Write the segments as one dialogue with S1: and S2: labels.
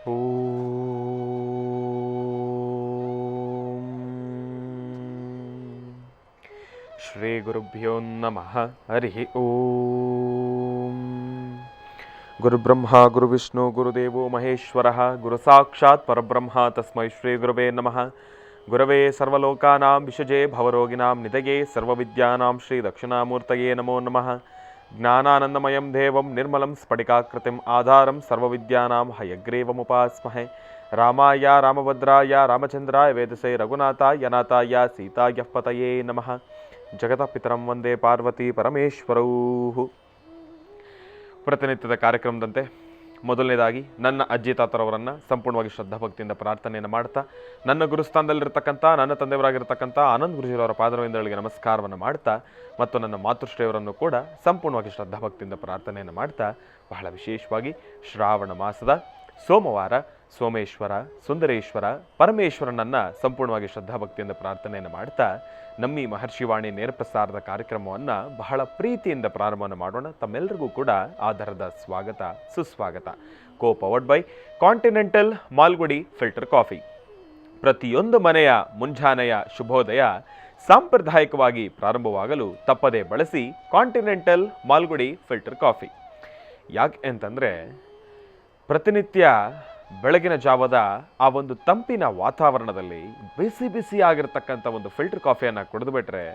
S1: ಓಂ ಶ್ರೀ ಗುರುಭ್ಯೋ ನಮಃ. ಹರಿ ಓಂ. ಗುರುಬ್ರಹ್ಮ ಗುರುವಿಷ್ಣು ಗುರುದೇವೋ ಮಹೇಶ್ವರಃ. ಗುರು ಸಾಕ್ಷಾತ್ ಪರಬ್ರಹ್ಮ ತಸ್ಮೈ ಶ್ರೀ ಗುರವೇ ನಮಃ. ಗುರವೇ ಸರ್ವಲೋಕಾನಾಂ ವಿಷಜೇ ಭವರೋಗಿಣಾಂ ನಿಧಯೇ ಸರ್ವವಿದ್ಯಾನಾಂ ಶ್ರೀ ದಕ್ಷಿಣಾಮೂರ್ತಯೇ ನಮೋ ನಮಃ. ಜ್ಞಾನಾನಂದಮಯಂ ದೇವಂ ನಿರ್ಮಲಂ ಸ್ಫಟಿಕಾಕೃತಿಂ ಆಧಾರಂ ಸರ್ವವಿದ್ಯಾನಾಂ ಹಯಗ್ರೀವಮುಪಾಸ್ಮಹೆ. ರಾಮಾಯ ರಾಮಭದ್ರಾಯ ರಾಮಚಂದ್ರಾಯ ವೇದಸೇ ರಘುನಾಥಾಯ ನಾಥಾಯ ಸೀತಾಯ ಪತಯೇ ನಮಃ. ಜಗತಪಿತರಂ ವಂದೇ ಪಾರ್ವತಿ ಪರಮೇಶ್ವರೌ. ಪ್ರತಿನಿತ್ಯದ ಕಾರ್ಯಕ್ರಮದಂತೆ ಮೊದಲನೇದಾಗಿ ನನ್ನ ಅಜ್ಜಿ ತಾತರವರನ್ನು ಸಂಪೂರ್ಣವಾಗಿ ಶ್ರದ್ಧಾಭಕ್ತಿಯಿಂದ ಪ್ರಾರ್ಥನೆಯನ್ನು ಮಾಡ್ತಾ, ನನ್ನ ಗುರುಸ್ಥಾನದಲ್ಲಿರ್ತಕ್ಕಂಥ ನನ್ನ ತಂದೆಯವರಾಗಿರ್ತಕ್ಕಂಥ ಆನಂದ್ ಗುರುಜಿಯವರ ಪಾದರವಿಂದಗಳಿಗೆ ನಮಸ್ಕಾರವನ್ನು ಮಾಡ್ತಾ, ಮತ್ತು ನನ್ನ ಮಾತೃಶ್ರೀಯವರನ್ನು ಕೂಡ ಸಂಪೂರ್ಣವಾಗಿ ಶ್ರದ್ಧಾಭಕ್ತಿಯಿಂದ ಪ್ರಾರ್ಥನೆಯನ್ನು ಮಾಡ್ತಾ, ಬಹಳ ವಿಶೇಷವಾಗಿ ಶ್ರಾವಣ ಮಾಸದ ಸೋಮವಾರ ಸೋಮೇಶ್ವರ ಸುಂದರೇಶ್ವರ ಪರಮೇಶ್ವರನನ್ನು ಸಂಪೂರ್ಣವಾಗಿ ಶ್ರದ್ಧಾಭಕ್ತಿಯಿಂದ ಪ್ರಾರ್ಥನೆಯನ್ನು ಮಾಡ್ತಾ, ನಮ್ಮ ಈ ಮಹರ್ಷಿವಾಣಿ ನೇರಪ್ರಸಾರದ ಕಾರ್ಯಕ್ರಮವನ್ನು ಬಹಳ ಪ್ರೀತಿಯಿಂದ ಪ್ರಾರಂಭವನ್ನು ಮಾಡೋಣ. ತಮ್ಮೆಲ್ಲರಿಗೂ ಕೂಡ ಆಧಾರದ ಸ್ವಾಗತ ಸುಸ್ವಾಗತ. Powered by continental Malgudi filter coffee. ಪ್ರತಿಯೊಂದು ಮನೆಯ ಮುಂಜಾನೆಯ ಶುಭೋದಯ ಸಾಂಪ್ರದಾಯಿಕವಾಗಿ ಪ್ರಾರಂಭವಾಗಲು ತಪ್ಪದೇ ಬಳಸಿ ಕಾಂಟಿನೆಂಟಲ್ ಮಾಲ್ಗುಡಿ ಫಿಲ್ಟರ್ ಕಾಫಿ. ಯಾಕೆ ಅಂತಂದರೆ, ಪ್ರತಿನಿತ್ಯ ಬೆಳಗಿನ ಜಾವದ ಆ ಒಂದು ತಂಪಿನ ವಾತಾವರಣದಲ್ಲಿ ಬಿಸಿ ಬಿಸಿ ಆಗಿರ್ತಕ್ಕಂಥ ಒಂದು ಫಿಲ್ಟರ್ ಕಾಫಿಯನ್ನು ಕುಡಿದು ಬಿಟ್ಟರೆ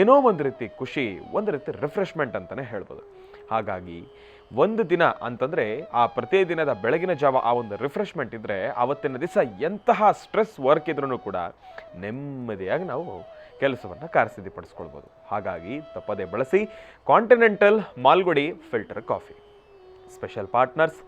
S1: ಏನೋ ಒಂದು ರೀತಿ ಖುಷಿ, ಒಂದು ರೀತಿ ರಿಫ್ರೆಶ್ಮೆಂಟ್ ಅಂತಲೇ ಹೇಳ್ಬೋದು. ಹಾಗಾಗಿ ಒಂದು ದಿನ ಅಂತಂದರೆ ಆ ಪ್ರತಿದಿನದ ಬೆಳಗಿನ ಜಾವ ಆ ಒಂದು ರಿಫ್ರೆಶ್ಮೆಂಟ್ ಇದ್ದರೆ ಆವತ್ತಿನ ದಿವಸ ಎಂತಹ ಸ್ಟ್ರೆಸ್ ವರ್ಕ್ ಇದ್ರೂ ಕೂಡ ನೆಮ್ಮದಿಯಾಗಿ ನಾವು ಕೆಲಸವನ್ನು ಕಾರ್ಯಸಿದ್ಧಿಪಡಿಸ್ಕೊಳ್ಬೋದು. ಹಾಗಾಗಿ ತಪ್ಪದೇ ಬಳಸಿ continental Malgudi filter coffee. Special partners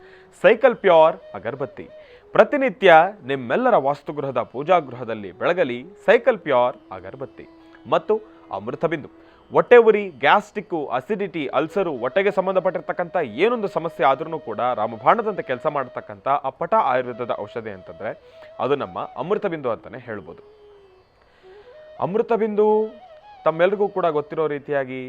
S1: cycle pure agarbatti. ಪ್ರತಿನಿತ್ಯ ನಿಮ್ಮೆಲ್ಲರ ವಾಸ್ತುಗೃಹದ ಪೂಜಾಗೃಹದಲ್ಲಿ ಬೆಳಗಲಿ ಸೈಕಲ್ ಪ್ಯೂರ್ ಅಗರಬತ್ತಿ. ಮತ್ತು ಅಮೃತ ಬಿಂದು. ಹೊಟ್ಟೆ ಉರಿ, ಗ್ಯಾಸ್ಟ್ರಿಕ್ಕು, ಅಸಿಡಿಟಿ, ಅಲ್ಸರು, ಹೊಟ್ಟೆಗೆ ಸಂಬಂಧಪಟ್ಟಿರ್ತಕ್ಕಂಥ ಏನೊಂದು ಸಮಸ್ಯೆ ಆದ್ರೂ ಕೂಡ ರಾಮಬಾಣದಂತೆ ಕೆಲಸ ಮಾಡತಕ್ಕಂಥ ಅಪ್ಪಟ ಆಯುರ್ವೇದದ ಔಷಧಿ ಅಂತಂದರೆ ಅದು ನಮ್ಮ ಅಮೃತ ಬಿಂದು ಅಂತಲೇ ಹೇಳ್ಬೋದು. ಅಮೃತ ಬಿಂದು ತಮ್ಮೆಲ್ಲರಿಗೂ ಕೂಡ ಗೊತ್ತಿರೋ ರೀತಿಯಾಗಿ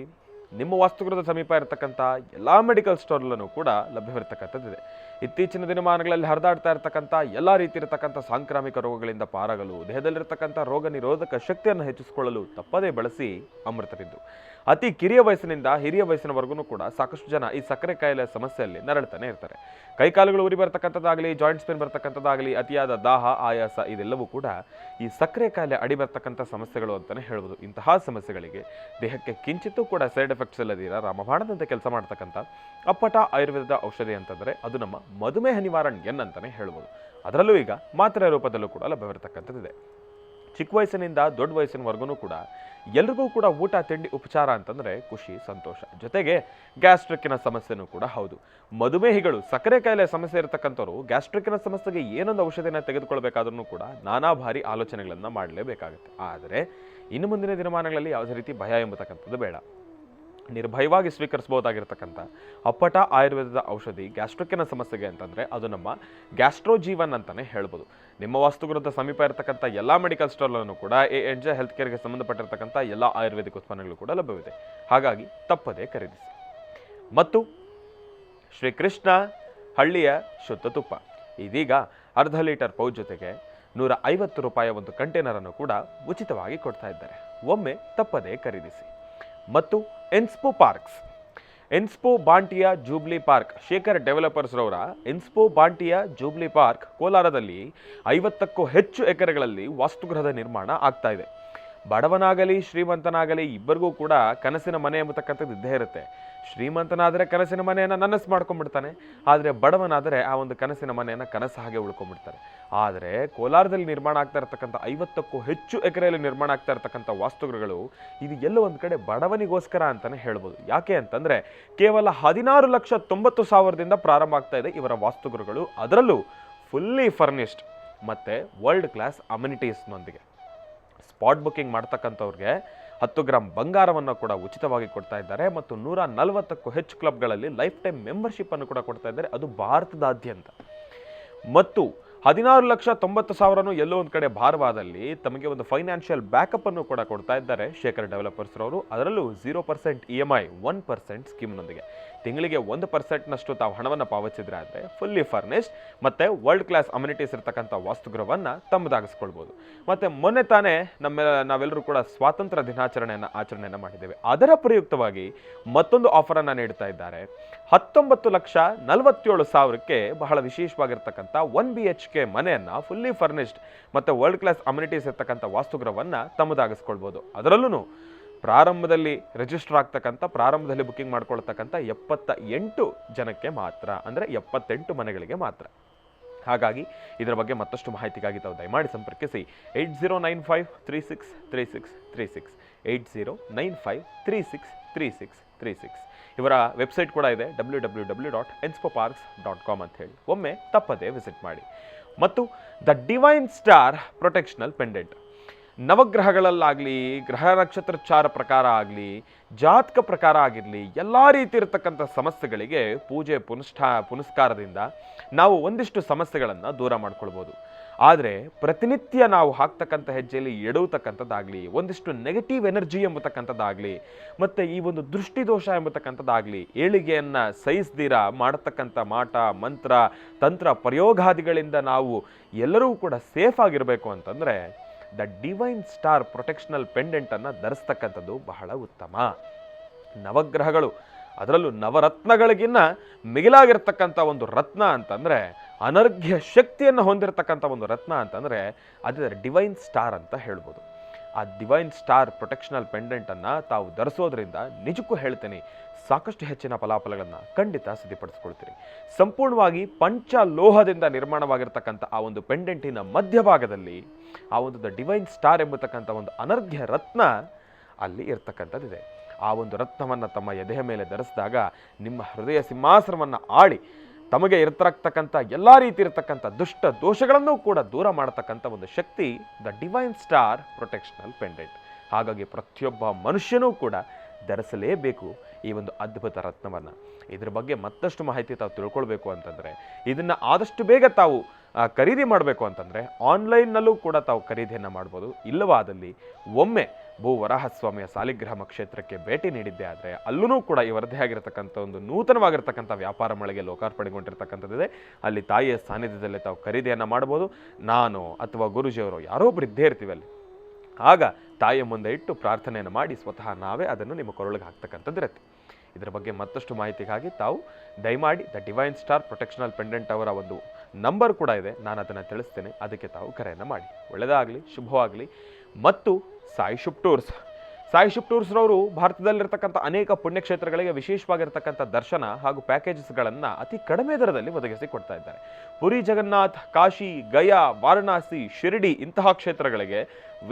S1: ನಿಮ್ಮ ವಾಸ್ತುಗೃಹದ ಸಮೀಪ ಇರತಕ್ಕಂಥ ಎಲ್ಲ ಮೆಡಿಕಲ್ ಸ್ಟೋರ್ಲ್ಲೂ ಕೂಡ ಲಭ್ಯವಿರತಕ್ಕಂಥದ್ದಿದೆ. ಇತ್ತೀಚಿನ ದಿನಮಾನಗಳಲ್ಲಿ ಹರಿದಾಡ್ತಾ ಇರತಕ್ಕಂಥ ಎಲ್ಲ ರೀತಿ ಇರತಕ್ಕಂಥ ಸಾಂಕ್ರಾಮಿಕ ರೋಗಗಳಿಂದ ಪಾರಾಗಲು, ದೇಹದಲ್ಲಿರ್ತಕ್ಕಂಥ ರೋಗ ನಿರೋಧಕ ಶಕ್ತಿಯನ್ನು ಹೆಚ್ಚಿಸಿಕೊಳ್ಳಲು ತಪ್ಪದೇ ಬಳಸಿ ಅಮೃತ ಬಿಂದು. ಅತಿ ಕಿರಿಯ ವಯಸ್ಸಿನಿಂದ ಹಿರಿಯ ವಯಸ್ಸಿನವರೆಗೂ ಕೂಡ ಸಾಕಷ್ಟು ಜನ ಈ ಸಕ್ಕರೆ ಕಾಯಿಲೆ ಸಮಸ್ಯೆಯಲ್ಲಿ ನರಳ್ತಾನೆ ಇರ್ತಾರೆ. ಕೈಕಾಲುಗಳು ಉರಿ ಬರ್ತಕ್ಕಂಥದ್ದಾಗಲಿ, ಜಾಯಿಂಟ್ಸ್ ಪೇನ್ ಬರ್ತಕ್ಕಂಥದ್ದಾಗಲಿ, ಅತಿಯಾದ ದಾಹ, ಆಯಾಸ ಇದೆಲ್ಲವೂ ಕೂಡ ಈ ಸಕ್ಕರೆ ಕಾಯಿಲೆ ಅಡಿ ಬರ್ತಕ್ಕಂಥ ಸಮಸ್ಯೆಗಳು ಅಂತಲೇ ಹೇಳ್ಬೋದು. ಇಂತಹ ಸಮಸ್ಯೆಗಳಿಗೆ ದೇಹಕ್ಕೆ ಕಿಂಚಿತ್ತೂ ಕೂಡ ಸೈಡ್ ಎಫೆಕ್ಟ್ಸ್ ಇಲ್ಲದಿರ ರಾಮಬಾಣದಂತೆ ಕೆಲಸ ಮಾಡ್ತಕ್ಕಂಥ ಅಪ್ಪಟ ಆಯುರ್ವೇದದ ಔಷಧಿ ಅಂತಂದರೆ ಅದು ನಮ್ಮ ಮಧುಮೇಹ ನಿವಾರಣೆ ಅಂತಲೇ ಹೇಳ್ಬೋದು. ಅದರಲ್ಲೂ ಈಗ ಮಾತ್ರೆ ರೂಪದಲ್ಲೂ ಕೂಡ ಲಭ್ಯವಿರತಕ್ಕಂಥದ್ದಿದೆ. ಚಿಕ್ಕ ವಯಸ್ಸಿನಿಂದ ದೊಡ್ಡ ವಯಸ್ಸಿನವರೆಗೂ ಕೂಡ ಎಲ್ರಿಗೂ ಕೂಡ ಊಟ ತಿಂಡಿ ಉಪಚಾರ ಅಂತಂದರೆ ಖುಷಿ ಸಂತೋಷ. ಜೊತೆಗೆ ಗ್ಯಾಸ್ಟ್ರಿಕ್ಕಿನ ಸಮಸ್ಯೆನೂ ಕೂಡ ಹೌದು. ಮಧುಮೇಹಿಗಳು, ಸಕ್ಕರೆ ಕಾಯಿಲೆ ಸಮಸ್ಯೆ ಇರತಕ್ಕಂಥವ್ರು ಗ್ಯಾಸ್ಟ್ರಿಕ್ಕಿನ ಸಮಸ್ಯೆಗೆ ಏನೊಂದು ಔಷಧಿನ ತೆಗೆದುಕೊಳ್ಬೇಕಾದ್ರೂ ಕೂಡ ನಾನಾ ಬಾರಿ ಆಲೋಚನೆಗಳನ್ನು ಮಾಡಲೇಬೇಕಾಗುತ್ತೆ. ಆದರೆ ಇನ್ನು ಮುಂದಿನ ದಿನಮಾನಗಳಲ್ಲಿ ಯಾವುದೇ ರೀತಿ ಭಯ ಎಂಬತಕ್ಕಂಥದ್ದು ಬೇಡ. ನಿರ್ಭಯವಾಗಿ ಸ್ವೀಕರಿಸಬಹುದಾಗಿರ್ತಕ್ಕಂಥ ಅಪ್ಪಟ ಆಯುರ್ವೇದದ ಔಷಧಿ ಗ್ಯಾಸ್ಟ್ರಿಕ್ಕಿನ ಸಮಸ್ಯೆಗೆ ಅಂತಂದರೆ ಅದು ನಮ್ಮ ಗ್ಯಾಸ್ಟ್ರೋಜೀವನ್ ಅಂತಲೇ ಹೇಳ್ಬೋದು. ನಿಮ್ಮ ವಾಸ್ತುಗೃಹದ ಸಮೀಪ ಇರತಕ್ಕಂಥ ಎಲ್ಲ ಮೆಡಿಕಲ್ ಸ್ಟೋರ್ಲೂ ಕೂಡ ANJ ಹೆಲ್ತ್ ಕೇರ್ಗೆ ಸಂಬಂಧಪಟ್ಟಿರ್ತಕ್ಕಂಥ ಎಲ್ಲ ಆಯುರ್ವೇದಿಕ್ ಉತ್ಪನ್ನಗಳು ಕೂಡ ಲಭ್ಯವಿದೆ. ಹಾಗಾಗಿ ತಪ್ಪದೇ ಖರೀದಿಸಿ. ಮತ್ತು ಶ್ರೀಕೃಷ್ಣ ಹಳ್ಳಿಯ ಶುದ್ಧ ತುಪ್ಪ ಇದೀಗ ಅರ್ಧ ಲೀಟರ್ ಪೌಚ್ ಜೊತೆಗೆ 150 ರೂಪಾಯಿಯ ಒಂದು ಕಂಟೈನರನ್ನು ಕೂಡ ಉಚಿತವಾಗಿ ಕೊಡ್ತಾ ಇದ್ದಾರೆ. ಒಮ್ಮೆ ತಪ್ಪದೇ ಖರೀದಿಸಿ. ಮತ್ತು ಎನ್ಸ್ಪೋ ಬಾಂಟಿಯ ಜೂಬ್ಲಿ ಪಾರ್ಕ್, ಶೇಖರ್ ಡೆವಲಪರ್ಸ್ ರವರ ಎನ್ಸ್ಪೋ ಬಾಂಟಿಯ ಜೂಬ್ಲಿ ಪಾರ್ಕ್ ಕೋಲಾರದಲ್ಲಿ 50ಕ್ಕೂ ಹೆಚ್ಚು ಎಕರೆಗಳಲ್ಲಿ ವಾಸ್ತುಗೃಹದ ನಿರ್ಮಾಣ ಆಗ್ತಾ ಇದೆ. ಬಡವನಾಗಲಿ ಶ್ರೀಮಂತನಾಗಲಿ ಇಬ್ಬರಿಗೂ ಕೂಡ ಕನಸಿನ ಮನೆ ಎಂಬತಕ್ಕಂಥದ್ದು ಇದ್ದೇ ಇರುತ್ತೆ. ಶ್ರೀಮಂತನಾದರೆ ಕನಸಿನ ಮನೆಯನ್ನು ನನಸು ಮಾಡ್ಕೊಂಡ್ಬಿಡ್ತಾನೆ, ಆದರೆ ಬಡವನಾದರೆ ಆ ಒಂದು ಕನಸಿನ ಮನೆಯನ್ನು ಕನಸು ಹಾಗೆ ಉಳ್ಕೊಂಡ್ಬಿಡ್ತಾರೆ. ಆದರೆ ಕೋಲಾರದಲ್ಲಿ ನಿರ್ಮಾಣ ಆಗ್ತಾ ಇರತಕ್ಕಂಥ 50ಕ್ಕೂ ಹೆಚ್ಚು ಎಕರೆಯಲ್ಲಿ ನಿರ್ಮಾಣ ಆಗ್ತಾ ಇರತಕ್ಕಂಥ ವಾಸ್ತುಗೃಹಗಳು ಇದು ಎಲ್ಲೋ ಒಂದು ಕಡೆ ಬಡವನಿಗೋಸ್ಕರ ಅಂತಲೇ ಹೇಳ್ಬೋದು. ಯಾಕೆ ಅಂತಂದರೆ ಕೇವಲ 16,90,000ದಿಂದ ಪ್ರಾರಂಭ ಆಗ್ತಾ ಇದೆ ಇವರ ವಾಸ್ತುಗೃಹಗಳು. ಅದರಲ್ಲೂ ಫುಲ್ಲಿ ಫರ್ನಿಶ್ಡ್ ಮತ್ತು ವರ್ಲ್ಡ್ ಕ್ಲಾಸ್ ಅಮ್ಯುನಿಟೀಸ್ನೊಂದಿಗೆ. ಸ್ಪಾಟ್ ಬುಕ್ಕಿಂಗ್ ಮಾಡ್ತಕ್ಕಂಥವ್ರಿಗೆ 10 ಗ್ರಾಮ್ ಬಂಗಾರವನ್ನು ಕೂಡ ಉಚಿತವಾಗಿ ಕೊಡ್ತಾ ಇದ್ದಾರೆ. ಮತ್ತು 140ಕ್ಕೂ ಹೆಚ್ಚು ಕ್ಲಬ್ಗಳಲ್ಲಿ ಲೈಫ್ ಟೈಮ್ ಮೆಂಬರ್ಶಿಪ್ ಅನ್ನು ಕೂಡ ಕೊಡ್ತಾ ಇದ್ದಾರೆ, ಅದು ಭಾರತದಾದ್ಯಂತ. ಮತ್ತು 16,90,000 ಎಲ್ಲೋ ಒಂದು ಕಡೆ ಭಾರವಾದಲ್ಲಿ ತಮಗೆ ಒಂದು ಫೈನಾನ್ಷಿಯಲ್ ಬ್ಯಾಕಪ್ ಅನ್ನು ಕೂಡ ಕೊಡ್ತಾ ಇದ್ದಾರೆ ಶೇಖರ್ ಡೆವಲಪರ್ಸ್ ರವರು. ಅದರಲ್ಲೂ 0% EMI 1% ಸ್ಕೀಮ್ನೊಂದಿಗೆ. ತಿಂಗಳಿಗೆ 1% ತಾವು ಹಣವನ್ನು ಪಾವತಿಸಿದ್ರೆ ಆದರೆ ಫುಲ್ಲಿ ಫರ್ನಿಶ್ಡ್ ಮತ್ತು ವರ್ಲ್ಡ್ ಕ್ಲಾಸ್ ಅಮ್ಯುನಿಟೀಸ್ ಇರತಕ್ಕಂಥ ವಾಸ್ತುಗೃಹವನ್ನು ತಮ್ಮದಾಗಿಸ್ಕೊಳ್ಬೋದು. ಮತ್ತು ಮೊನ್ನೆ ತಾನೇ ನಾವೆಲ್ಲರೂ ಕೂಡ ಸ್ವಾತಂತ್ರ್ಯ ದಿನಾಚರಣೆಯನ್ನು ಆಚರಣೆಯನ್ನು ಮಾಡಿದ್ದೇವೆ. ಅದರ ಪ್ರಯುಕ್ತವಾಗಿ ಮತ್ತೊಂದು ಆಫರನ್ನು ನೀಡ್ತಾ ಇದ್ದಾರೆ. 19,47,000ಕ್ಕೆ ಬಹಳ ವಿಶೇಷವಾಗಿರ್ತಕ್ಕಂಥ 1 BHK ಮನೆಯನ್ನು ಫುಲ್ಲಿ ಫರ್ನಿಶ್ಡ್ ಮತ್ತು ವರ್ಲ್ಡ್ ಕ್ಲಾಸ್ ಅಮ್ಯುನಿಟೀಸ್ ಇರ್ತಕ್ಕಂಥ ವಾಸ್ತುಗೃಹವನ್ನು ತಮ್ಮದಾಗಿಸ್ಕೊಳ್ಬೋದು. ಅದರಲ್ಲೂ ಪ್ರಾರಂಭದಲ್ಲಿ ರಿಜಿಸ್ಟರ್ ಆಗ್ತಕ್ಕಂಥ, ಪ್ರಾರಂಭದಲ್ಲಿ ಬುಕಿಂಗ್ ಮಾಡ್ಕೊಳ್ತಕ್ಕಂಥ 78 ಜನಕ್ಕೆ ಮಾತ್ರ, ಅಂದರೆ 78 ಮನೆಗಳಿಗೆ ಮಾತ್ರ. ಹಾಗಾಗಿ ಇದರ ಬಗ್ಗೆ ಮತ್ತಷ್ಟು ಮಾಹಿತಿಗಾಗಿ ತಾವು ದಯಮಾಡಿ ಸಂಪರ್ಕಿಸಿ 8095363636 8095363636. ಇವರ ವೆಬ್ಸೈಟ್ ಕೂಡ ಇದೆ www.inspoparks.com ಅಂತ ಹೇಳಿ. ಒಮ್ಮೆ ತಪ್ಪದೆ ವಿಸಿಟ್ ಮಾಡಿ. ಮತ್ತು ದ ಡಿವೈನ್ ಸ್ಟಾರ್ ಪ್ರೊಟೆಕ್ಷನಲ್ ಪೆಂಡೆಂಟ್, ನವಗ್ರಹಗಳಲ್ಲಾಗಲಿ, ಗ್ರಹ ನಕ್ಷತ್ರಚಾರ ಪ್ರಕಾರ ಆಗಲಿ, ಜಾತಕ ಪ್ರಕಾರ ಆಗಿರಲಿ, ಎಲ್ಲ ರೀತಿ ಇರತಕ್ಕಂಥ ಸಮಸ್ಯೆಗಳಿಗೆ ಪೂಜೆ ಪುನಸ್ಕಾರದಿಂದ ನಾವು ಒಂದಿಷ್ಟು ಸಮಸ್ಯೆಗಳನ್ನು ದೂರ ಮಾಡ್ಕೊಳ್ಬೋದು. ಆದರೆ ಪ್ರತಿನಿತ್ಯ ನಾವು ಹಾಕ್ತಕ್ಕಂಥ ಹೆಜ್ಜೆಯಲ್ಲಿ ಎಡುವತಕ್ಕಂಥದ್ದಾಗಲಿ, ಒಂದಿಷ್ಟು ನೆಗೆಟಿವ್ ಎನರ್ಜಿ ಎಂಬತಕ್ಕಂಥದ್ದಾಗಲಿ, ಮತ್ತು ಈ ಒಂದು ದೃಷ್ಟಿದೋಷ ಎಂಬತಕ್ಕಂಥದ್ದಾಗಲಿ, ಏಳಿಗೆಯನ್ನು ಸಹಿಸ್ದಿರ ಮಾಡತಕ್ಕಂಥ ಮಾಟ ಮಂತ್ರ ತಂತ್ರ ಪ್ರಯೋಗಾದಿಗಳಿಂದ ನಾವು ಎಲ್ಲರೂ ಕೂಡ ಸೇಫ್ ಆಗಿರಬೇಕು ಅಂತಂದರೆ ದ ಡಿವೈನ್ ಸ್ಟಾರ್ ಪ್ರೊಟೆಕ್ಷನಲ್ ಪೆಂಡೆಂಟನ್ನು ಧರಿಸ್ತಕ್ಕಂಥದ್ದು ಬಹಳ ಉತ್ತಮ. ನವಗ್ರಹಗಳು, ಅದರಲ್ಲೂ ನವರತ್ನಗಳಿಗಿನ್ನ ಮಿಗಿಲಾಗಿರ್ತಕ್ಕಂಥ ಒಂದು ರತ್ನ ಅಂತಂದರೆ, ಅನರ್ಘ್ಯ ಶಕ್ತಿಯನ್ನು ಹೊಂದಿರತಕ್ಕಂಥ ಒಂದು ರತ್ನ ಅಂತಂದರೆ ಅದು ಡಿವೈನ್ ಸ್ಟಾರ್ ಅಂತ ಹೇಳ್ಬೋದು. ಆ ಡಿವೈನ್ ಸ್ಟಾರ್ ಪ್ರೊಟೆಕ್ಷನಲ್ ಪೆಂಡೆಂಟನ್ನು ತಾವು ಧರಿಸೋದ್ರಿಂದ ನಿಜಕ್ಕೂ ಹೇಳ್ತೀನಿ, ಸಾಕಷ್ಟು ಹೆಚ್ಚಿನ ಫಲಾಫಲಗಳನ್ನು ಖಂಡಿತ ಸಿದ್ಧಪಡಿಸ್ಕೊಳ್ತೀರಿ. ಸಂಪೂರ್ಣವಾಗಿ ಪಂಚಲೋಹದಿಂದ ನಿರ್ಮಾಣವಾಗಿರ್ತಕ್ಕಂಥ ಆ ಒಂದು ಪೆಂಡೆಂಟಿನ ಮಧ್ಯಭಾಗದಲ್ಲಿ ಆ ಒಂದು ದ ಡಿವೈನ್ ಸ್ಟಾರ್ ಎಂಬತಕ್ಕಂಥ ಒಂದು ಅನರ್ಘ್ಯ ರತ್ನ ಅಲ್ಲಿ ಇರ್ತಕ್ಕಂಥದ್ದಿದೆ. ಆ ಒಂದು ರತ್ನವನ್ನು ತಮ್ಮ ಎದೆಯ ಮೇಲೆ ಧರಿಸಿದಾಗ ನಿಮ್ಮ ಹೃದಯ ಸಿಂಹಾಸನವನ್ನು ಆಳಿ ತಮಗೆ ಇರತಕ್ಕಂಥ ಎಲ್ಲ ರೀತಿ ಇರತಕ್ಕಂಥ ದುಷ್ಟ ದೋಷಗಳನ್ನು ಕೂಡ ದೂರ ಮಾಡತಕ್ಕಂಥ ಒಂದು ಶಕ್ತಿ ದ ಡಿವೈನ್ ಸ್ಟಾರ್ ಪ್ರೊಟೆಕ್ಷನಲ್ ಪೆಂಡೆಂಟ್. ಹಾಗಾಗಿ ಪ್ರತಿಯೊಬ್ಬ ಮನುಷ್ಯನೂ ಕೂಡ ಧರಿಸಲೇಬೇಕು ಈ ಒಂದು ಅದ್ಭುತ ರತ್ನವನ್ನು. ಇದ್ರ ಬಗ್ಗೆ ಮತ್ತಷ್ಟು ಮಾಹಿತಿ ತಾವು ತಿಳ್ಕೊಳ್ಬೇಕು ಅಂತಂದರೆ, ಇದನ್ನು ಆದಷ್ಟು ಬೇಗ ತಾವು ಖರೀದಿ ಮಾಡಬೇಕು ಅಂತಂದರೆ ಆನ್ಲೈನ್ನಲ್ಲೂ ಕೂಡ ತಾವು ಖರೀದಿಯನ್ನು ಮಾಡ್ಬೋದು. ಇಲ್ಲವಾದಲ್ಲಿ ಒಮ್ಮೆ ಭೂವರಾಹಸ್ವಾಮಿಯ ಸಾಲಿಗ್ರಾಮ ಕ್ಷೇತ್ರಕ್ಕೆ ಭೇಟಿ ನೀಡಿದ್ದೆ ಆದರೆ ಅಲ್ಲೂ ಕೂಡ ಇವರದೇ ಆಗಿರತಕ್ಕಂಥ ಒಂದು ನೂತನವಾಗಿರ್ತಕ್ಕಂಥ ವ್ಯಾಪಾರ ಮಳಿಗೆ ಲೋಕಾರ್ಪಣೆಗೊಂಡಿರ್ತಕ್ಕಂಥದ್ದಿದೆ. ಅಲ್ಲಿ ತಾಯಿಯ ಸಾನ್ನಿಧ್ಯದಲ್ಲೇ ತಾವು ಖರೀದಿಯನ್ನು ಮಾಡ್ಬೋದು. ನಾನು ಅಥವಾ ಗುರುಜಿಯವರು ಯಾರೋ ಒಬ್ಬರು ಇದ್ದೇ ಇರ್ತೀವಿ ಅಲ್ಲಿ. ಆಗ ತಾಯಿಯ ಮುಂದೆ ಇಟ್ಟು ಪ್ರಾರ್ಥನೆಯನ್ನು ಮಾಡಿ ಸ್ವತಃ ನಾವೇ ಅದನ್ನು ನಿಮ್ಮ ಕೊರಳಿಗೆ ಹಾಕ್ತಕ್ಕಂಥದ್ದು ಇರುತ್ತೆ. ಇದರ ಬಗ್ಗೆ ಮತ್ತಷ್ಟು ಮಾಹಿತಿಗಾಗಿ ತಾವು ದಯಮಾಡಿ ದ ಡಿವೈನ್ ಸ್ಟಾರ್ ಪ್ರೊಟೆಕ್ಷನಲ್ ಪೆಂಡೆಂಟ್ ಅವರ ಒಂದು ನಂಬರ್ ಕೂಡ ಇದೆ, ನಾನು ಅದನ್ನು ತಿಳಿಸ್ತೇನೆ, ಅದಕ್ಕೆ ತಾವು ಕರೆಯನ್ನು ಮಾಡಿ. ಒಳ್ಳೆಯದಾಗಲಿ, ಶುಭವಾಗಲಿ. ಮತ್ತು ಸಾಯಿ ಶುಭ್ ಟೂರ್ಸ್ರವರು ಭಾರತದಲ್ಲಿರ್ತಕ್ಕಂಥ ಅನೇಕ ಪುಣ್ಯಕ್ಷೇತ್ರಗಳಿಗೆ ವಿಶೇಷವಾಗಿರ್ತಕ್ಕಂಥ ದರ್ಶನ ಹಾಗೂ ಪ್ಯಾಕೇಜಸ್ಗಳನ್ನು ಅತಿ ಕಡಿಮೆ ದರದಲ್ಲಿ ಒದಗಿಸಿ ಕೊಡ್ತಾ ಇದ್ದಾರೆ. ಪುರಿ ಜಗನ್ನಾಥ್, ಕಾಶಿ, ಗಯಾ, ವಾರಣಾಸಿ, ಶಿರಡಿ ಇಂತಹ ಕ್ಷೇತ್ರಗಳಿಗೆ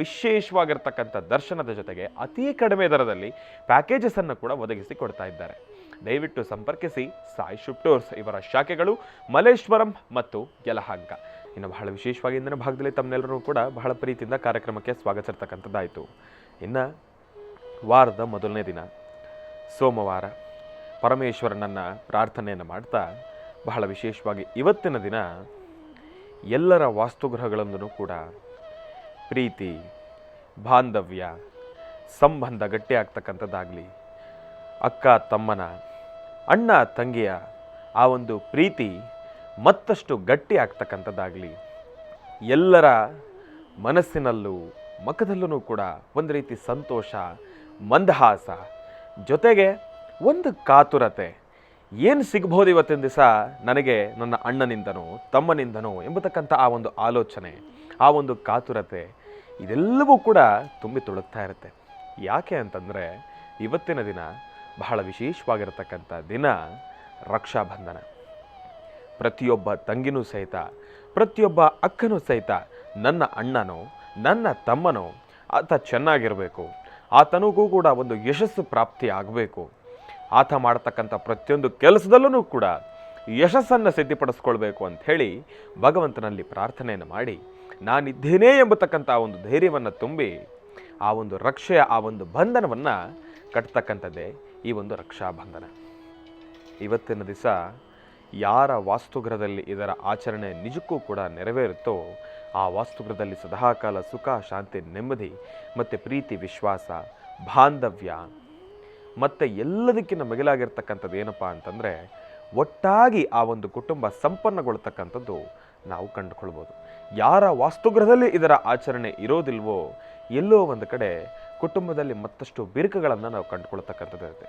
S1: ವಿಶೇಷವಾಗಿರ್ತಕ್ಕಂಥ ದರ್ಶನದ ಜೊತೆಗೆ ಅತಿ ಕಡಿಮೆ ದರದಲ್ಲಿ ಪ್ಯಾಕೇಜಸನ್ನು ಕೂಡ ಒದಗಿಸಿ ಕೊಡ್ತಾ ಇದ್ದಾರೆ. ದಯವಿಟ್ಟು ಸಂಪರ್ಕಿಸಿ ಸಾಯಿ ಶುಭ್ ಟೂರ್ಸ್. ಇವರ ಶಾಖೆಗಳು ಮಲ್ಲೇಶ್ವರಂ ಮತ್ತು ಯಲಹಂಕ. ಇನ್ನು ಬಹಳ ವಿಶೇಷವಾಗಿ ಇಂದಿನ ಭಾಗದಲ್ಲಿ ತಮ್ಮೆಲ್ಲರೂ ಕೂಡ ಬಹಳ ಪ್ರೀತಿಯಿಂದ ಕಾರ್ಯಕ್ರಮಕ್ಕೆ ಸ್ವಾಗತಿಸಿರ್ತಕ್ಕಂಥದ್ದಾಯಿತು. ಇನ್ನು ವಾರದ ಮೊದಲನೇ ದಿನ ಸೋಮವಾರ ಪರಮೇಶ್ವರನನ್ನು ಪ್ರಾರ್ಥನೆಯನ್ನು ಮಾಡ್ತಾ ಬಹಳ ವಿಶೇಷವಾಗಿ ಇವತ್ತಿನ ದಿನ ಎಲ್ಲರ ವಾಸ್ತುಗೃಹಗಳಲ್ಲೂ ಕೂಡ ಪ್ರೀತಿ, ಬಾಂಧವ್ಯ, ಸಂಬಂಧ ಗಟ್ಟಿಯಾಗ್ತಕ್ಕಂಥದ್ದಾಗಲಿ, ಅಕ್ಕ ತಮ್ಮನ, ಅಣ್ಣ ತಂಗಿಯ ಆ ಒಂದು ಪ್ರೀತಿ ಮತ್ತಷ್ಟು ಗಟ್ಟಿ ಆಗ್ತಕ್ಕಂಥದ್ದಾಗಲಿ, ಎಲ್ಲರ ಮನಸ್ಸಿನಲ್ಲೂ ಮುಖದಲ್ಲೂ ಕೂಡ ಒಂದು ರೀತಿ ಸಂತೋಷ, ಮಂದಹಾಸ, ಜೊತೆಗೆ ಒಂದು ಕಾತುರತೆ, ಏನು ಸಿಗ್ಬೋದು ಇವತ್ತಿನ ದಿವಸ ನನಗೆ ನನ್ನ ಅಣ್ಣನಿಂದನೋ ತಮ್ಮನಿಂದನೋ ಎಂಬತಕ್ಕಂಥ ಆ ಒಂದು ಆಲೋಚನೆ, ಆ ಒಂದು ಕಾತುರತೆ ಇದೆಲ್ಲವೂ ಕೂಡ ತುಂಬಿ ತುಳುಕ್ತಾ ಇರುತ್ತೆ. ಯಾಕೆ ಅಂತಂದರೆ ಇವತ್ತಿನ ದಿನ ಬಹಳ ವಿಶೇಷವಾಗಿರತಕ್ಕಂಥ ದಿನ ರಕ್ಷಾಬಂಧನ. ಪ್ರತಿಯೊಬ್ಬ ತಂಗಿನೂ ಸಹಿತ, ಪ್ರತಿಯೊಬ್ಬ ಅಕ್ಕನೂ ಸಹಿತ ನನ್ನ ಅಣ್ಣನೋ ನನ್ನ ತಮ್ಮನೋ ಆತ ಚೆನ್ನಾಗಿರಬೇಕು, ಆತನಿಗೂ ಕೂಡ ಒಂದು ಯಶಸ್ಸು ಪ್ರಾಪ್ತಿ ಆಗಬೇಕು, ಆತ ಮಾಡ್ತಕ್ಕಂಥ ಪ್ರತಿಯೊಂದು ಕೆಲಸದಲ್ಲೂ ಕೂಡ ಯಶಸ್ಸನ್ನು ಸಿದ್ಧಪಡಿಸ್ಕೊಳ್ಬೇಕು ಅಂಥೇಳಿ ಭಗವಂತನಲ್ಲಿ ಪ್ರಾರ್ಥನೆಯನ್ನು ಮಾಡಿ ನಾನಿದ್ದೇನೆ ಎಂಬತಕ್ಕಂಥ ಆ ಒಂದು ಧೈರ್ಯವನ್ನು ತುಂಬಿ ಆ ಒಂದು ರಕ್ಷೆಯ ಆ ಒಂದು ಬಂಧನವನ್ನು ಕಟ್ತಕ್ಕಂಥದ್ದೇ ಈ ಒಂದು ರಕ್ಷಾಬಂಧನ. ಇವತ್ತಿನ ದಿವಸ ಯಾರ ವಾಸ್ತುಗೃಹದಲ್ಲಿ ಇದರ ಆಚರಣೆ ನಿಜಕ್ಕೂ ಕೂಡ ನೆರವೇರುತ್ತೋ ಆ ವಾಸ್ತುಗೃಹದಲ್ಲಿ ಸದಾಕಾಲ ಸುಖ, ಶಾಂತಿ, ನೆಮ್ಮದಿ ಮತ್ತು ಪ್ರೀತಿ, ವಿಶ್ವಾಸ, ಬಾಂಧವ್ಯ ಮತ್ತು ಎಲ್ಲದಕ್ಕಿಂತ ಮಿಗಿಲಾಗಿರ್ತಕ್ಕಂಥದ್ದು ಏನಪ್ಪ ಅಂತಂದರೆ ಒಟ್ಟಾಗಿ ಆ ಒಂದು ಕುಟುಂಬ ಸಂಪನ್ನಗೊಳ್ತಕ್ಕಂಥದ್ದು ನಾವು ಕಂಡುಕೊಳ್ಬೋದು. ಯಾರ ವಾಸ್ತುಗೃಹದಲ್ಲಿ ಇದರ ಆಚರಣೆ ಇರೋದಿಲ್ವೋ ಎಲ್ಲೋ ಒಂದು ಕಡೆ ಕುಟುಂಬದಲ್ಲಿ ಮತ್ತಷ್ಟು ಬಿರುಕುಗಳನ್ನು ನಾವು ಕಂಡುಕೊಳ್ತಕ್ಕಂಥದ್ದು ಇರುತ್ತೆ.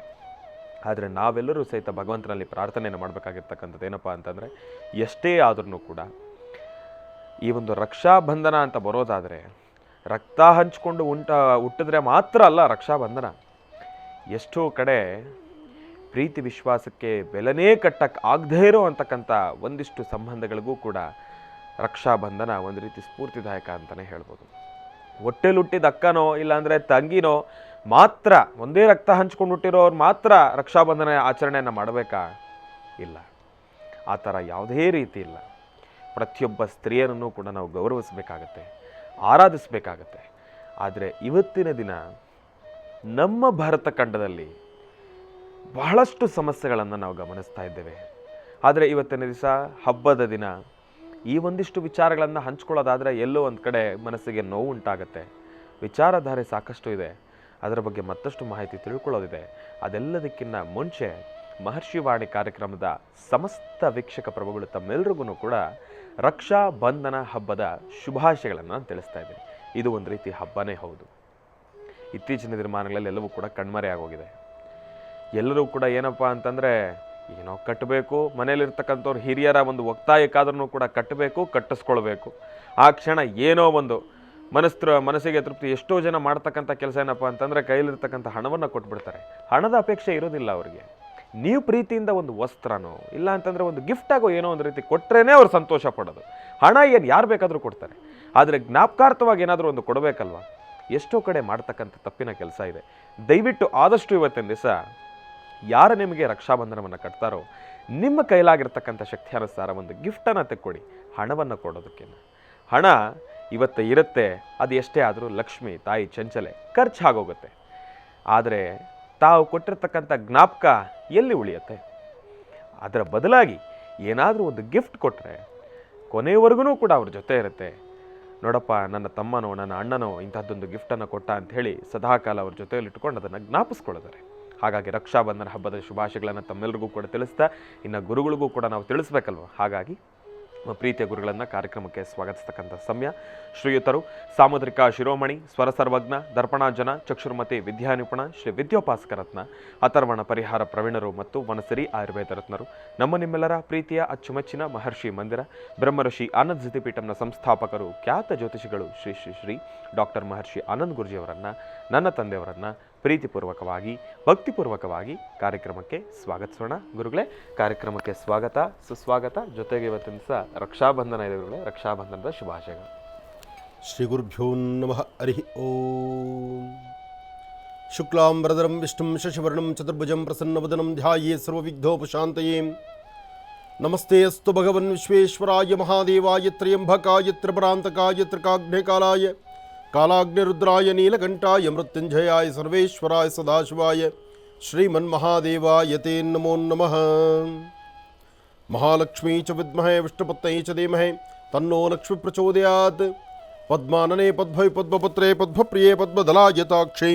S1: ಆದರೆ ನಾವೆಲ್ಲರೂ ಸಹಿತ ಭಗವಂತನಲ್ಲಿ ಪ್ರಾರ್ಥನೆಯನ್ನು ಮಾಡಬೇಕಾಗಿರ್ತಕ್ಕಂಥದ್ದು ಏನಪ್ಪ ಅಂತಂದರೆ, ಎಷ್ಟೇ ಆದ್ರೂ ಕೂಡ ಈ ಒಂದು ರಕ್ಷಾಬಂಧನ ಅಂತ ಬರೋದಾದರೆ ರಕ್ತ ಹಂಚಿಕೊಂಡು ಹುಟ್ಟಿದ್ರೆ ಮಾತ್ರ ಅಲ್ಲ ರಕ್ಷಾಬಂಧನ. ಎಷ್ಟೋ ಕಡೆ ಪ್ರೀತಿ ವಿಶ್ವಾಸಕ್ಕೆ ಬೆಲೆನೇ ಕಟ್ಟಕ್ಕೆ ಆಗದೇ ಇರೋ ಅಂತಕ್ಕಂಥ ಒಂದಿಷ್ಟು ಸಂಬಂಧಗಳಿಗೂ ಕೂಡ ರಕ್ಷಾಬಂಧನ ಒಂದು ರೀತಿ ಸ್ಫೂರ್ತಿದಾಯಕ ಅಂತಲೇ ಹೇಳ್ಬೋದು. ಹೊಟ್ಟೆಲಿ ಹುಟ್ಟಿದ ಅಕ್ಕನೋ ಇಲ್ಲಾಂದರೆ ತಂಗಿನೋ ಮಾತ್ರ, ಒಂದೇ ರಕ್ತ ಹಂಚ್ಕೊಂಡು ಹುಟ್ಟಿರೋರು ಮಾತ್ರ ರಕ್ಷಾಬಂಧನ ಆಚರಣೆಯನ್ನು ಮಾಡಬೇಕಾ? ಇಲ್ಲ, ಆ ಥರ ಯಾವುದೇ ರೀತಿ ಇಲ್ಲ. ಪ್ರತಿಯೊಬ್ಬ ಸ್ತ್ರೀಯರನ್ನು ಕೂಡ ನಾವು ಗೌರವಿಸಬೇಕಾಗತ್ತೆ, ಆರಾಧಿಸಬೇಕಾಗತ್ತೆ. ಆದರೆ ಇವತ್ತಿನ ದಿನ ನಮ್ಮ ಭಾರತ ಖಂಡದಲ್ಲಿ ಬಹಳಷ್ಟು ಸಮಸ್ಯೆಗಳನ್ನು ನಾವು ಗಮನಿಸ್ತಾ ಇದ್ದೇವೆ. ಆದರೆ ಇವತ್ತಿನ ದಿವಸ ಹಬ್ಬದ ದಿನ ಈ ಒಂದಿಷ್ಟು ವಿಚಾರಗಳನ್ನು ಹಂಚ್ಕೊಳ್ಳೋದಾದರೆ ಎಲ್ಲೋ ಒಂದು ಕಡೆ ಮನಸ್ಸಿಗೆ ನೋವು ಉಂಟಾಗತ್ತೆ. ವಿಚಾರಧಾರೆ ಸಾಕಷ್ಟು ಇದೆ, ಅದರ ಬಗ್ಗೆ ಮತ್ತಷ್ಟು ಮಾಹಿತಿ ತಿಳ್ಕೊಳ್ಳೋದಿದೆ. ಅದೆಲ್ಲದಕ್ಕಿಂತ ಮುಂಚೆ ಮಹರ್ಷಿವಾಣಿ ಕಾರ್ಯಕ್ರಮದ ಸಮಸ್ತ ವೀಕ್ಷಕ ಪ್ರಭುಗಳು ತಮ್ಮೆಲ್ಲರಿಗೂ ಕೂಡ ರಕ್ಷಾ ಬಂಧನ ಹಬ್ಬದ ಶುಭಾಶಯಗಳನ್ನು ನಾನು ತಿಳಿಸ್ತಾ ಇದ್ದೀನಿ. ಇದು ಒಂದು ರೀತಿ ಹಬ್ಬನೇ ಹೌದು. ಇತ್ತೀಚಿನ ದಿನಮಾನಗಳಲ್ಲಿ ಎಲ್ಲವೂ ಕೂಡ ಕಣ್ಮರೆ ಆಗೋಗಿದೆ. ಎಲ್ಲರೂ ಕೂಡ ಏನಪ್ಪ ಅಂತಂದರೆ ಏನೋ ಕಟ್ಟಬೇಕು, ಮನೇಲಿರ್ತಕ್ಕಂಥವ್ರು ಹಿರಿಯರ ಒಂದು ಒತ್ತಾಯಕ್ಕಾದ್ರೂ ಕೂಡ ಕಟ್ಟಬೇಕು, ಕಟ್ಟಿಸ್ಕೊಳ್ಬೇಕು. ಆ ಕ್ಷಣ ಏನೋ ಒಂದು ಮನಸ್ಸಿಗೆ ತೃಪ್ತಿ. ಎಷ್ಟೋ ಜನ ಮಾಡ್ತಕ್ಕಂಥ ಕೆಲಸ ಏನಪ್ಪ ಅಂತಂದರೆ ಕೈಲಿರ್ತಕ್ಕಂಥ ಹಣವನ್ನು ಕೊಟ್ಬಿಡ್ತಾರೆ. ಹಣದ ಅಪೇಕ್ಷೆ ಇರೋದಿಲ್ಲ ಅವರಿಗೆ. ನೀವು ಪ್ರೀತಿಯಿಂದ ಒಂದು ವಸ್ತ್ರನೋ ಇಲ್ಲ ಅಂತಂದರೆ ಒಂದು ಗಿಫ್ಟ್ ಆಗೋ ಏನೋ ಒಂದು ರೀತಿ ಕೊಟ್ಟರೆ ಅವ್ರು ಸಂತೋಷ ಪಡೋದು. ಹಣ ಏನು ಯಾರು ಬೇಕಾದರೂ ಕೊಡ್ತಾರೆ, ಆದರೆ ಜ್ಞಾಪಕಾರ್ಥವಾಗಿ ಏನಾದರೂ ಒಂದು ಕೊಡಬೇಕಲ್ವ. ಎಷ್ಟೋ ಕಡೆ ಮಾಡ್ತಕ್ಕಂಥ ತಪ್ಪಿನ ಕೆಲಸ ಇದೆ. ದಯವಿಟ್ಟು ಆದಷ್ಟು ಇವತ್ತಿನ ದಿವಸ ಯಾರು ನಿಮಗೆ ರಕ್ಷಾಬಂಧನವನ್ನು ಕಟ್ತಾರೋ ನಿಮ್ಮ ಕೈಲಾಗಿರ್ತಕ್ಕಂಥ ಶಕ್ತಿಯಾನುಸಾರ ಒಂದು ಗಿಫ್ಟನ್ನು ತೆಕ್ಕೊಡಿ, ಹಣವನ್ನು ಕೊಡೋದಕ್ಕೆ. ಹಣ ಇವತ್ತು ಇರುತ್ತೆ, ಅದು ಎಷ್ಟೇ ಆದರೂ ಲಕ್ಷ್ಮಿ ತಾಯಿ ಚಂಚಲೆ ಖರ್ಚಾಗೋಗುತ್ತೆ. ಆದರೆ ತಾವು ಕೊಟ್ಟಿರ್ತಕ್ಕಂಥ ಜ್ಞಾಪಕ ಎಲ್ಲಿ ಉಳಿಯುತ್ತೆ? ಅದರ ಬದಲಾಗಿ ಏನಾದರೂ ಒಂದು ಗಿಫ್ಟ್ ಕೊಟ್ಟರೆ ಕೊನೆಯವರೆಗೂ ಕೂಡ ಅವ್ರ ಜೊತೆ ಇರುತ್ತೆ. ನೋಡಪ್ಪ, ನನ್ನ ತಮ್ಮನೋ ನನ್ನ ಅಣ್ಣನೋ ಇಂಥದ್ದೊಂದು ಗಿಫ್ಟನ್ನು ಕೊಟ್ಟ ಅಂಥೇಳಿ ಸದಾಕಾಲ ಅವ್ರ ಜೊತೆಯಲ್ಲಿ ಇಟ್ಕೊಂಡು ಅದನ್ನು ಜ್ಞಾಪಿಸ್ಕೊಳ್ಳೋದಾರೆ. ಹಾಗಾಗಿ ರಕ್ಷಾಬಂಧನ ಹಬ್ಬದ ಶುಭಾಶಯಗಳನ್ನು ತಮ್ಮೆಲ್ಲರಿಗೂ ಕೂಡ ತಿಳಿಸ್ತಾ, ಇನ್ನು ಗುರುಗಳಿಗೂ ಕೂಡ ನಾವು ತಿಳಿಸ್ಬೇಕಲ್ವ. ಹಾಗಾಗಿ ಪ್ರೀತಿಯ ಗುರುಗಳನ್ನು ಕಾರ್ಯಕ್ರಮಕ್ಕೆ ಸ್ವಾಗತಿಸ್ತಕ್ಕಂಥ ಸಮಯ. ಶ್ರೀಯುತರು ಸಾಮುದ್ರಿಕ ಶಿರೋಮಣಿ, ಸ್ವರ ಸರ್ವಜ್ಞ, ದರ್ಪಣಾಜನ, ಚಕ್ಷುರ್ಮತಿ ವಿದ್ಯಾನಿಪುಣ, ಶ್ರೀ ವಿದ್ಯೋಪಾಸಕ ರತ್ನ, ಅಥರ್ವಣ ಪರಿಹಾರ ಪ್ರವೀಣರು ಮತ್ತು ವನಸಿರಿ ಆಯುರ್ವೇದ ರತ್ನರು, ನಿಮ್ಮೆಲ್ಲರ ಪ್ರೀತಿಯ ಅಚ್ಚುಮೆಚ್ಚಿನ ಮಹರ್ಷಿ ಮಂದಿರ ಬ್ರಹ್ಮಋಷಿ ಆನಂದ್ ಜ್ಯೋತಿಪೀಠಂನ ಸಂಸ್ಥಾಪಕರು, ಖ್ಯಾತ ಜ್ಯೋತಿಷಿಗಳು ಶ್ರೀ ಶ್ರೀ ಶ್ರೀ ಡಾಕ್ಟರ್ ಮಹರ್ಷಿ ಆನಂದ್ ಗುರುಜಿಯವರನ್ನು, ನನ್ನ ತಂದೆಯವರನ್ನು ಪ್ರೀತಿಪೂರ್ವಕವಾಗಿ ಭಕ್ತಿಪೂರ್ವಕವಾಗಿ ಕಾರ್ಯಕ್ರಮಕ್ಕೆ ಸ್ವಾಗತಿಸೋಣ. ಗುರುಗಳೇ, ಕಾರ್ಯಕ್ರಮಕ್ಕೆ ಸ್ವಾಗತ, ಸುಸ್ವಾಗತ. ಜೊತೆಗೆ ಇವತ್ತಿನ ದಿವಸ ರಕ್ಷಾಬಂಧನ ಇದೆ ಗುರುಗಳೇ, ರಕ್ಷಾಬಂಧನದ ಶುಭಾಶಯಗಳು.
S2: ಶ್ರೀ ಗುರುಭ್ಯೋ ನಮಃ. ಹರಿ ಓಂ. ಶುಕ್ಲಾಂಬರಧರಂ ವಿಷ್ಣುಂ ಶಶಿವರ್ಣಂ ಚತುರ್ಭುಜಂ ಪ್ರಸನ್ನವದನಂ ಧ್ಯಾಯೇ ಸರ್ವವಿಘ್ನೋಪಶಾಂತಯೇ. ನಮಸ್ತೆ ಅಸ್ತು ಭಗವನ್ ವಿಶ್ವೇಶ್ವರಾಯ ಮಹಾದೇವಾಯ ತ್ರ್ಯಂಬಕಾಯ ತ್ರಿಪುರಾಂತಕಾಯ ತ್ರಿಕಾಗ್ನೇಕಾಲಾಯ ಕಾಲಾಗ್ನಿರುದ್ರಾಯ ನೀಲಕಂಠಾಯ ಮೃತ್ಯುಂಜಯಾಯ ಸರ್ವೇಶ್ವರಾಯ ಸದಾಶಿವಾಯ ಶ್ರೀಮನ್ಮಹಾದೇವಾಯ ತೇ ನಮೋ ನಮಃ. ಮಹಾಲಕ್ಷ್ಮೀ ಚ ವಿದ್ಮಹೇ ವಿಷ್ಣುಪತ್ನೈ ಚ ಧೀಮಹಿ ತನ್ನೋ ಲಕ್ಷ್ಮೀ ಪ್ರಚೋದಯಾತ್. ಪದ್ಮಾನನೆ ಪದ್ಮವಿ ಪದ್ಮಪತ್ರೇ ಪದ್ಮಪ್ರಿಯೇ ಪದ್ಮದಲಾಯತಾಕ್ಷೀ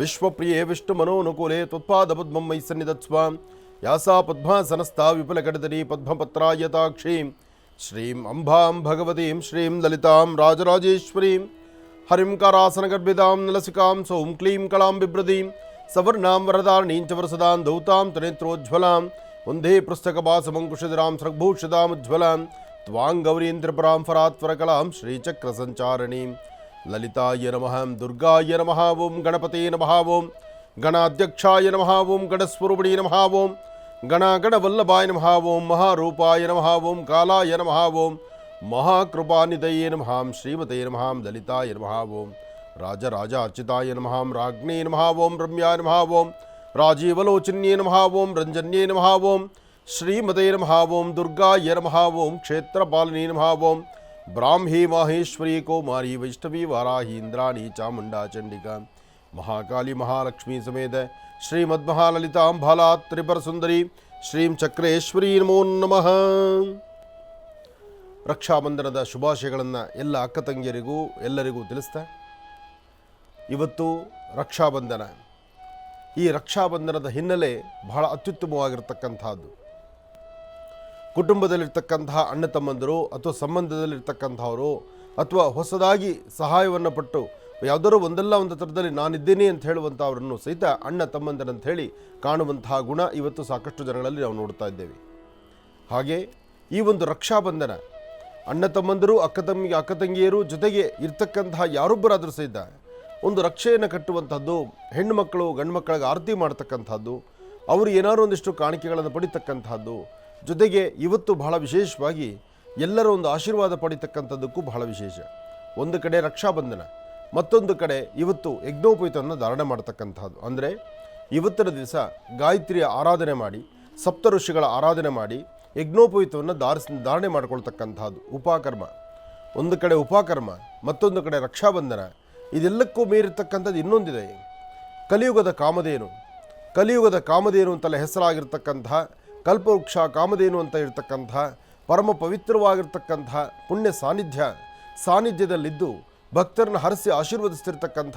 S2: ವಿಶ್ವಪ್ರಿಯೇ ವಿಷ್ಣುಮನೋನುಕೂಲೆ ತ್ವತ್ಪಾದಪದ್ಮಂ ಮಯಿ ಸನ್ನಿಧತ್ಸ್ವ. ಯಾಸಾ ಪದ್ಮಾಸನಸ್ಥಾ ವಿಪುಲಕಡದರಿ ಪದ್ಮಪತ್ರಾಯತಾಕ್ಷೀ ಶ್ರೀಂ ಅಂಬಾಂ ಭಗವತೀಂ ಶ್ರೀಂ ಲಲಿತಾಂ ರಾಜರಾಜೇಶ್ವರೀಂ ಹರಿಂ ಕಾರಾಸನಗರ್ಭಿದಾಂ ನಲಸಿಕಾಂ ಸೌಂ ಕ್ಲೀಂ ಕಳಾಂ ಬಿಭ್ರದೀಂ ಸವರ್ಣಾಂ ವರದಾರಣೀಂ ಚ ವರಸದಾಂ ದೌತಾಂ ತ್ರಿನೇತ್ರೋಜ್ವಲಾಂ ವಂದೇ ಪುಸ್ತಕಪಾಸಮಂಕುಶಿಧರಾಂ ಸೃಗ್ಭೂಷಿತಾಮುಜ್ವಲಾಂ ತ್ವಾಂ ಗೌರೀಂ ತ್ರಿಪುರಾಂ ಫರಾತ್ವರಕಲಾಂ ಶ್ರೀಚಕ್ರಸಂಚಾರಣೀಂ. ಲಲಿತಾಯ ನಮಃ, ದುರ್ಗಾಯ ನಮಃ ಓಂ, ಗಣಪತೇ ನಮಃ ಓಂ, ಗಣಾಧ್ಯಕ್ಷಾಯ ನಮಃ ಓಂ, ಗಣಸ್ವರೂಪಿಣೀ ನಮಃ ಓಂ, ಗಣಗಣವಲ್ಲಭಾಯ ನಮಃ ಓಂ, ಮಹಾರೂಪಾಯ ನಮಃ ಓಂ, ಕಾಲಾಯ ನಮಃ ಓಂ, ಮಹಾಕೃಪಾನಿಧಯೇ ನಮಃ, ಶ್ರೀಮತೇ ನಮಃ, ಲಲಿತಾಯ ನಮಃ ಓಂ, ರಾಜರಾಜಾರ್ಚಿತಾಯ ನಮಃ, ರಾಜ್ಞೇ ನಮಃ ಓಂ, ರಮ್ಯಾಯ ನಮಃ ಓಂ, ರಾಜೀವಲೋಚನ್ಯೇ ನಮಃ ಓಂ, ರಂಜನ್ಯೇ ನಮಃ ಓಂ, ಶ್ರೀಮತೇ ನಮಃ ಓಂ, ದುರ್ಗಾಯ ನಮಃ ಓಂ, ಕ್ಷೇತ್ರಪಾಲಿನೇ ನಮಃ ಓಂ, ಬ್ರಾಹ್ಮೀ ಮಾಹೇಶ್ವರಿ ಕೌಮಾರಿ ವೈಷ್ಣವಿ ವಾರಾಹಿ ಇಂದ್ರಾಣಿ ಚಾಮುಂಡಾ ಚಂಡಿಕಾ ಮಹಾಕಾಳಿ ಮಹಾಲಕ್ಷ್ಮೀ ಸಮೇತ ಶ್ರೀಮದ್ಮಹಾಲಲಿತಾಂಬಾಲಾ ತ್ರಿಪುರ ಸುಂದರಿ ಶ್ರೀಂ ಚಕ್ರೇಶ್ವರಿ ನಮೋ ನಮಃ. ರಕ್ಷಾಬಂಧನದ ಶುಭಾಶಯಗಳನ್ನು ಎಲ್ಲ ಅಕ್ಕ ತಂಗಿಯರಿಗೂ ಎಲ್ಲರಿಗೂ ತಿಳಿಸ್ತಾ, ಇವತ್ತು ರಕ್ಷಾಬಂಧನ. ಈ ರಕ್ಷಾಬಂಧನದ ಹಿನ್ನೆಲೆ ಬಹಳ ಅತ್ಯುತ್ತಮವಾಗಿರ್ತಕ್ಕಂಥದ್ದು. ಕುಟುಂಬದಲ್ಲಿರ್ತಕ್ಕಂತಹ ಅಣ್ಣ ತಮ್ಮಂದರು ಅಥವಾ ಸಂಬಂಧದಲ್ಲಿರ್ತಕ್ಕಂಥವರು ಅಥವಾ ಹೊಸದಾಗಿ ಸಹಾಯವನ್ನು ಪಟ್ಟು ಯಾವುದಾದ್ರೂ ಒಂದಲ್ಲ ಒಂದು ಥರದಲ್ಲಿ ನಾನಿದ್ದೀನಿ ಅಂತ ಹೇಳುವಂಥವರನ್ನು ಸಹಿತ ಅಣ್ಣ ತಮ್ಮಂದರಂತ ಹೇಳಿ ಕಾಣುವಂತಹ ಗುಣ ಇವತ್ತು ಸಾಕಷ್ಟು ಜನಗಳಲ್ಲಿ ನಾವು ನೋಡ್ತಾ ಇದ್ದೇವೆ. ಹಾಗೆ ಈ ಒಂದು ರಕ್ಷಾಬಂಧನ ಅಣ್ಣ ತಮ್ಮಂದರು ಅಕ್ಕ ತಂಗಿಯರು ಜೊತೆಗೆ ಇರ್ತಕ್ಕಂತಹ ಯಾರೊಬ್ಬರಾದರೂ ಸಹಿತ ಒಂದು ರಕ್ಷೆಯನ್ನು ಕಟ್ಟುವಂಥದ್ದು, ಹೆಣ್ಣು ಮಕ್ಕಳು ಗಂಡು ಮಕ್ಕಳಿಗೆ ಆರತಿ ಮಾಡ್ತಕ್ಕಂಥದ್ದು, ಅವರು ಏನಾದರೂ ಒಂದಿಷ್ಟು ಕಾಣಿಕೆಗಳನ್ನು ಪಡಿತಕ್ಕಂಥದ್ದು, ಜೊತೆಗೆ ಇವತ್ತು ಬಹಳ ವಿಶೇಷವಾಗಿ ಎಲ್ಲರ ಒಂದು ಆಶೀರ್ವಾದ ಪಡಿತಕ್ಕಂಥದ್ದಕ್ಕೂ ಬಹಳ ವಿಶೇಷ. ಒಂದು ಕಡೆ ರಕ್ಷಾಬಂಧನ, ಮತ್ತೊಂದು ಕಡೆ ಇವತ್ತು ಯಜ್ಞೋಪವೀತವನ್ನು ಧಾರಣೆ ಮಾಡ್ತಕ್ಕಂಥದ್ದು. ಅಂದರೆ ಇವತ್ತಿನ ದಿವಸ ಗಾಯತ್ರಿಯ ಆರಾಧನೆ ಮಾಡಿ, ಸಪ್ತ ಋಷಿಗಳ ಆರಾಧನೆ ಮಾಡಿ ಯಜ್ಞೋಪವೀತವನ್ನು ಧಾರಣೆ ಮಾಡಿಕೊಳ್ತಕ್ಕಂಥದ್ದು ಉಪಕರ್ಮ. ಒಂದು ಕಡೆ ಉಪಕರ್ಮ, ಮತ್ತೊಂದು ಕಡೆ ರಕ್ಷಾಬಂಧನ. ಇದೆಲ್ಲಕ್ಕೂ ಮೀರಿರ್ತಕ್ಕಂಥದ್ದು ಇನ್ನೊಂದಿದೆ, ಕಲಿಯುಗದ ಕಾಮಧೇನು. ಕಲಿಯುಗದ ಕಾಮಧೇನು ಅಂತಲೇ ಹೆಸರಾಗಿರ್ತಕ್ಕಂತಹ, ಕಲ್ಪವೃಕ್ಷ ಕಾಮಧೇನು ಅಂತ ಇರ್ತಕ್ಕಂತಹ ಪರಮ ಪವಿತ್ರವಾಗಿರ್ತಕ್ಕಂತಹ ಪುಣ್ಯ ಸಾನ್ನಿಧ್ಯದಲ್ಲಿದ್ದು ಭಕ್ತರನ್ನು ಹರಸಿ ಆಶೀರ್ವದಿಸ್ತಿರ್ತಕ್ಕಂಥ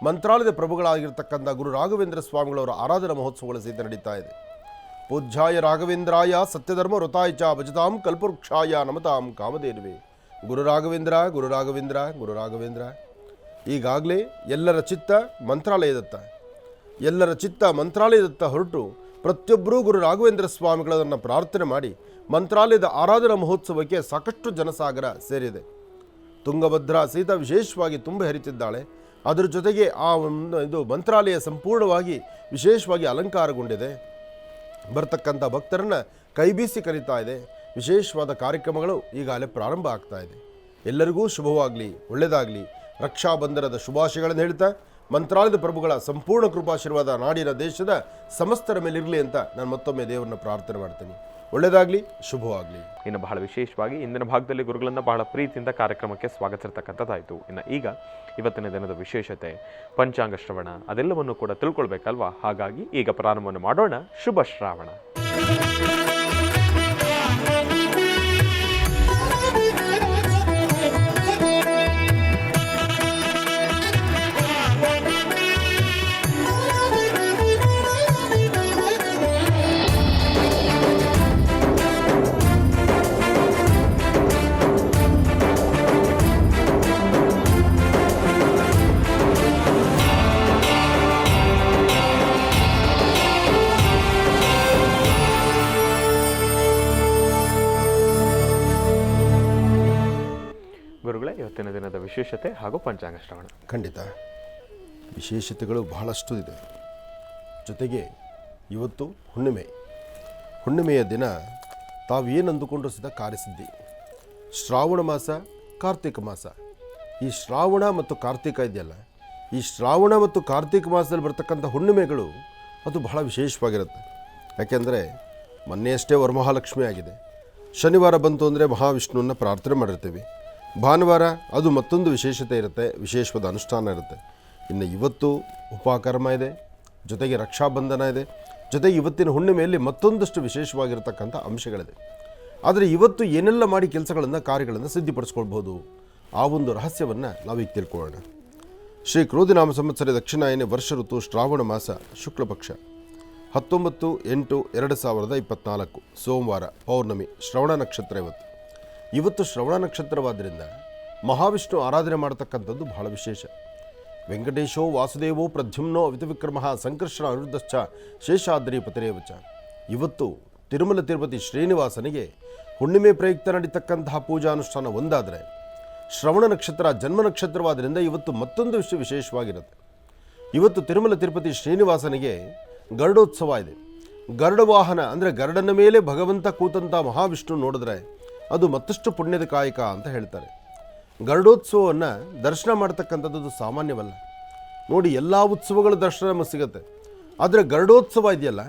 S2: ಮಂತ್ರಾಲಯದ ಪ್ರಭುಗಳಾಗಿರ್ತಕ್ಕಂಥ ಗುರು ರಾಘವೇಂದ್ರ ಸ್ವಾಮಿಗಳವರ ಆರಾಧನಾ ಮಹೋತ್ಸವಗಳು ಸಹಿತ ನಡೀತಾ ಇದೆ. ಪೂಜ್ಯಾಯ ರಾಘವೇಂದ್ರಾಯ ಸತ್ಯಧರ್ಮ ವೃತಾಯ ಚ ಭಜತಾಂ ಕಲ್ಪವೃಕ್ಷಾಯ ನಮತಾಂ ಕಾಮಧೇನುವೆ. ಗುರು ರಾಘವೇಂದ್ರ ಗುರು ರಾಘವೇಂದ್ರ ಗುರು ರಾಘವೇಂದ್ರ. ಈಗಾಗಲೇ ಎಲ್ಲರ ಚಿತ್ತ ಮಂತ್ರಾಲಯದತ್ತ ಹೊರಟು ಪ್ರತಿಯೊಬ್ಬರೂ ಗುರು ರಾಘವೇಂದ್ರ ಸ್ವಾಮಿಗಳನ್ನು ಪ್ರಾರ್ಥನೆ ಮಾಡಿ ಮಂತ್ರಾಲಯದ ಆರಾಧನಾ ಮಹೋತ್ಸವಕ್ಕೆ ಸಾಕಷ್ಟು ಜನಸಾಗರ ಸೇರಿದೆ. ತುಂಗಭದ್ರಾ ಸಹಿತ ವಿಶೇಷವಾಗಿ ತುಂಬ ಹರಿತಿದ್ದಾಳೆ. ಅದರ ಜೊತೆಗೆ ಇದು ಮಂತ್ರಾಲಯ ಸಂಪೂರ್ಣವಾಗಿ ವಿಶೇಷವಾಗಿ ಅಲಂಕಾರಗೊಂಡಿದೆ. ಬರ್ತಕ್ಕಂಥ ಭಕ್ತರನ್ನು ಕೈಬೀಸಿ ಕರೀತಾ ಇದೆ. ವಿಶೇಷವಾದ ಕಾರ್ಯಕ್ರಮಗಳು ಈಗಾಗಲೇ ಪ್ರಾರಂಭ ಆಗ್ತಾ ಇದೆ. ಎಲ್ಲರಿಗೂ ಶುಭವಾಗಲಿ, ಒಳ್ಳೆಯದಾಗಲಿ. ರಕ್ಷಾಬಂಧನದ ಶುಭಾಶಯಗಳನ್ನು ಹೇಳ್ತಾ ಮಂತ್ರಾಲಯದ ಪ್ರಭುಗಳ ಸಂಪೂರ್ಣ ಕೃಪಾಶೀರ್ವಾದ ನಾಡಿನ ದೇಶದ ಸಮಸ್ತರ ಮೇಲಿರಲಿ ಅಂತ ನಾನು ಮತ್ತೊಮ್ಮೆ ದೇವರನ್ನ ಪ್ರಾರ್ಥನೆ ಮಾಡ್ತೀನಿ. ಒಳ್ಳೆಯದಾಗಲಿ, ಶುಭವಾಗಲಿ.
S1: ಇನ್ನು ಬಹಳ ವಿಶೇಷವಾಗಿ ಇಂದಿನ ಭಾಗದಲ್ಲಿ ಗುರುಗಳನ್ನು ಬಹಳ ಪ್ರೀತಿಯಿಂದ ಕಾರ್ಯಕ್ರಮಕ್ಕೆ ಸ್ವಾಗತಿಸಿರ್ತಕ್ಕಂಥದ್ದಾಯಿತು. ಇನ್ನು ಈಗ ಇವತ್ತಿನ ದಿನದ ವಿಶೇಷತೆ, ಪಂಚಾಂಗ ಶ್ರವಣ, ಅದೆಲ್ಲವನ್ನು ಕೂಡ ತಿಳ್ಕೊಳ್ಬೇಕಲ್ವಾ? ಹಾಗಾಗಿ ಈಗ ಪ್ರಾರಂಭವನ್ನು ಮಾಡೋಣ. ಶುಭ ಶ್ರಾವಣ. ಗುರುಗಳೇ, ಇವತ್ತಿನ ದಿನದ ವಿಶೇಷತೆ ಹಾಗೂ ಪಂಚಾಂಗ ಶ್ರವಣ.
S2: ಖಂಡಿತ ವಿಶೇಷತೆಗಳು ಬಹಳಷ್ಟು ಇದೆ. ಜೊತೆಗೆ ಇವತ್ತು ಹುಣ್ಣಿಮೆಯ ದಿನ ತಾವೇನು ಅಂದುಕೊಂಡು ಸಹಿತ ಕಾರ್ಯಸಿದ್ಧಿ. ಶ್ರಾವಣ ಮಾಸ, ಕಾರ್ತಿಕ ಮಾಸ. ಈ ಶ್ರಾವಣ ಮತ್ತು ಕಾರ್ತಿಕ ಇದೆಯಲ್ಲ, ಈ ಶ್ರಾವಣ ಮತ್ತು ಕಾರ್ತಿಕ ಮಾಸದಲ್ಲಿ ಬರ್ತಕ್ಕಂಥ ಹುಣ್ಣಿಮೆಗಳು ಅದು ಬಹಳ ವಿಶೇಷವಾಗಿರುತ್ತೆ. ಯಾಕೆಂದರೆ ಮೊನ್ನೆಯಷ್ಟೇ ವರಮಹಾಲಕ್ಷ್ಮಿ ಆಗಿದೆ. ಶನಿವಾರ ಬಂತು ಅಂದರೆ ಮಹಾವಿಷ್ಣುವನ್ನು ಪ್ರಾರ್ಥನೆ ಮಾಡಿರ್ತೀವಿ. ಭಾನುವಾರ ಅದು ಮತ್ತೊಂದು ವಿಶೇಷತೆ ಇರುತ್ತೆ, ವಿಶೇಷವಾದ ಅನುಷ್ಠಾನ ಇರುತ್ತೆ. ಇನ್ನು ಇವತ್ತು ಉಪಕರ್ಮ ಇದೆ, ಜೊತೆಗೆ ರಕ್ಷಾಬಂಧನ ಇದೆ, ಜೊತೆಗೆ ಇವತ್ತಿನ ಹುಣ್ಣಿಮೆಯಲ್ಲಿ ಮತ್ತೊಂದಷ್ಟು ವಿಶೇಷವಾಗಿರ್ತಕ್ಕಂಥ ಅಂಶಗಳಿದೆ. ಆದರೆ ಇವತ್ತು ಏನೆಲ್ಲ ಮಾಡಿ ಕೆಲಸಗಳನ್ನು ಕಾರ್ಯಗಳನ್ನು ಸಿದ್ಧಿಪಡಿಸ್ಕೊಳ್ಬೋದು, ಆ ಒಂದು ರಹಸ್ಯವನ್ನು ನಾವೀಗ ತಿಳ್ಕೊಳ್ಳೋಣ. ಶ್ರೀ ಕ್ರೋಧಿನಾಮ ಸಂವತ್ಸರ ದಕ್ಷಿಣಾಯನ ವರ್ಷ ಋತು ಶ್ರಾವಣ ಮಾಸ ಶುಕ್ಲ ಪಕ್ಷ 19/8/2024 ಸೋಮವಾರ ಪೌರ್ಣಮಿ, ಶ್ರವಣ ನಕ್ಷತ್ರ. ಇವತ್ತು ಶ್ರವಣ ನಕ್ಷತ್ರವಾದ್ದರಿಂದ ಮಹಾವಿಷ್ಣು ಆರಾಧನೆ ಮಾಡತಕ್ಕಂಥದ್ದು ಬಹಳ ವಿಶೇಷ. ವೆಂಕಟೇಶೋ ವಾಸುದೇವೋ ಪ್ರದ್ಯುಮ್ನೋ ಅವಿತವಿಕ್ರಮ ಸಂಕರ್ಷಣ ಅನಿರುದ್ಧಶ್ಚ ಶೇಷಾದ್ರಿ ಪತಿರೇವಚ. ಇವತ್ತು ತಿರುಮಲ ತಿರುಪತಿ ಶ್ರೀನಿವಾಸನಿಗೆ ಹುಣ್ಣಿಮೆ ಪ್ರಯುಕ್ತ ನಡೀತಕ್ಕಂತಹ ಪೂಜಾನುಷ್ಠಾನ ಒಂದಾದರೆ, ಶ್ರವಣ ನಕ್ಷತ್ರ ಜನ್ಮ ನಕ್ಷತ್ರವಾದ್ದರಿಂದ ಇವತ್ತು ಮತ್ತೊಂದು ವಿಶೇಷವಾಗಿರುತ್ತೆ. ಇವತ್ತು ತಿರುಮಲ ತಿರುಪತಿ ಶ್ರೀನಿವಾಸನಿಗೆ ಗರುಡೋತ್ಸವ ಇದೆ. ಗರುಡ ವಾಹನ ಅಂದರೆ ಗರುಡನ ಮೇಲೆ ಭಗವಂತ ಕೂತಂಥ ಮಹಾವಿಷ್ಣು ನೋಡಿದ್ರೆ ಅದು ಮತ್ತಷ್ಟು ಪುಣ್ಯದ ಕಾಯಕ ಅಂತ ಹೇಳ್ತಾರೆ. ಗರುಡೋತ್ಸವವನ್ನು ದರ್ಶನ ಮಾಡ್ತಕ್ಕಂಥದ್ದು ಸಾಮಾನ್ಯವಲ್ಲ. ನೋಡಿ, ಎಲ್ಲ ಉತ್ಸವಗಳ ದರ್ಶನ ನಮಗೆ ಸಿಗುತ್ತೆ, ಆದರೆ ಗರುಡೋತ್ಸವ ಇದೆಯಲ್ಲ,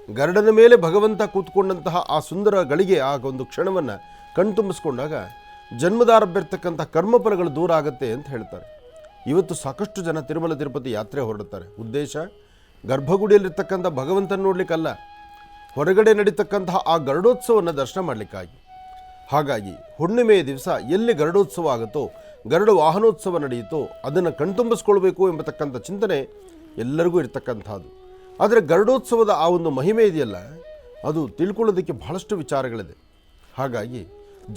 S2: ಗರುಡನ ಮೇಲೆ ಭಗವಂತ ಕೂತ್ಕೊಂಡಂತಹ ಆ ಸುಂದರ ಗಳಿಗೆ, ಆ ಒಂದು ಕ್ಷಣವನ್ನು ಕಣ್ತುಂಬಿಸ್ಕೊಂಡಾಗ ಜನ್ಮದಾರಬ್ಬಿರ್ತಕ್ಕಂಥ ಕರ್ಮಫಲಗಳು ದೂರ ಆಗುತ್ತೆ ಅಂತ ಹೇಳ್ತಾರೆ. ಇವತ್ತು ಸಾಕಷ್ಟು ಜನ ತಿರುಮಲ ತಿರುಪತಿ ಯಾತ್ರೆ ಹೊರಡುತ್ತಾರೆ. ಉದ್ದೇಶ ಗರ್ಭಗುಡಿಯಲ್ಲಿರ್ತಕ್ಕಂಥ ಭಗವಂತನ ನೋಡಲಿಕ್ಕಲ್ಲ, ಹೊರಗಡೆ ನಡೀತಕ್ಕಂತಹ ಆ ಗರುಡೋತ್ಸವವನ್ನು ದರ್ಶನ ಮಾಡಲಿಕ್ಕಾಗಿ. ಹಾಗಾಗಿ ಹುಣ್ಣಿಮೆಯ ದಿವಸ ಎಲ್ಲಿ ಗರುಡೋತ್ಸವ ಆಗುತ್ತೋ, ಗರುಡ ವಾಹನೋತ್ಸವ ನಡೆಯುತ್ತೋ ಅದನ್ನು ಕಣ್ತುಂಬಿಸ್ಕೊಳ್ಬೇಕು ಎಂಬತಕ್ಕಂಥ ಚಿಂತನೆ ಎಲ್ಲರಿಗೂ ಇರ್ತಕ್ಕಂಥದ್ದು. ಆದರೆ ಗರುಡೋತ್ಸವದ ಆ ಒಂದು ಮಹಿಮೆ ಇದೆಯಲ್ಲ, ಅದು ತಿಳ್ಕೊಳ್ಳೋದಕ್ಕೆ ಬಹಳಷ್ಟು ವಿಚಾರಗಳಿದೆ. ಹಾಗಾಗಿ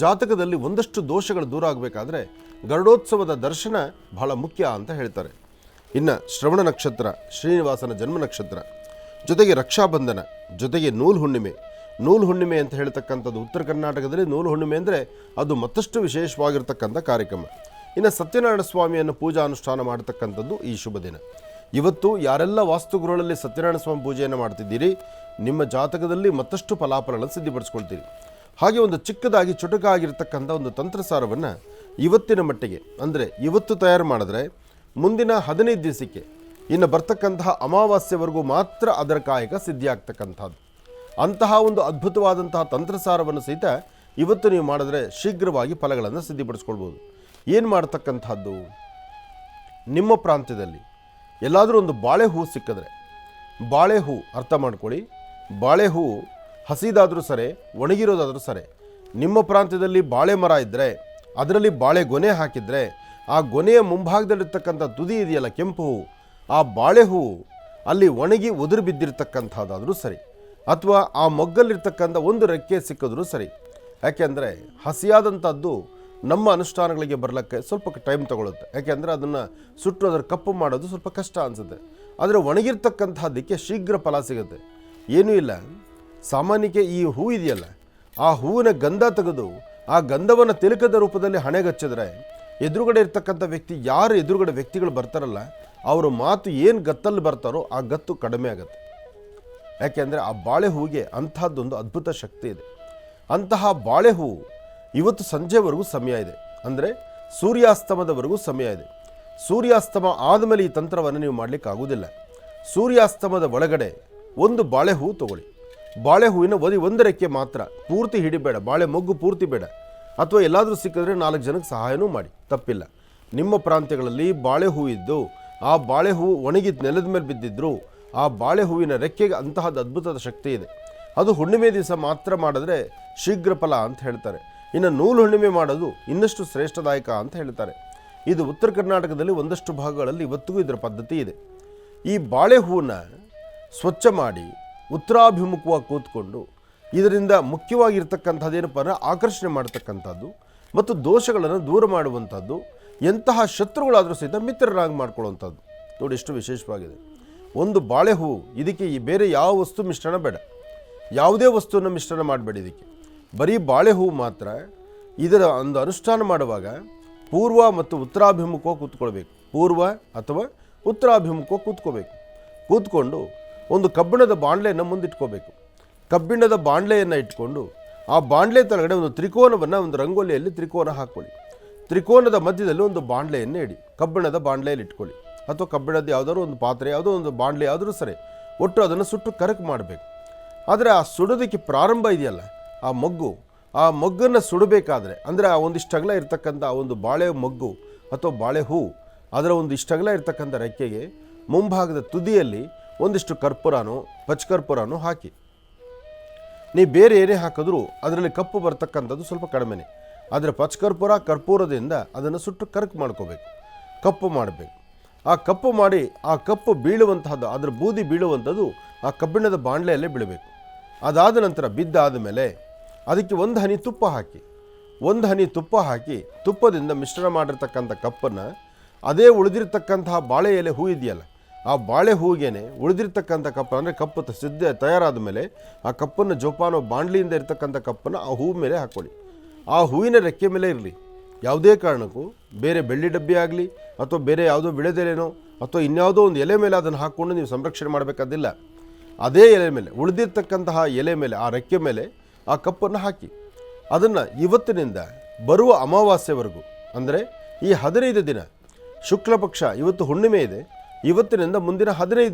S2: ಜಾತಕದಲ್ಲಿ ಒಂದಷ್ಟು ದೋಷಗಳು ದೂರ ಆಗಬೇಕಾದ್ರೆ ಗರುಡೋತ್ಸವದ ದರ್ಶನ ಬಹಳ ಮುಖ್ಯ ಅಂತ ಹೇಳ್ತಾರೆ. ಇನ್ನು ಶ್ರವಣ ನಕ್ಷತ್ರ, ಶ್ರೀನಿವಾಸನ ಜನ್ಮ ನಕ್ಷತ್ರ, ಜೊತೆಗೆ ರಕ್ಷಾಬಂಧನ, ಜೊತೆಗೆ ನೂಲು ಹುಣ್ಣಿಮೆ ಅಂತ ಹೇಳ್ತಕ್ಕಂಥದ್ದು ಉತ್ತರ ಕರ್ನಾಟಕದಲ್ಲಿ ನೂಲು ಹುಣ್ಣಿಮೆ ಅಂದರೆ ಅದು ಮತ್ತಷ್ಟು ವಿಶೇಷವಾಗಿರ್ತಕ್ಕಂಥ ಕಾರ್ಯಕ್ರಮ. ಇನ್ನು ಸತ್ಯನಾರಾಯಣ ಸ್ವಾಮಿಯನ್ನು ಪೂಜಾ ಅನುಷ್ಠಾನ ಮಾಡತಕ್ಕಂಥದ್ದು ಈ ಶುಭ ದಿನ. ಇವತ್ತು ಯಾರೆಲ್ಲ ವಾಸ್ತುಗೃಹಗಳಲ್ಲಿ ಸತ್ಯನಾರಾಯಣ ಸ್ವಾಮಿ ಪೂಜೆಯನ್ನು ಮಾಡ್ತಿದ್ದೀರಿ, ನಿಮ್ಮ ಜಾತಕದಲ್ಲಿ ಮತ್ತಷ್ಟು ಫಲಾಫಲಗಳನ್ನು ಸಿದ್ಧಪಡಿಸ್ಕೊಳ್ತೀರಿ. ಹಾಗೆ ಒಂದು ಚಿಕ್ಕದಾಗಿ ಚುಟುಕಾಗಿರ್ತಕ್ಕಂಥ ಒಂದು ತಂತ್ರಸಾರವನ್ನು ಇವತ್ತಿನ ಮಟ್ಟಿಗೆ, ಅಂದರೆ ಇವತ್ತು ತಯಾರು ಮಾಡಿದ್ರೆ ಮುಂದಿನ 15 ದಿವಸಕ್ಕೆ, ಇನ್ನು ಬರ್ತಕ್ಕಂತಹ ಅಮಾವಾಸ್ಯವರೆಗೂ ಮಾತ್ರ ಅದರ ಕಾಯಕ ಸಿದ್ಧಿ ಆಗ್ತಕ್ಕಂಥದ್ದು. ಅಂತಹ ಒಂದು ಅದ್ಭುತವಾದಂತಹ ತಂತ್ರಸಾರವನ್ನು ಸಹಿತ ಇವತ್ತು ನೀವು ಮಾಡಿದ್ರೆ ಶೀಘ್ರವಾಗಿ ಫಲಗಳನ್ನು ಸಿದ್ಧಪಡಿಸ್ಕೊಳ್ಬೋದು. ಏನು ಮಾಡ್ತಕ್ಕಂಥದ್ದು, ನಿಮ್ಮ ಪ್ರಾಂತ್ಯದಲ್ಲಿ ಎಲ್ಲಾದರೂ ಒಂದು ಬಾಳೆ ಹೂ ಸಿಕ್ಕಿದ್ರೆ, ಬಾಳೆ ಹೂ ಅರ್ಥ ಮಾಡ್ಕೊಳ್ಳಿ, ಬಾಳೆ ಹೂ ಹಸಿದಾದರೂ ಸರಿ, ಒಣಗಿರೋದಾದರೂ ಸರಿ, ನಿಮ್ಮ ಪ್ರಾಂತ್ಯದಲ್ಲಿ ಬಾಳೆ ಮರ ಇದ್ದರೆ ಅದರಲ್ಲಿ ಬಾಳೆ ಗೊನೆ ಹಾಕಿದರೆ ಆ ಗೊನೆಯ ಮುಂಭಾಗದಲ್ಲಿರ್ತಕ್ಕಂಥ ತುದಿ ಇದೆಯಲ್ಲ ಕೆಂಪು ಹೂ, ಆ ಬಾಳೆ ಹೂ ಅಲ್ಲಿ ಒಣಗಿ ಉದುರು ಬಿದ್ದಿರ್ತಕ್ಕಂಥದ್ದಾದರೂ ಸರಿ, ಅಥವಾ ಆ ಮೊಗ್ಗಲ್ಲಿರ್ತಕ್ಕಂಥ ಒಂದು ರೆಕ್ಕೆ ಸಿಕ್ಕಿದ್ರೂ ಸರಿ. ಯಾಕೆಂದರೆ ಹಸಿಯಾದಂಥದ್ದು ನಮ್ಮ ಅನುಷ್ಠಾನಗಳಿಗೆ ಬರಲಿಕ್ಕೆ ಸ್ವಲ್ಪ ಟೈಮ್ ತಗೊಳುತ್ತೆ. ಯಾಕೆಂದರೆ ಅದನ್ನು ಸುಟ್ಟು ಅದರ ಕಪ್ಪು ಮಾಡೋದು ಸ್ವಲ್ಪ ಕಷ್ಟ ಅನಿಸುತ್ತೆ. ಆದರೆ ಒಣಗಿರ್ತಕ್ಕಂಥದ್ದಕ್ಕೆ ಶೀಘ್ರ ಫಲ ಸಿಗುತ್ತೆ. ಏನೂ ಇಲ್ಲ, ಸಾಮಾನ್ಯಕ್ಕೆ ಈ ಹೂ ಇದೆಯಲ್ಲ, ಆ ಹೂವಿನ ಗಂಧ ತೆಗೆದು ಆ ಗಂಧವನ್ನು ತಿಲಕದ ರೂಪದಲ್ಲಿ ಹಣೆಗಚ್ಚಿದ್ರೆ ಎದುರುಗಡೆ ಇರ್ತಕ್ಕಂಥ ವ್ಯಕ್ತಿ, ಯಾರು ಎದುರುಗಡೆ ವ್ಯಕ್ತಿಗಳು ಬರ್ತಾರಲ್ಲ, ಅವರ ಮಾತು ಏನು ಗತ್ತಲ್ಲಿ ಬರ್ತಾರೋ ಆ ಗತ್ತು ಕಡಿಮೆ ಆಗುತ್ತೆ. ಯಾಕೆಂದರೆ ಆ ಬಾಳೆ ಹೂವಿಗೆ ಅಂಥದ್ದೊಂದು ಅದ್ಭುತ ಶಕ್ತಿ ಇದೆ. ಅಂತಹ ಬಾಳೆ ಹೂವು ಇವತ್ತು ಸಂಜೆವರೆಗೂ ಸಮಯ ಇದೆ, ಅಂದರೆ ಸೂರ್ಯಾಸ್ತಮದವರೆಗೂ ಸಮಯ ಇದೆ. ಸೂರ್ಯಾಸ್ತಮ ಆದಮೇಲೆ ಈ ತಂತ್ರವನ್ನು ನೀವು ಮಾಡಲಿಕ್ಕೆ ಆಗೋದಿಲ್ಲ. ಸೂರ್ಯಾಸ್ತಮದ ಒಳಗಡೆ ಒಂದು ಬಾಳೆ ಹೂವು ತಗೊಳ್ಳಿ. ಬಾಳೆ ಹೂವಿನ ಒಂದು ರೆಕ್ಕೆ ಮಾತ್ರ, ಪೂರ್ತಿ ಹಿಡಿಬೇಡ, ಬಾಳೆ ಮೊಗ್ಗು ಪೂರ್ತಿ ಬೇಡ. ಅಥವಾ ಎಲ್ಲಾದರೂ ಸಿಕ್ಕಿದ್ರೆ 4 ಜನಕ್ಕೆ ಸಹಾಯನೂ ಮಾಡಿ, ತಪ್ಪಿಲ್ಲ. ನಿಮ್ಮ ಪ್ರಾಂತ್ಯಗಳಲ್ಲಿ ಬಾಳೆ ಹೂ ಇದ್ದು ಆ ಬಾಳೆ ಹೂವು ಒಣಗಿದ ನೆಲದ ಮೇಲೆ ಬಿದ್ದಿದ್ರು ಆ ಬಾಳೆ ಹೂವಿನ ರೆಕ್ಕೆಗೆ ಅಂತಹದ್ದು ಅದ್ಭುತದ ಶಕ್ತಿ ಇದೆ. ಅದು ಹುಣ್ಣಿಮೆ ದಿವಸ ಮಾತ್ರ ಮಾಡಿದ್ರೆ ಶೀಘ್ರ ಫಲ ಅಂತ ಹೇಳ್ತಾರೆ. ಇನ್ನು ನೂಲು ಹುಣ್ಣಿಮೆ ಮಾಡೋದು ಇನ್ನಷ್ಟು ಶ್ರೇಷ್ಠದಾಯಕ ಅಂತ ಹೇಳ್ತಾರೆ. ಇದು ಉತ್ತರ ಕರ್ನಾಟಕದಲ್ಲಿ ಒಂದಷ್ಟು ಭಾಗಗಳಲ್ಲಿ ಇವತ್ತಿಗೂ ಇದರ ಪದ್ಧತಿ ಇದೆ. ಈ ಬಾಳೆ ಹೂವನ್ನು ಸ್ವಚ್ಛ ಮಾಡಿ ಉತ್ತರಾಭಿಮುಖವಾಗಿ ಕೂತ್ಕೊಂಡು ಇದರಿಂದ ಮುಖ್ಯವಾಗಿರ್ತಕ್ಕಂಥದ್ದೇನಪ್ಪ ಅಂದರೆ ಆಕರ್ಷಣೆ ಮಾಡ್ತಕ್ಕಂಥದ್ದು ಮತ್ತು ದೋಷಗಳನ್ನು ದೂರ ಮಾಡುವಂಥದ್ದು, ಎಂತಹ ಶತ್ರುಗಳಾದರೂ ಸಹಿತ ಮಿತ್ರರಾಗಿ ಮಾಡ್ಕೊಳ್ಳುವಂಥದ್ದು. ನೋಡಿ ಎಷ್ಟು ವಿಶೇಷವಾಗಿದೆ. ಒಂದು ಬಾಳೆ ಹೂವು, ಇದಕ್ಕೆ ಬೇರೆ ಯಾವ ವಸ್ತು ಮಿಶ್ರಣ ಬೇಡ, ಯಾವುದೇ ವಸ್ತುವನ್ನು ಮಿಶ್ರಣ ಮಾಡಬೇಡಿ. ಇದಕ್ಕೆ ಬರೀ ಬಾಳೆ ಹೂವು ಮಾತ್ರ. ಇದರ ಒಂದು ಅನುಷ್ಠಾನ ಮಾಡುವಾಗ ಪೂರ್ವ ಮತ್ತು ಉತ್ತರಾಭಿಮುಖವಾಗಿ ಕೂತ್ಕೊಳ್ಬೇಕು. ಪೂರ್ವ ಅಥವಾ ಉತ್ತರಾಭಿಮುಖವಾಗಿ ಕೂತ್ಕೋಬೇಕು. ಕೂತ್ಕೊಂಡು ಒಂದು ಕಬ್ಬಿಣದ ಬಾಣಲೆಯನ್ನು ಮುಂದಿಟ್ಕೋಬೇಕು. ಕಬ್ಬಿಣದ ಬಾಣಲೆಯನ್ನು ಇಟ್ಕೊಂಡು ಆ ಬಾಣಲೆ ತಳಗಡೆ ಒಂದು ತ್ರಿಕೋನವನ್ನು, ಒಂದು ರಂಗೋಲಿಯಲ್ಲಿ ತ್ರಿಕೋನ ಹಾಕ್ಕೊಳ್ಳಿ. ತ್ರಿಕೋನದ ಮಧ್ಯದಲ್ಲಿ ಒಂದು ಬಾಣಲೆಯನ್ನು ಇಡಿ. ಕಬ್ಬಿಣದ ಬಾಣಲೆಯಲ್ಲಿ ಇಟ್ಕೊಳ್ಳಿ, ಅಥವಾ ಕಬ್ಬಿಣದ ಯಾವುದಾದ್ರು ಒಂದು ಪಾತ್ರೆ, ಯಾವುದೋ ಒಂದು ಬಾಣಲೆ ಯಾವುದಾದ್ರೂ ಸರಿ, ಒಟ್ಟು ಅದನ್ನು ಸುಟ್ಟು ಕರಕು ಮಾಡಬೇಕು. ಆದರೆ ಆ ಸುಡೋದಕ್ಕೆ ಪ್ರಾರಂಭ ಇದೆಯಲ್ಲ, ಆ ಮೊಗ್ಗನ್ನು ಸುಡಬೇಕಾದ್ರೆ, ಅಂದರೆ ಆ ಒಂದಿಷ್ಟಗಲ ಇರ್ತಕ್ಕಂಥ ಆ ಒಂದು ಬಾಳೆ ಮೊಗ್ಗು ಅಥವಾ ಬಾಳೆ ಹೂ, ಅದರ ಒಂದು ಇಷ್ಟಗಲ ಇರ್ತಕ್ಕಂಥ ರೆಕ್ಕೆಗೆ ಮುಂಭಾಗದ ತುದಿಯಲ್ಲಿ ಒಂದಿಷ್ಟು ಕರ್ಪೂರನೋ ಪಚ್ಚಕರ್ಪೂರನೋ ಹಾಕಿ. ನೀವು ಬೇರೆ ಏನೇ ಹಾಕಿದ್ರೂ ಅದರಲ್ಲಿ ಕಪ್ಪು ಬರ್ತಕ್ಕಂಥದ್ದು ಸ್ವಲ್ಪ ಕಡಿಮೆನೇ. ಆದರೆ ಕರ್ಪೂರದಿಂದ ಅದನ್ನು ಸುಟ್ಟು ಕರಕು ಮಾಡ್ಕೋಬೇಕು, ಕಪ್ಪು ಮಾಡಬೇಕು. ಆ ಕಪ್ಪು ಮಾಡಿ ಆ ಕಪ್ಪು ಬೀಳುವಂತಹದ್ದು, ಅದರ ಬೂದಿ ಬೀಳುವಂಥದ್ದು ಆ ಕಬ್ಬಿಣದ ಬಾಣಲೆಯಲ್ಲೇ ಬೀಳಬೇಕು. ಅದಾದ ನಂತರ ಬಿದ್ದಾದ ಮೇಲೆ ಅದಕ್ಕೆ ಒಂದು ಹನಿ ತುಪ್ಪ ಹಾಕಿ ತುಪ್ಪದಿಂದ ಮಿಶ್ರಣ ಮಾಡಿರ್ತಕ್ಕಂಥ ಕಪ್ಪನ್ನು ಅದೇ ಉಳಿದಿರ್ತಕ್ಕಂತಹ ಬಾಳೆ ಎಲೆ ಹೂ ಇದೆಯಲ್ಲ, ಆ ಬಾಳೆ ಹೂಗೇನೆ ಉಳಿದಿರ್ತಕ್ಕಂಥ ಕಪ್ಪು, ಅಂದರೆ ಕಪ್ಪು ತಯಾರಾದ ಮೇಲೆ ಆ ಕಪ್ಪನ್ನು ಜೋಪಾನ ಬಾಣಲಿಯಿಂದ ಇರ್ತಕ್ಕಂಥ ಕಪ್ಪನ್ನು ಆ ಹೂವು ಮೇಲೆ ಹಾಕ್ಕೊಳ್ಳಿ. ಆ ಹೂವಿನ ರೆಕ್ಕೆ ಮೇಲೆ ಇರಲಿ. ಯಾವುದೇ ಕಾರಣಕ್ಕೂ ಬೇರೆ ಬೆಳ್ಳಿ ಡಬ್ಬಿ ಆಗಲಿ ಅಥವಾ ಬೇರೆ ಯಾವುದೋ ವಿಳೆದೆಲೆನೋ ಅಥವಾ ಇನ್ಯಾವುದೋ ಒಂದು ಎಲೆ ಮೇಲೆ ಅದನ್ನು ಹಾಕ್ಕೊಂಡು ನೀವು ಸಂರಕ್ಷಣೆ ಮಾಡಬೇಕಾದಿಲ್ಲ. ಅದೇ ಎಲೆ ಮೇಲೆ, ಉಳಿದಿರ್ತಕ್ಕಂತಹ ಎಲೆ ಮೇಲೆ, ಆ ರೆಕ್ಕೆ ಮೇಲೆ ಆ ಕಪ್ಪನ್ನು ಹಾಕಿ ಅದನ್ನು ಇವತ್ತಿನಿಂದ ಬರುವ ಅಮಾವಾಸ್ಯವರೆಗೂ, ಅಂದರೆ ಈ 15 ದಿನ, ಶುಕ್ಲ ಪಕ್ಷ, ಇವತ್ತು ಹುಣ್ಣಿಮೆ ಇದೆ, ಇವತ್ತಿನಿಂದ ಮುಂದಿನ 15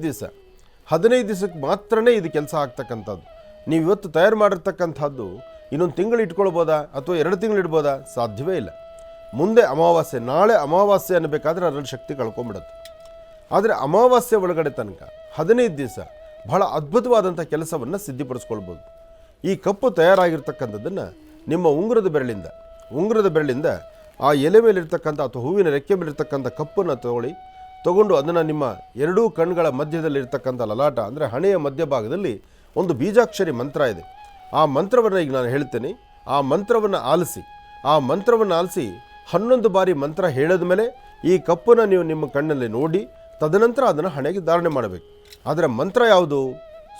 S2: ದಿವಸಕ್ಕೆ ಮಾತ್ರನೇ ಇದು ಕೆಲಸ ಆಗ್ತಕ್ಕಂಥದ್ದು. ನೀವು ಇವತ್ತು ತಯಾರು ಮಾಡಿರ್ತಕ್ಕಂಥದ್ದು ಇನ್ನೊಂದು ತಿಂಗಳು ಇಟ್ಕೊಳ್ಬೋದಾ ಅಥವಾ 2 ತಿಂಗಳು ಇಡ್ಬೋದಾ? ಸಾಧ್ಯವೇ ಇಲ್ಲ. ಮುಂದೆ ಅಮಾವಾಸ್ಯೆ, ನಾಳೆ ಅಮಾವಾಸ್ಯೆ ಅನ್ನಬೇಕಾದ್ರೆ ಅದರಲ್ಲಿ ಶಕ್ತಿ ಕಳ್ಕೊಂಬಿಡುತ್ತೆ. ಆದರೆ ಅಮಾವಾಸ್ಯೆ ಒಳಗಡೆ ತನಕ 15 ದಿವಸ ಬಹಳ ಅದ್ಭುತವಾದಂಥ ಕೆಲಸವನ್ನು ಸಿದ್ಧಪಡಿಸ್ಕೊಳ್ಬೋದು. ಈ ಕಪ್ಪು ತಯಾರಾಗಿರ್ತಕ್ಕಂಥದ್ದನ್ನು ನಿಮ್ಮ ಉಂಗುರದ ಬೆರಳಿಂದ ಆ ಎಲೆ ಮೇಲಿರ್ತಕ್ಕಂಥ ಅಥವಾ ಹೂವಿನ ರೆಕ್ಕೆ ಮೇಲಿರ್ತಕ್ಕಂಥ ಕಪ್ಪನ್ನು ತಗೊಂಡು ಅದನ್ನು ನಿಮ್ಮ ಎರಡೂ ಕಣ್ಗಳ ಮಧ್ಯದಲ್ಲಿರ್ತಕ್ಕಂಥ ಲಲಾಟ ಅಂದರೆ ಹಣೆಯ ಮಧ್ಯಭಾಗದಲ್ಲಿ ಒಂದು ಬೀಜಾಕ್ಷರಿ ಮಂತ್ರ ಇದೆ. ಆ ಮಂತ್ರವನ್ನು ಈಗ ನಾನು ಹೇಳ್ತೇನೆ. ಆ ಮಂತ್ರವನ್ನು ಆಲಿಸಿ 11 ಬಾರಿ ಮಂತ್ರ ಹೇಳಿದ ಮೇಲೆ ಈ ಕಪ್ಪನ್ನು ನೀವು ನಿಮ್ಮ ಕಣ್ಣಲ್ಲಿ ನೋಡಿ ತದನಂತರ ಅದನ್ನು ಹಣೆಗೆ ಧಾರಣೆ ಮಾಡಬೇಕು. ಆದರೆ ಮಂತ್ರ ಯಾವುದು?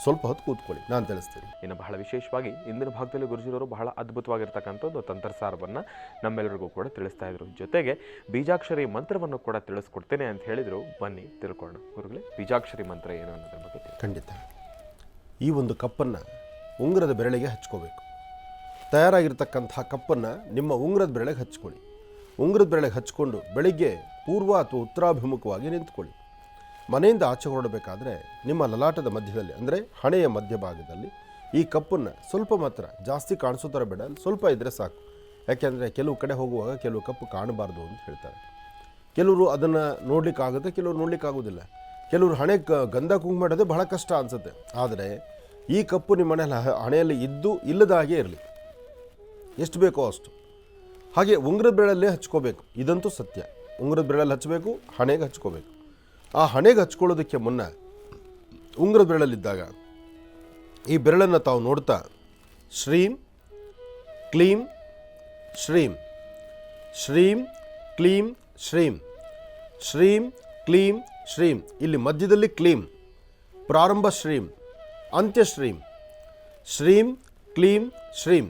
S2: ಸ್ವಲ್ಪ ಹೊತ್ತು ಕೂತ್ಕೊಳ್ಳಿ, ನಾನು ತಿಳಿಸ್ತೀನಿ.
S1: ಇನ್ನು ಬಹಳ ವಿಶೇಷವಾಗಿ ಇಂದಿನ ಭಾಗದಲ್ಲಿ ಗುರುಜಿರವರು ಬಹಳ ಅದ್ಭುತವಾಗಿರ್ತಕ್ಕಂಥ ಒಂದು ತಂತ್ರಸಾರವನ್ನು ನಮ್ಮೆಲ್ಲರಿಗೂ ಕೂಡ ತಿಳಿಸ್ತಾ ಇದ್ರು. ಜೊತೆಗೆ ಬೀಜಾಕ್ಷರಿ ಮಂತ್ರವನ್ನು ಕೂಡ ತಿಳಿಸ್ಕೊಡ್ತೇನೆ ಅಂತ ಹೇಳಿದರು. ಬನ್ನಿ ತಿಳ್ಕೊಳ್ಳೋಣ. ಗುರುಗಳೇ, ಬೀಜಾಕ್ಷರಿ ಮಂತ್ರ ಏನು ಅನ್ನೋದ್ರ ಬಗ್ಗೆ
S2: ಖಂಡಿತ. ಈ ಒಂದು ಕಪ್ಪನ್ನು ಉಂಗುರದ ಬೆರಳಿಗೆ ಹಚ್ಕೋಬೇಕು. ತಯಾರಾಗಿರ್ತಕ್ಕಂಥ ಕಪ್ಪನ್ನು ನಿಮ್ಮ ಉಂಗುರದ ಬೆರಳಿಗೆ ಹಚ್ಕೊಳ್ಳಿ. ಉಂಗುರದ ಬೆರಳಿಗೆ ಹಚ್ಕೊಂಡು ಬೆಳಿಗ್ಗೆ ಪೂರ್ವ ಅಥವಾ ಉತ್ತರಾಭಿಮುಖವಾಗಿ ನಿಂತ್ಕೊಳ್ಳಿ. ಮನೆಯಿಂದ ಆಚೆ ಹೊರಡಬೇಕಾದ್ರೆ ನಿಮ್ಮ ಲಲಾಟದ ಮಧ್ಯದಲ್ಲಿ ಅಂದರೆ ಹಣೆಯ ಮಧ್ಯಭಾಗದಲ್ಲಿ ಈ ಕಪ್ಪನ್ನು ಸ್ವಲ್ಪ ಮಾತ್ರ, ಜಾಸ್ತಿ ಕಾಣಿಸೋ ಥರ ಬೇಡ, ಸ್ವಲ್ಪ ಇದ್ದರೆ ಸಾಕು. ಯಾಕೆಂದರೆ ಕೆಲವು ಕಡೆ ಹೋಗುವಾಗ ಕೆಲವು ಕಪ್ಪು ಕಾಣಬಾರ್ದು ಅಂತ ಹೇಳ್ತಾರೆ. ಕೆಲವರು ಅದನ್ನು ನೋಡಲಿಕ್ಕಾಗುತ್ತೆ, ಕೆಲವರು ನೋಡಲಿಕ್ಕಾಗೋದಿಲ್ಲ. ಕೆಲವರು ಹಣೆ ಗಂಧ ಕುಂಕುಮ ಮಾಡೋದೇ ಬಹಳ ಕಷ್ಟ ಅನಿಸುತ್ತೆ. ಆದರೆ ಈ ಕಪ್ಪು ನಿಮ್ಮ ಹಣೆಯಲ್ಲಿ ಇದ್ದು ಇಲ್ಲದ ಹಾಗೆ ಇರಲಿ, ಎಷ್ಟು ಬೇಕೋ ಅಷ್ಟು. ಹಾಗೆ ಉಂಗುರದ ಬೆರಳಲ್ಲೇ ಹಚ್ಕೋಬೇಕು, ಇದಂತೂ ಸತ್ಯ. ಉಂಗುರದ ಬೆರಳಲ್ಲಿ ಹಚ್ಚಬೇಕು, ಹಣೆಗೆ ಹಚ್ಕೋಬೇಕು. ಆ ಹಣೆಗೆ ಹಚ್ಕೊಳ್ಳೋದಕ್ಕೆ ಮುನ್ನ ಉಂಗುರದ ಬೆರಳಲ್ಲಿದ್ದಾಗ ಈ ಬೆರಳನ್ನು ತಾವು ನೋಡ್ತಾ ಶ್ರೀಂ ಕ್ಲೀಂ ಶ್ರೀಂ, ಶ್ರೀಂ ಕ್ಲೀಂ ಶ್ರೀಂ, ಶ್ರೀಂ ಕ್ಲೀಂ ಶ್ರೀಂ, ಇಲ್ಲಿ ಮಧ್ಯದಲ್ಲಿ ಕ್ಲೀಂ, ಪ್ರಾರಂಭ ಶ್ರೀಂ, ಅಂತ್ಯ ಶ್ರೀಂ, ಶ್ರೀಂ ಕ್ಲೀಂ ಶ್ರೀಂ,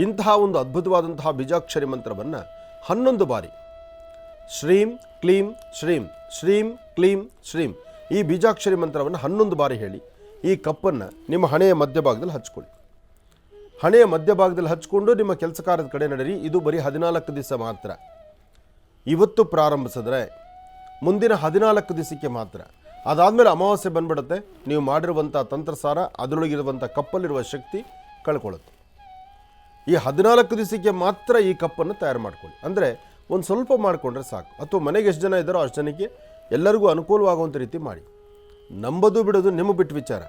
S2: ಇಂತಹ ಒಂದು ಅದ್ಭುತವಾದಂತಹ ಬೀಜಾಕ್ಷರಿ ಮಂತ್ರವನ್ನು 11 ಬಾರಿ ಶ್ರೀಂ ಕ್ಲೀಂ ಶ್ರೀಂ, ಶ್ರೀಂ ಕ್ಲೀಂ ಶ್ರೀಂ, ಈ ಬೀಜಾಕ್ಷರಿ ಮಂತ್ರವನ್ನು 11 ಬಾರಿ ಹೇಳಿ ಈ ಕಪ್ಪನ್ನು ನಿಮ್ಮ ಹಣೆಯ ಮಧ್ಯಭಾಗದಲ್ಲಿ ಹಚ್ಕೊಳ್ಳಿ. ಹಣೆಯ ಮಧ್ಯಭಾಗದಲ್ಲಿ ಹಚ್ಕೊಂಡು ನಿಮ್ಮ ಕೆಲಸ ಕಾರ್ಯದ ಕಡೆ ನಡೆಯಿರಿ. ಇದು ಬರೀ 14 ದಿವಸ ಮಾತ್ರ. ಇವತ್ತು ಪ್ರಾರಂಭಿಸಿದ್ರೆ ಮುಂದಿನ 14 ದಿವಸಕ್ಕೆ ಮಾತ್ರ. ಅದಾದಮೇಲೆ ಅಮಾವಾಸ್ಯೆ ಬಂದ್ಬಿಡುತ್ತೆ. ನೀವು ಮಾಡಿರುವಂಥ ತಂತ್ರಸಾರ ಅದರೊಳಗಿರುವಂಥ ಕಪ್ಪಲ್ಲಿರುವ ಶಕ್ತಿ ಕಳ್ಕೊಳ್ಳುತ್ತೆ. ಈ 14 ದಿವಸಕ್ಕೆ ಮಾತ್ರ ಈ ಕಪ್ಪನ್ನು ತಯಾರು ಮಾಡ್ಕೊಳ್ಳಿ. ಅಂದರೆ ಒಂದು ಸ್ವಲ್ಪ ಮಾಡಿಕೊಂಡ್ರೆ ಸಾಕು. ಅಥವಾ ಮನೆಗೆ ಎಷ್ಟು ಜನ ಇದ್ದಾರೋ ಅಷ್ಟು ಜನಕ್ಕೆ ಎಲ್ಲರಿಗೂ ಅನುಕೂಲವಾಗುವಂಥ ರೀತಿ ಮಾಡಿ. ನಂಬೋದು ಬಿಡೋದು ನಿಮ್ಮ ಬಿಟ್ಟು ವಿಚಾರ.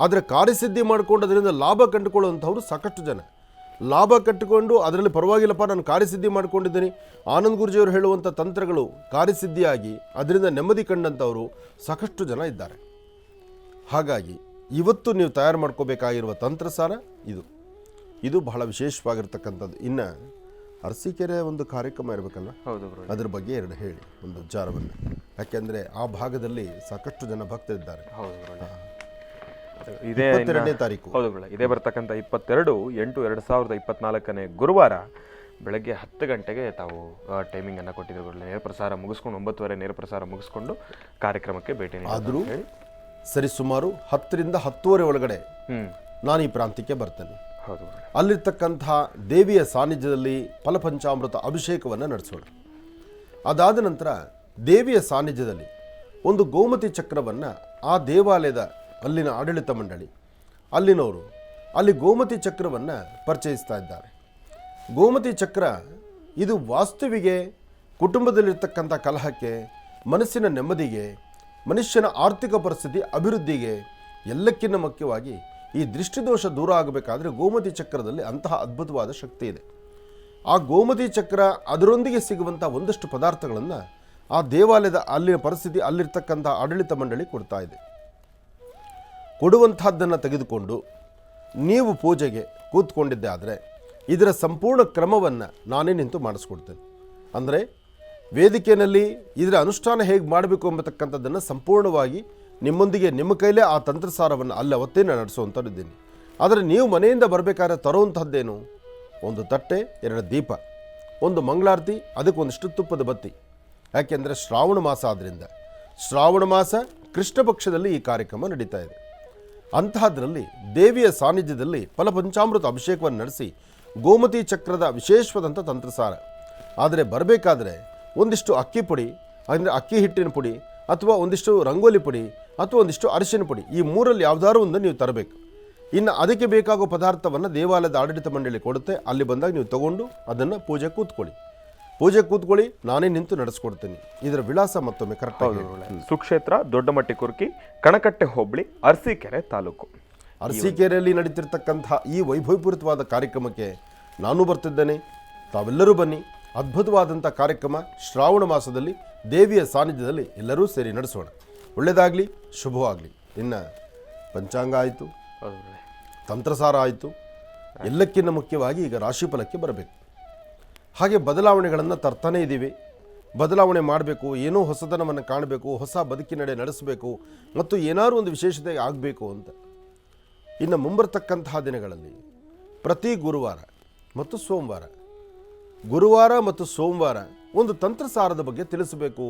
S2: ಆದರೆ ಕಾರ್ಯಸಿದ್ಧಿ ಮಾಡಿಕೊಂಡು ಅದರಿಂದ ಲಾಭ ಕಂಡುಕೊಳ್ಳುವಂಥವ್ರು ಸಾಕಷ್ಟು ಜನ. ಲಾಭ ಕಟ್ಟಿಕೊಂಡು ಅದರಲ್ಲಿ ಪರವಾಗಿಲ್ಲಪ್ಪ, ನಾನು ಕಾರ್ಯಸಿದ್ಧಿ ಮಾಡ್ಕೊಂಡಿದ್ದೀನಿ, ಆನಂದ್ ಗುರುಜಿಯವರು ಹೇಳುವಂಥ ತಂತ್ರಗಳು ಕಾರ್ಯಸಿದ್ಧಿಯಾಗಿ ಅದರಿಂದ ನೆಮ್ಮದಿ ಕಂಡಂಥವರು ಸಾಕಷ್ಟು ಜನ ಇದ್ದಾರೆ. ಹಾಗಾಗಿ ಇವತ್ತು ನೀವು ತಯಾರು ಮಾಡ್ಕೋಬೇಕಾಗಿರುವ ತಂತ್ರಸಾರ ಇದು ಬಹಳ ವಿಶೇಷವಾಗಿರ್ತಕ್ಕಂಥದ್ದು. ಇನ್ನು ಅರಸೀಕೆರೆ ಒಂದು ಕಾರ್ಯಕ್ರಮ ಇರಬೇಕಲ್ಲ,
S1: ಹೌದು,
S2: ಅದ್ರ ಬಗ್ಗೆ ಎರಡು ಹೇಳಿ ಒಂದು ವಿಚಾರವನ್ನು. ಯಾಕೆಂದರೆ ಆ ಭಾಗದಲ್ಲಿ ಸಾಕಷ್ಟು ಜನ ಭಕ್ತರಿದ್ದಾರೆ.
S1: ಇದೇ
S2: 22ನೇ ತಾರೀಕು,
S1: ಹೌದು, ಇದೇ ಬರ್ತಕ್ಕಂಥ 22/8/2024 ಗುರುವಾರ ಬೆಳಗ್ಗೆ 10 ಗಂಟೆಗೆ ತಾವು ಟೈಮಿಂಗನ್ನು ಕೊಟ್ಟಿದ್ರು. ನೇರ ಪ್ರಸಾರ ಮುಗಿಸ್ಕೊಂಡು 9:30 ನೇರ ಪ್ರಸಾರ ಮುಗಿಸ್ಕೊಂಡು ಕಾರ್ಯಕ್ರಮಕ್ಕೆ ಭೇಟಿ
S2: ಆದರೂ ಸರಿ ಸುಮಾರು 10ರಿಂದ 10:30 ಒಳಗಡೆ ನಾನು ಈ ಪ್ರಾಂತ್ಯಕ್ಕೆ ಬರ್ತೇನೆ.
S1: ಹೌದು,
S2: ಅಲ್ಲಿರ್ತಕ್ಕಂತಹ ದೇವಿಯ ಸಾನ್ನಿಧ್ಯದಲ್ಲಿ ಫಲಪಂಚಾಮೃತ ಅಭಿಷೇಕವನ್ನು ನಡೆಸೋಣ. ಅದಾದ ನಂತರ ದೇವಿಯ ಸಾನ್ನಿಧ್ಯದಲ್ಲಿ ಒಂದು ಗೋಮತಿ ಚಕ್ರವನ್ನು ಆ ದೇವಾಲಯದ ಅಲ್ಲಿನ ಆಡಳಿತ ಮಂಡಳಿ ಅಲ್ಲಿನವರು ಅಲ್ಲಿ ಗೋಮತಿ ಚಕ್ರವನ್ನು ಪರಿಚಯಿಸ್ತಾ ಇದ್ದಾರೆ. ಗೋಮತಿ ಚಕ್ರ ಇದು ವಾಸ್ತುವಿಗೆ, ಕುಟುಂಬದಲ್ಲಿರ್ತಕ್ಕಂಥ ಕಲಹಕ್ಕೆ, ಮನಸ್ಸಿನ ನೆಮ್ಮದಿಗೆ, ಮನುಷ್ಯನ ಆರ್ಥಿಕ ಪರಿಸ್ಥಿತಿ ಅಭಿವೃದ್ಧಿಗೆ, ಎಲ್ಲಕ್ಕಿಂತ ಮುಖ್ಯವಾಗಿ ಈ ದೃಷ್ಟಿದೋಷ ದೂರ ಆಗಬೇಕಾದ್ರೆ ಗೋಮತಿ ಚಕ್ರದಲ್ಲಿ ಅಂತಹ ಅದ್ಭುತವಾದ ಶಕ್ತಿ ಇದೆ. ಆ ಗೋಮತಿ ಚಕ್ರ ಅದರೊಂದಿಗೆ ಸಿಗುವಂಥ ಒಂದಷ್ಟು ಪದಾರ್ಥಗಳನ್ನು ಆ ದೇವಾಲಯದ ಅಲ್ಲಿನ ಪರಿಸ್ಥಿತಿ ಅಲ್ಲಿರ್ತಕ್ಕಂಥ ಆಡಳಿತ ಮಂಡಳಿ ಕೊಡ್ತಾ ಇದೆ. ಕೊಡುವಂಥದ್ದನ್ನು ತೆಗೆದುಕೊಂಡು ನೀವು ಪೂಜೆಗೆ ಕೂತ್ಕೊಂಡಿದ್ದೆ ಆದರೆ ಇದರ ಸಂಪೂರ್ಣ ಕ್ರಮವನ್ನು ನಾನೇ ನಿಂತು ಮಾಡಿಸ್ಕೊಡ್ತೇನೆ. ಅಂದರೆ ವೇದಿಕೆಯಲ್ಲಿ ಇದರ ಅನುಷ್ಠಾನ ಹೇಗೆ ಮಾಡಬೇಕು ಎಂಬತಕ್ಕಂಥದ್ದನ್ನು ಸಂಪೂರ್ಣವಾಗಿ ನಿಮ್ಮೊಂದಿಗೆ ನಿಮ್ಮ ಕೈಲೇ ಆ ತಂತ್ರಸಾರವನ್ನು ಅಲ್ಲಿ ಅವತ್ತೇ ನಾನು ನಡೆಸುವಂಥದ್ದಿದ್ದೀನಿ. ಆದರೆ ನೀವು ಮನೆಯಿಂದ ಬರಬೇಕಾದ್ರೆ ತರುವಂಥದ್ದೇನು? ಒಂದು ತಟ್ಟೆ, 2 ದೀಪ, ಒಂದು ಮಂಗಳಾರತಿ, ಅದಕ್ಕೆ ಒಂದಿಷ್ಟು ತುಪ್ಪದ ಬತ್ತಿ. ಯಾಕೆಂದರೆ ಶ್ರಾವಣ ಮಾಸ ಆದ್ದರಿಂದ ಶ್ರಾವಣ ಮಾಸ ಕೃಷ್ಣ ಪಕ್ಷದಲ್ಲಿ ಈ ಕಾರ್ಯಕ್ರಮ ನಡೀತಾ ಇದೆ. ಅಂತಹದ್ರಲ್ಲಿ ದೇವಿಯ ಸಾನ್ನಿಧ್ಯದಲ್ಲಿ ಫಲಪಂಚಾಮೃತ ಅಭಿಷೇಕವನ್ನು ನಡೆಸಿ ಗೋಮತಿ ಚಕ್ರದ ವಿಶೇಷವಾದಂಥ ತಂತ್ರಸಾರ. ಆದರೆ ಬರಬೇಕಾದ್ರೆ ಒಂದಿಷ್ಟು ಅಕ್ಕಿ ಪುಡಿ, ಅಂದರೆ ಅಕ್ಕಿ ಹಿಟ್ಟಿನ ಪುಡಿ, ಅಥವಾ ಒಂದಿಷ್ಟು ರಂಗೋಲಿ ಪುಡಿ, ಅಥವಾ ಒಂದಿಷ್ಟು ಅರಿಶಿನ ಪುಡಿ, ಈ 3ರಲ್ಲಿ ಯಾವುದಾದ್ರೂ ಒಂದು ನೀವು ತರಬೇಕು. ಇನ್ನು ಅದಕ್ಕೆ ಬೇಕಾಗೋ ಪದಾರ್ಥವನ್ನು ದೇವಾಲಯದ ಆಡಳಿತ ಮಂಡಳಿ ಕೊಡುತ್ತೆ. ಅಲ್ಲಿ ಬಂದಾಗ ನೀವು ತಗೊಂಡು ಅದನ್ನು ಪೂಜೆ ಕೂತ್ಕೊಳ್ಳಿ, ನಾನೇ ನಿಂತು ನಡೆಸ್ಕೊಡ್ತೀನಿ. ಇದರ ವಿಳಾಸ ಮತ್ತೊಮ್ಮೆ ಕರೆಕ್ಟಾಗಿ.
S1: ಸುಕ್ಷೇತ್ರ ದೊಡ್ಡಮಟ್ಟಿ ಕುರ್ಕಿ, ಕಣಕಟ್ಟೆ ಹೋಬಳಿ, ಅರಸೀಕೆರೆ ತಾಲೂಕು.
S2: ಅರಸೀಕೆರೆಯಲ್ಲಿ ನಡೀತಿರ್ತಕ್ಕಂಥ ಈ ವೈಭವಪೂರಿತವಾದ ಕಾರ್ಯಕ್ರಮಕ್ಕೆ ನಾನು ಬರ್ತಿದ್ದೇನೆ. ತಾವೆಲ್ಲರೂ ಬನ್ನಿ. ಅದ್ಭುತವಾದಂಥ ಕಾರ್ಯಕ್ರಮ ಶ್ರಾವಣ ಮಾಸದಲ್ಲಿ ದೇವಿಯ ಸಾನ್ನಿಧ್ಯದಲ್ಲಿ ಎಲ್ಲರೂ ಸೇರಿ ನಡೆಸೋಣ. ಒಳ್ಳೆಯದಾಗಲಿ, ಶುಭವಾಗಲಿ. ಇನ್ನು ಪಂಚಾಂಗ ಆಯಿತು,
S1: ಹೌದು ಗುರುಗಳೇ.
S2: ತಂತ್ರಸಾರ ಆಯಿತು, ಎಲ್ಲಕ್ಕಿಂತ ಮುಖ್ಯವಾಗಿ ಈಗ ರಾಶಿಫಲಕ್ಕೆ ಬರಬೇಕು. ಹಾಗೆ ಬದಲಾವಣೆಗಳನ್ನು ತರ್ತಾನೇ ಇದ್ದೀವಿ. ಬದಲಾವಣೆ ಮಾಡಬೇಕು, ಏನೋ ಹೊಸತನವನ್ನು ಕಾಣಬೇಕು, ಹೊಸ ಬದುಕಿನಡೆ ನಡೆಸಬೇಕು ಮತ್ತು ಏನಾದರೂ ಒಂದು ವಿಶೇಷತೆ ಆಗಬೇಕು ಅಂತ. ಇನ್ನು ಮುಂಬರ್ತಕ್ಕಂತಹ ದಿನಗಳಲ್ಲಿ ಪ್ರತಿ ಗುರುವಾರ ಮತ್ತು ಸೋಮವಾರ ಒಂದು ತಂತ್ರಸಾರದ ಬಗ್ಗೆ ತಿಳಿಸಬೇಕು.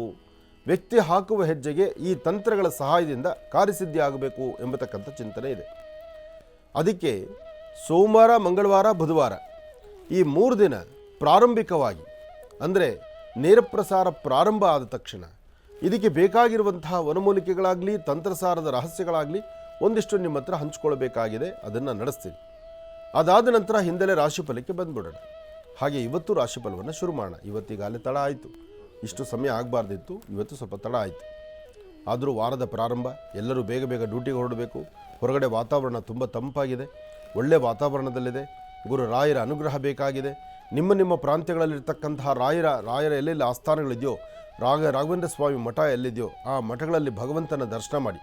S2: ವ್ಯಕ್ತಿ ಹಾಕುವ ಹೆಜ್ಜೆಗೆ ಈ ತಂತ್ರಗಳ ಸಹಾಯದಿಂದ ಕಾರ್ಯಸಿದ್ಧಿ ಆಗಬೇಕು ಎಂಬತಕ್ಕಂಥ ಚಿಂತನೆ ಇದೆ. ಅದಕ್ಕೆ ಸೋಮವಾರ, ಮಂಗಳವಾರ, ಬುಧವಾರ ಈ 3 ದಿನ ಪ್ರಾರಂಭಿಕವಾಗಿ, ಅಂದರೆ ನೇರ ಪ್ರಸಾರ ಪ್ರಾರಂಭ ಆದ ತಕ್ಷಣ ಇದಕ್ಕೆ ಬೇಕಾಗಿರುವಂತಹ ವನಮೂಲಿಕೆಗಳಾಗಲಿ, ತಂತ್ರಸಾರದ ರಹಸ್ಯಗಳಾಗಲಿ ಒಂದಿಷ್ಟು ನಿಮ್ಮ ಹತ್ರ ಹಂಚ್ಕೊಳ್ಬೇಕಾಗಿದೆ. ಅದನ್ನು ನಡೆಸ್ತೀನಿ. ಅದಾದ ನಂತರ ಹಿಂದೆಲೆ ರಾಶಿಫಲಕ್ಕೆ ಬಂದ್ಬಿಡೋಣ. ಹಾಗೆ ಇವತ್ತು ರಾಶಿಫಲವನ್ನು ಶುರು ಮಾಡೋಣ. ಇವತ್ತಿಗಾಗಲೇ ತಡ ಆಯಿತು, ಇಷ್ಟು ಸಮಯ ಆಗಬಾರ್ದಿತ್ತು, ಇವತ್ತು ಸ್ವಲ್ಪ ತಡ ಆಯಿತು. ಆದರೂ ವಾರದ ಪ್ರಾರಂಭ, ಎಲ್ಲರೂ ಬೇಗ ಬೇಗ ಡ್ಯೂಟಿಗೆ ಹೊರಡಬೇಕು. ಹೊರಗಡೆ ವಾತಾವರಣ ತುಂಬ ತಂಪಾಗಿದೆ, ಒಳ್ಳೆಯ ವಾತಾವರಣದಲ್ಲಿದೆ. ಗುರು ರಾಯರ ಅನುಗ್ರಹ ಬೇಕಾಗಿದೆ. ನಿಮ್ಮ ಪ್ರಾಂತ್ಯಗಳಲ್ಲಿರ್ತಕ್ಕಂತಹ ರಾಯರ ಎಲ್ಲೆಲ್ಲಿ ಆಸ್ಥಾನಗಳಿದೆಯೋ, ರಾಘವೇಂದ್ರ ಸ್ವಾಮಿ ಮಠ ಎಲ್ಲಿದೆಯೋ ಆ ಮಠಗಳಲ್ಲಿ ಭಗವಂತನ ದರ್ಶನ ಮಾಡಿ.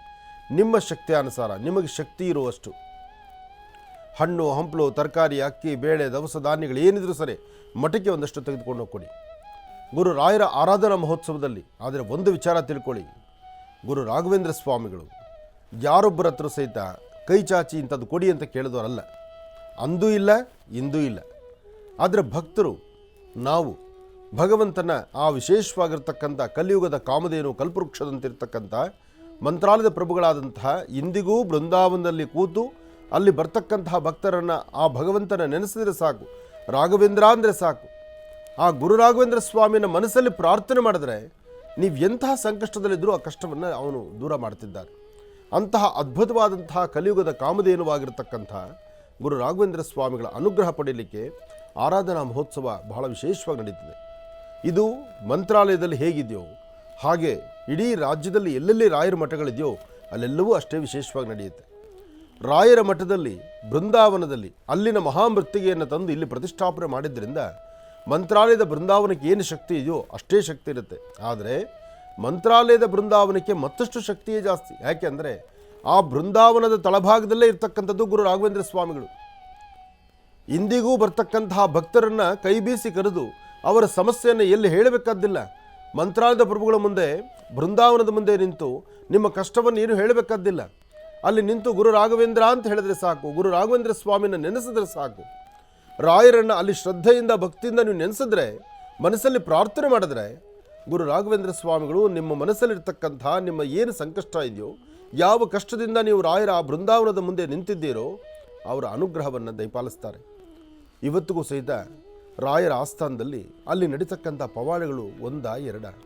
S2: ನಿಮ್ಮ ಶಕ್ತಿಯಾನುಸಾರ ನಿಮಗೆ ಶಕ್ತಿ ಇರುವಷ್ಟು ಹಣ್ಣು, ಹಂಪಲು, ತರಕಾರಿ, ಅಕ್ಕಿ, ಬೇಳೆ, ದವಸ ಧಾನ್ಯಗಳು ಏನಿದ್ರು ಸರಿ ಮಠಕ್ಕೆ ಒಂದಷ್ಟು ತೆಗೆದುಕೊಂಡು ಹೋಗ್ಕೊಡಿ. ಗುರು ರಾಯರ ಆರಾಧನಾ ಮಹೋತ್ಸವದಲ್ಲಿ ಆದರೆ ಒಂದು ವಿಚಾರ ತಿಳ್ಕೊಳ್ಳಿ, ಗುರು ರಾಘವೇಂದ್ರ ಸ್ವಾಮಿಗಳು ಯಾರೊಬ್ಬರ ಹತ್ರ ಸಹಿತ ಕೈ ಚಾಚಿ ಇಂಥದ್ದು ಕೊಡಿ ಅಂತ ಕೇಳಿದವರಲ್ಲ. ಅಂದೂ ಇಲ್ಲ, ಇಂದೂ ಇಲ್ಲ. ಆದರೆ ಭಕ್ತರು ನಾವು ಭಗವಂತನ ಆ ವಿಶೇಷವಾಗಿರ್ತಕ್ಕಂಥ ಕಲಿಯುಗದ ಕಾಮಧೇನು ಕಲ್ಪವೃಕ್ಷದಂತಿರ್ತಕ್ಕಂಥ ಮಂತ್ರಾಲಯದ ಪ್ರಭುಗಳಾದಂತಹ ಇಂದಿಗೂ ಬೃಂದಾವನದಲ್ಲಿ ಕೂತು ಅಲ್ಲಿ ಬರ್ತಕ್ಕಂತಹ ಭಕ್ತರನ್ನು ಆ ಭಗವಂತನ ನೆನೆಸಿದರೆ ಸಾಕು, ರಾಘವೇಂದ್ರ ಅಂದರೆ ಸಾಕು. ಆ ಗುರು ರಾಘವೇಂದ್ರ ಸ್ವಾಮಿನ ಮನಸ್ಸಲ್ಲಿ ಪ್ರಾರ್ಥನೆ ಮಾಡಿದ್ರೆ ನೀವು ಎಂತಹ ಸಂಕಷ್ಟದಲ್ಲಿದ್ದರೂ ಆ ಕಷ್ಟವನ್ನು ಅವನು ದೂರ ಮಾಡ್ತಿದ್ದಾರೆ. ಅಂತಹ ಅದ್ಭುತವಾದಂತಹ ಕಲಿಯುಗದ ಕಾಮಧೇನುವಾಗಿರ್ತಕ್ಕಂಥ ಗುರು ರಾಘವೇಂದ್ರ ಸ್ವಾಮಿಗಳ ಅನುಗ್ರಹ ಪಡೆಯಲಿಕ್ಕೆ ಆರಾಧನಾ ಮಹೋತ್ಸವ ಬಹಳ ವಿಶೇಷವಾಗಿ ನಡೀತದೆ. ಇದು ಮಂತ್ರಾಲಯದಲ್ಲಿ ಹೇಗಿದೆಯೋ ಹಾಗೆ ಇಡೀ ರಾಜ್ಯದಲ್ಲಿ ಎಲ್ಲೆಲ್ಲಿ ರಾಯರ ಮಠಗಳಿದೆಯೋ ಅಲ್ಲೆಲ್ಲವೂ ಅಷ್ಟೇ ವಿಶೇಷವಾಗಿ ನಡೆಯುತ್ತೆ. ರಾಯರ ಮಠದಲ್ಲಿ ಬೃಂದಾವನದಲ್ಲಿ ಅಲ್ಲಿನ ಮಹಾಮೃತ್ತಿಗೆಯನ್ನು ತಂದು ಇಲ್ಲಿ ಪ್ರತಿಷ್ಠಾಪನೆ ಮಾಡಿದ್ದರಿಂದ ಮಂತ್ರಾಲಯದ ಬೃಂದಾವನಕ್ಕೆ ಏನು ಶಕ್ತಿ ಇದೆಯೋ ಅಷ್ಟೇ ಶಕ್ತಿ ಇರುತ್ತೆ. ಆದರೆ ಮಂತ್ರಾಲಯದ ಬೃಂದಾವನಕ್ಕೆ ಮತ್ತಷ್ಟು ಶಕ್ತಿಯೇ ಜಾಸ್ತಿ. ಯಾಕೆಂದರೆ ಆ ಬೃಂದಾವನದ ತಳಭಾಗದಲ್ಲೇ ಇರ್ತಕ್ಕಂಥದ್ದು ಗುರು ರಾಘವೇಂದ್ರ ಸ್ವಾಮಿಗಳು. ಇಂದಿಗೂ ಬರ್ತಕ್ಕಂತಹ ಭಕ್ತರನ್ನು ಕೈ ಬೀಸಿ ಕರೆದು ಅವರ ಸಮಸ್ಯೆಯನ್ನು ಎಲ್ಲಿ ಹೇಳಬೇಕಾದ್ದಿಲ್ಲ. ಮಂತ್ರಾಲಯದ ಪ್ರಭುಗಳ ಮುಂದೆ, ಬೃಂದಾವನದ ಮುಂದೆ ನಿಂತು ನಿಮ್ಮ ಕಷ್ಟವನ್ನು ಏನು ಹೇಳಬೇಕಾದ್ದಿಲ್ಲ. ಅಲ್ಲಿ ನಿಂತು ಗುರು ರಾಘವೇಂದ್ರ ಅಂತ ಹೇಳಿದ್ರೆ ಸಾಕು, ಗುರು ರಾಘವೇಂದ್ರ ಸ್ವಾಮಿನ ನೆನೆಸಿದ್ರೆ ಸಾಕು. ರಾಯರನ್ನು ಅಲ್ಲಿ ಶ್ರದ್ಧೆಯಿಂದ ಭಕ್ತಿಯಿಂದ ನೀವು ನೆನೆಸಿದ್ರೆ, ಮನಸ್ಸಲ್ಲಿ ಪ್ರಾರ್ಥನೆ ಮಾಡಿದ್ರೆ ಗುರು ರಾಘವೇಂದ್ರ ಸ್ವಾಮಿಗಳು ನಿಮ್ಮ ಮನಸ್ಸಲ್ಲಿರ್ತಕ್ಕಂಥ ನಿಮ್ಮ ಏನು ಸಂಕಷ್ಟ ಇದೆಯೋ, ಯಾವ ಕಷ್ಟದಿಂದ ನೀವು ರಾಯರ ಆ ಬೃಂದಾವನದ ಮುಂದೆ ನಿಂತಿದ್ದೀರೋ ಅವರ ಅನುಗ್ರಹವನ್ನು ದಯಪಾಲಿಸ್ತಾರೆ. ಇವತ್ತಿಗೂ ಸಹಿತ ರಾಯರ ಆಸ್ಥಾನದಲ್ಲಿ ಅಲ್ಲಿ ನಡೀತಕ್ಕಂಥ ಪವಾಡಗಳು 1-2.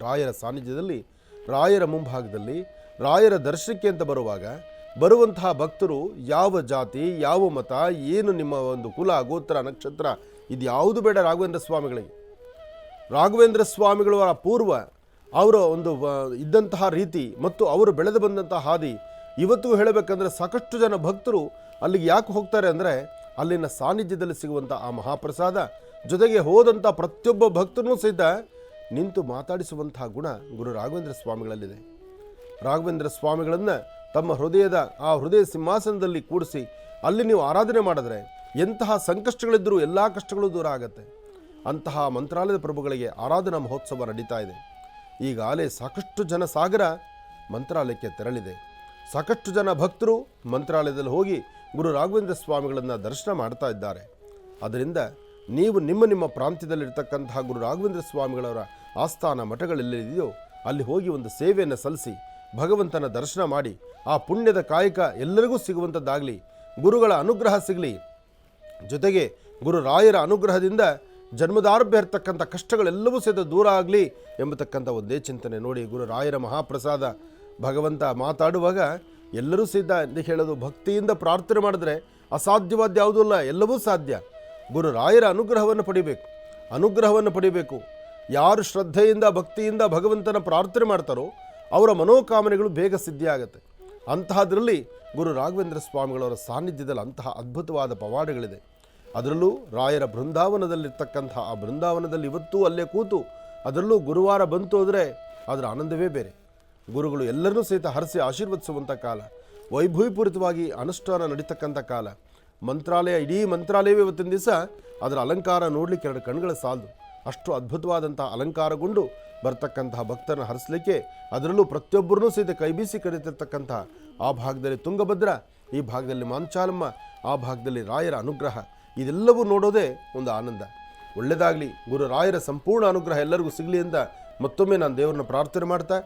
S2: ರಾಯರ ಸಾನ್ನಿಧ್ಯದಲ್ಲಿ, ರಾಯರ ಮುಂಭಾಗದಲ್ಲಿ ರಾಯರ ದರ್ಶನಕ್ಕೆ ಅಂತ ಬರುವಂತಹ ಭಕ್ತರು ಯಾವ ಜಾತಿ, ಯಾವ ಮತ, ಏನು ನಿಮ್ಮ ಒಂದು ಕುಲ, ಗೋತ್ರ, ನಕ್ಷತ್ರ ಇದು ಯಾವುದು ಬೇಡ. ರಾಘವೇಂದ್ರ ಸ್ವಾಮಿಗಳಿಗೆ, ರಾಘವೇಂದ್ರ ಸ್ವಾಮಿಗಳವರ ಪೂರ್ವ ಅವರ ಒಂದು ಇದ್ದಂತಹ ರೀತಿ ಮತ್ತು ಅವರು ಬೆಳೆದು ಬಂದಂತಹ ಹಾದಿ ಇವತ್ತಿಗೂ ಹೇಳಬೇಕಂದ್ರೆ ಸಾಕಷ್ಟು ಜನ ಭಕ್ತರು ಅಲ್ಲಿಗೆ ಯಾಕೆ ಹೋಗ್ತಾರೆ ಅಂದರೆ ಅಲ್ಲಿನ ಸಾನ್ನಿಧ್ಯದಲ್ಲಿ ಸಿಗುವಂಥ ಆ ಮಹಾಪ್ರಸಾದ, ಜೊತೆಗೆ ಹೋದಂಥ ಪ್ರತಿಯೊಬ್ಬ ಭಕ್ತನೂ ಸಹಿತ ನಿಂತು ಮಾತಾಡಿಸುವಂತಹ ಗುಣ ಗುರು ರಾಘವೇಂದ್ರ ಸ್ವಾಮಿಗಳಲ್ಲಿದೆ. ರಾಘವೇಂದ್ರ ಸ್ವಾಮಿಗಳನ್ನು ತಮ್ಮ ಹೃದಯ ಸಿಂಹಾಸನದಲ್ಲಿ ಕೂಡಿಸಿ ಅಲ್ಲಿ ನೀವು ಆರಾಧನೆ ಮಾಡಿದ್ರೆ ಎಂತಹ ಸಂಕಷ್ಟಗಳಿದ್ದರೂ ಎಲ್ಲ ಕಷ್ಟಗಳು ದೂರ ಆಗುತ್ತೆ. ಅಂತಹ ಮಂತ್ರಾಲಯದ ಪ್ರಭುಗಳಿಗೆ ಆರಾಧನಾ ಮಹೋತ್ಸವ ನಡೀತಾ ಇದೆ. ಈಗಾಗಲೇ ಸಾಕಷ್ಟು ಜನ ಸಾಗರ ಮಂತ್ರಾಲಯಕ್ಕೆ ತೆರಳಿದೆ. ಸಾಕಷ್ಟು ಜನ ಭಕ್ತರು ಮಂತ್ರಾಲಯದಲ್ಲಿ ಹೋಗಿ ಗುರು ರಾಘವೇಂದ್ರ ಸ್ವಾಮಿಗಳನ್ನು ದರ್ಶನ ಮಾಡ್ತಾ ಇದ್ದಾರೆ. ಅದರಿಂದ ನೀವು ನಿಮ್ಮ ಪ್ರಾಂತ್ಯದಲ್ಲಿರ್ತಕ್ಕಂತಹ ಗುರು ರಾಘವೇಂದ್ರ ಸ್ವಾಮಿಗಳವರ ಆಸ್ಥಾನ ಮಠಗಳೆಲ್ಲಿದೆಯೋ ಅಲ್ಲಿ ಹೋಗಿ ಒಂದು ಸೇವೆಯನ್ನು ಸಲ್ಲಿಸಿ ಭಗವಂತನ ದರ್ಶನ ಮಾಡಿ ಆ ಪುಣ್ಯದ ಕಾಯಕ ಎಲ್ಲರಿಗೂ ಸಿಗುವಂಥದ್ದಾಗಲಿ, ಗುರುಗಳ ಅನುಗ್ರಹ ಸಿಗಲಿ. ಜೊತೆಗೆ ಗುರು ರಾಯರ ಅನುಗ್ರಹದಿಂದ ಜನ್ಮದಾರಭ್ಯ ಇರ್ತಕ್ಕಂಥ ಕಷ್ಟಗಳೆಲ್ಲವೂ ಸಹಿತ ದೂರ ಆಗಲಿ ಎಂಬತಕ್ಕಂಥ ಒಂದೇ ಚಿಂತನೆ. ನೋಡಿ, ಗುರು ರಾಯರ ಮಹಾಪ್ರಸಾದ ಭಗವಂತ ಮಾತಾಡುವಾಗ ಎಲ್ಲರೂ ಸಹಿತ ಹೇಳೋದು, ಭಕ್ತಿಯಿಂದ ಪ್ರಾರ್ಥನೆ ಮಾಡಿದ್ರೆ ಅಸಾಧ್ಯವಾದ ಯಾವುದೂ ಇಲ್ಲ, ಎಲ್ಲವೂ ಸಾಧ್ಯ. ಗುರು ರಾಯರ ಅನುಗ್ರಹವನ್ನು ಪಡಿಬೇಕು. ಯಾರು ಶ್ರದ್ಧೆಯಿಂದ ಭಕ್ತಿಯಿಂದ ಭಗವಂತನ ಪ್ರಾರ್ಥನೆ ಮಾಡ್ತಾರೋ ಅವರ ಮನೋಕಾಮನೆಗಳು ಬೇಗ ಸಿದ್ಧಿಯಾಗುತ್ತೆ. ಅಂತಹದ್ರಲ್ಲಿ ಗುರು ರಾಘವೇಂದ್ರ ಸ್ವಾಮಿಗಳವರ ಸಾನ್ನಿಧ್ಯದಲ್ಲಿ ಅಂತಹ ಅದ್ಭುತವಾದ ಪವಾಡಗಳಿದೆ. ಅದರಲ್ಲೂ ರಾಯರ ಬೃಂದಾವನದಲ್ಲಿರ್ತಕ್ಕಂಥ ಆ ಬೃಂದಾವನದಲ್ಲಿ ಇವತ್ತೂ ಅಲ್ಲೇ ಕೂತು ಅದರಲ್ಲೂ ಗುರುವಾರ ಬಂತು ಅಂದರೆ ಅದರ ಆನಂದವೇ ಬೇರೆ. ಗುರುಗಳು ಎಲ್ಲರನ್ನೂ ಸಹಿತ ಹರಿಸಿ ಆಶೀರ್ವದಿಸುವಂಥ ಕಾಲ, ವೈಭವಪೂರಿತವಾಗಿ ಅನುಷ್ಠಾನ ನಡೀತಕ್ಕಂಥ ಕಾಲ. ಮಂತ್ರಾಲಯ, ಇಡೀ ಮಂತ್ರಾಲಯವೇ ಇವತ್ತಿನ ದಿವಸ ಅದರ ಅಲಂಕಾರ ನೋಡಲಿಕ್ಕೆ 2 ಕಣ್ಗಳ ಸಾಲದು. ಅಷ್ಟು ಅದ್ಭುತವಾದಂಥ ಅಲಂಕಾರಗೊಂಡು ಬರ್ತಕ್ಕಂತಹ ಭಕ್ತರನ್ನ ಹರಿಸಲಿಕ್ಕೆ, ಅದರಲ್ಲೂ ಪ್ರತಿಯೊಬ್ಬರನ್ನೂ ಸಹಿತ ಕೈಬೀಸಿ ಕರೀತಿರ್ತಕ್ಕಂಥ ಆ ಭಾಗದಲ್ಲಿ ತುಂಗಭದ್ರ, ಈ ಭಾಗದಲ್ಲಿ ಮಾಂಚಾಲಮ್ಮ, ಆ ಭಾಗದಲ್ಲಿ ರಾಯರ ಅನುಗ್ರಹ, ಇದೆಲ್ಲವೂ ನೋಡೋದೇ ಒಂದು ಆನಂದ. ಒಳ್ಳೆಯದಾಗಲಿ, ಗುರು ರಾಯರ ಸಂಪೂರ್ಣ ಅನುಗ್ರಹ ಎಲ್ಲರಿಗೂ ಸಿಗಲಿ ಅಂತ ಮತ್ತೊಮ್ಮೆ ನಾನು ದೇವರನ್ನ ಪ್ರಾರ್ಥನೆ ಮಾಡ್ತಾ,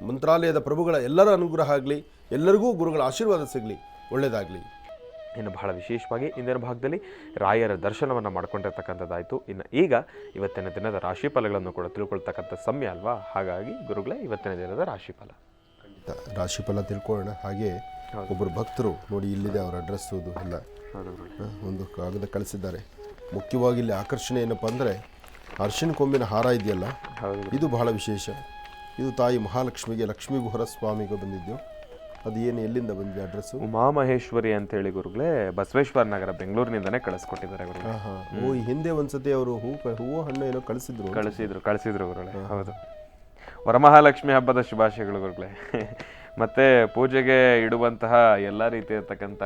S2: ಮಂತ್ರಾಲಯದ ಪ್ರಭುಗಳ ಎಲ್ಲರ ಅನುಗ್ರಹ ಆಗಲಿ, ಎಲ್ಲರಿಗೂ ಗುರುಗಳ ಆಶೀರ್ವಾದ ಸಿಗಲಿ, ಒಳ್ಳೆಯದಾಗಲಿ.
S1: ಇನ್ನು ಬಹಳ ವಿಶೇಷವಾಗಿ ಇಂದಿನ ಭಾಗದಲ್ಲಿ ರಾಯರ ದರ್ಶನವನ್ನು ಮಾಡ್ಕೊಂಡಿರ್ತಕ್ಕಂಥದ್ದಾಯಿತು. ಇನ್ನು ಈಗ ಇವತ್ತಿನ ದಿನದ ರಾಶಿ ಫಲಗಳನ್ನು ಕೂಡ ತಿಳ್ಕೊಳ್ತಕ್ಕಂಥ ಸಮಯ ಅಲ್ವಾ? ಹಾಗಾಗಿ ಗುರುಗಳೇ, ಇವತ್ತಿನ ದಿನದ ರಾಶಿಫಲ
S2: ಖಂಡಿತ ರಾಶಿಫಲ ತಿಳ್ಕೊಳ್ಳೋಣ. ಹಾಗೆ ಒಬ್ಬರು ಭಕ್ತರು ನೋಡಿ, ಇಲ್ಲಿದೆ ಅವರ ಅಡ್ರೆಸ್ಸು ಎಲ್ಲ ಒಂದು ಕಾಗದ ಕಳಿಸಿದ್ದಾರೆ. ಮುಖ್ಯವಾಗಿ ಇಲ್ಲಿ ಆಕರ್ಷಣೆ ಏನಪ್ಪ ಅಂದರೆ ಅರಿಶಿನ ಕೊಂಬಿನ ಹಾರ ಇದೆಯಲ್ಲ, ಇದು ಬಹಳ ವಿಶೇಷ. ಇದು ತಾಯಿ ಮಹಾಲಕ್ಷ್ಮಿಗೆ, ಲಕ್ಷ್ಮೀ ಗುಹರ ಸ್ವಾಮಿಗೆ ಬಂದಿದ್ದು. ಅದು ಏನು, ಎಲ್ಲಿಂದ ಬಂದಿದೆ ಅಡ್ರೆಸ್ಸು?
S1: ಉಮಾಮಹೇಶ್ವರಿ ಅಂತೇಳಿ ಗುರುಗಳೇ, ಬಸವೇಶ್ವರ ನಗರ, ಬೆಂಗಳೂರಿನಿಂದನೇ ಕಳಿಸ್ಕೊಟ್ಟಿದ್ದಾರೆ ಗುರುಗಳು.
S2: ಓ, ಈ ಹಿಂದೆ ಒಂದ್ಸತಿ ಅವರು ಹೂವು ಹಣ್ಣು ಏನೋ
S1: ಕಳಿಸಿದ್ರು ಗುರುಗಳೇ. ಹೌದು. ವರಮಹಾಲಕ್ಷ್ಮಿ ಹಬ್ಬದ ಶುಭಾಶಯಗಳು ಗುರುಗಳೇ. ಮತ್ತೆ ಪೂಜೆಗೆ ಇಡುವಂತಹ ಎಲ್ಲ ರೀತಿಯರ್ತಕ್ಕಂಥ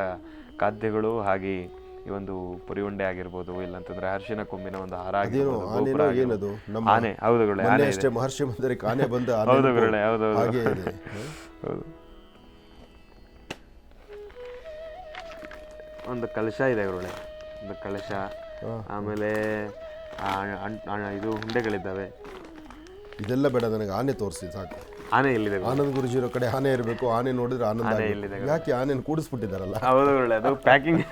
S1: ಖಾದ್ಯಗಳು, ಹಾಗೆ ಈ ಒಂದು ಪುರಿ ಉಂಡೆ ಆಗಿರ್ಬೋದು, ಇಲ್ಲಂತಂದ್ರೆ ಅರಿಶಿನ ಕೊಂಬಿನ ಒಂದು ಹಾರ ಆಗಿರ್ಬೋದು, ಆನೆ. ಹೌದು ಗುರುಗಳೇ, ಆನೆ
S2: ಅಷ್ಟೇ ಮಹರ್ಷಿ ಮಂದಿರಕ್ಕೆ ಆನೆ ಬಂದ.
S1: ಹೌದು ಗುರುಗಳೇ, ಹೌದು ಹೌದು. ಒಂದು ಕಲಶ ಇದೆ ಗುರುಗಳೇ, ಒಂದು ಕಲಶ, ಆಮೇಲೆ ಇದು ಹುಂಡೆಗಳಿದ್ದಾವೆ.
S2: ಇದೆಲ್ಲ ಬೇಡ ನನಗೆ, ಆನೆ ತೋರಿಸಿ ಸಾಕು.
S1: ಆನೆ ಎಲ್ಲಿದೆ?
S2: ಆನಂದ್ ಗುರುಜಿರೋ ಕಡೆ ಆನೆ ಇರಬೇಕು, ಆನೆ ನೋಡಿದ್ರೆ ಆನಂದ. ಯಾಕೆ ಆನೆಯನ್ನು ಕೂಡಿಸ್ಬಿಟ್ಟಿದಾರಲ್ಲ?
S1: ಹೌದು ಗುರುಗಳೇ, ಅದು ಪ್ಯಾಕಿಂಗ್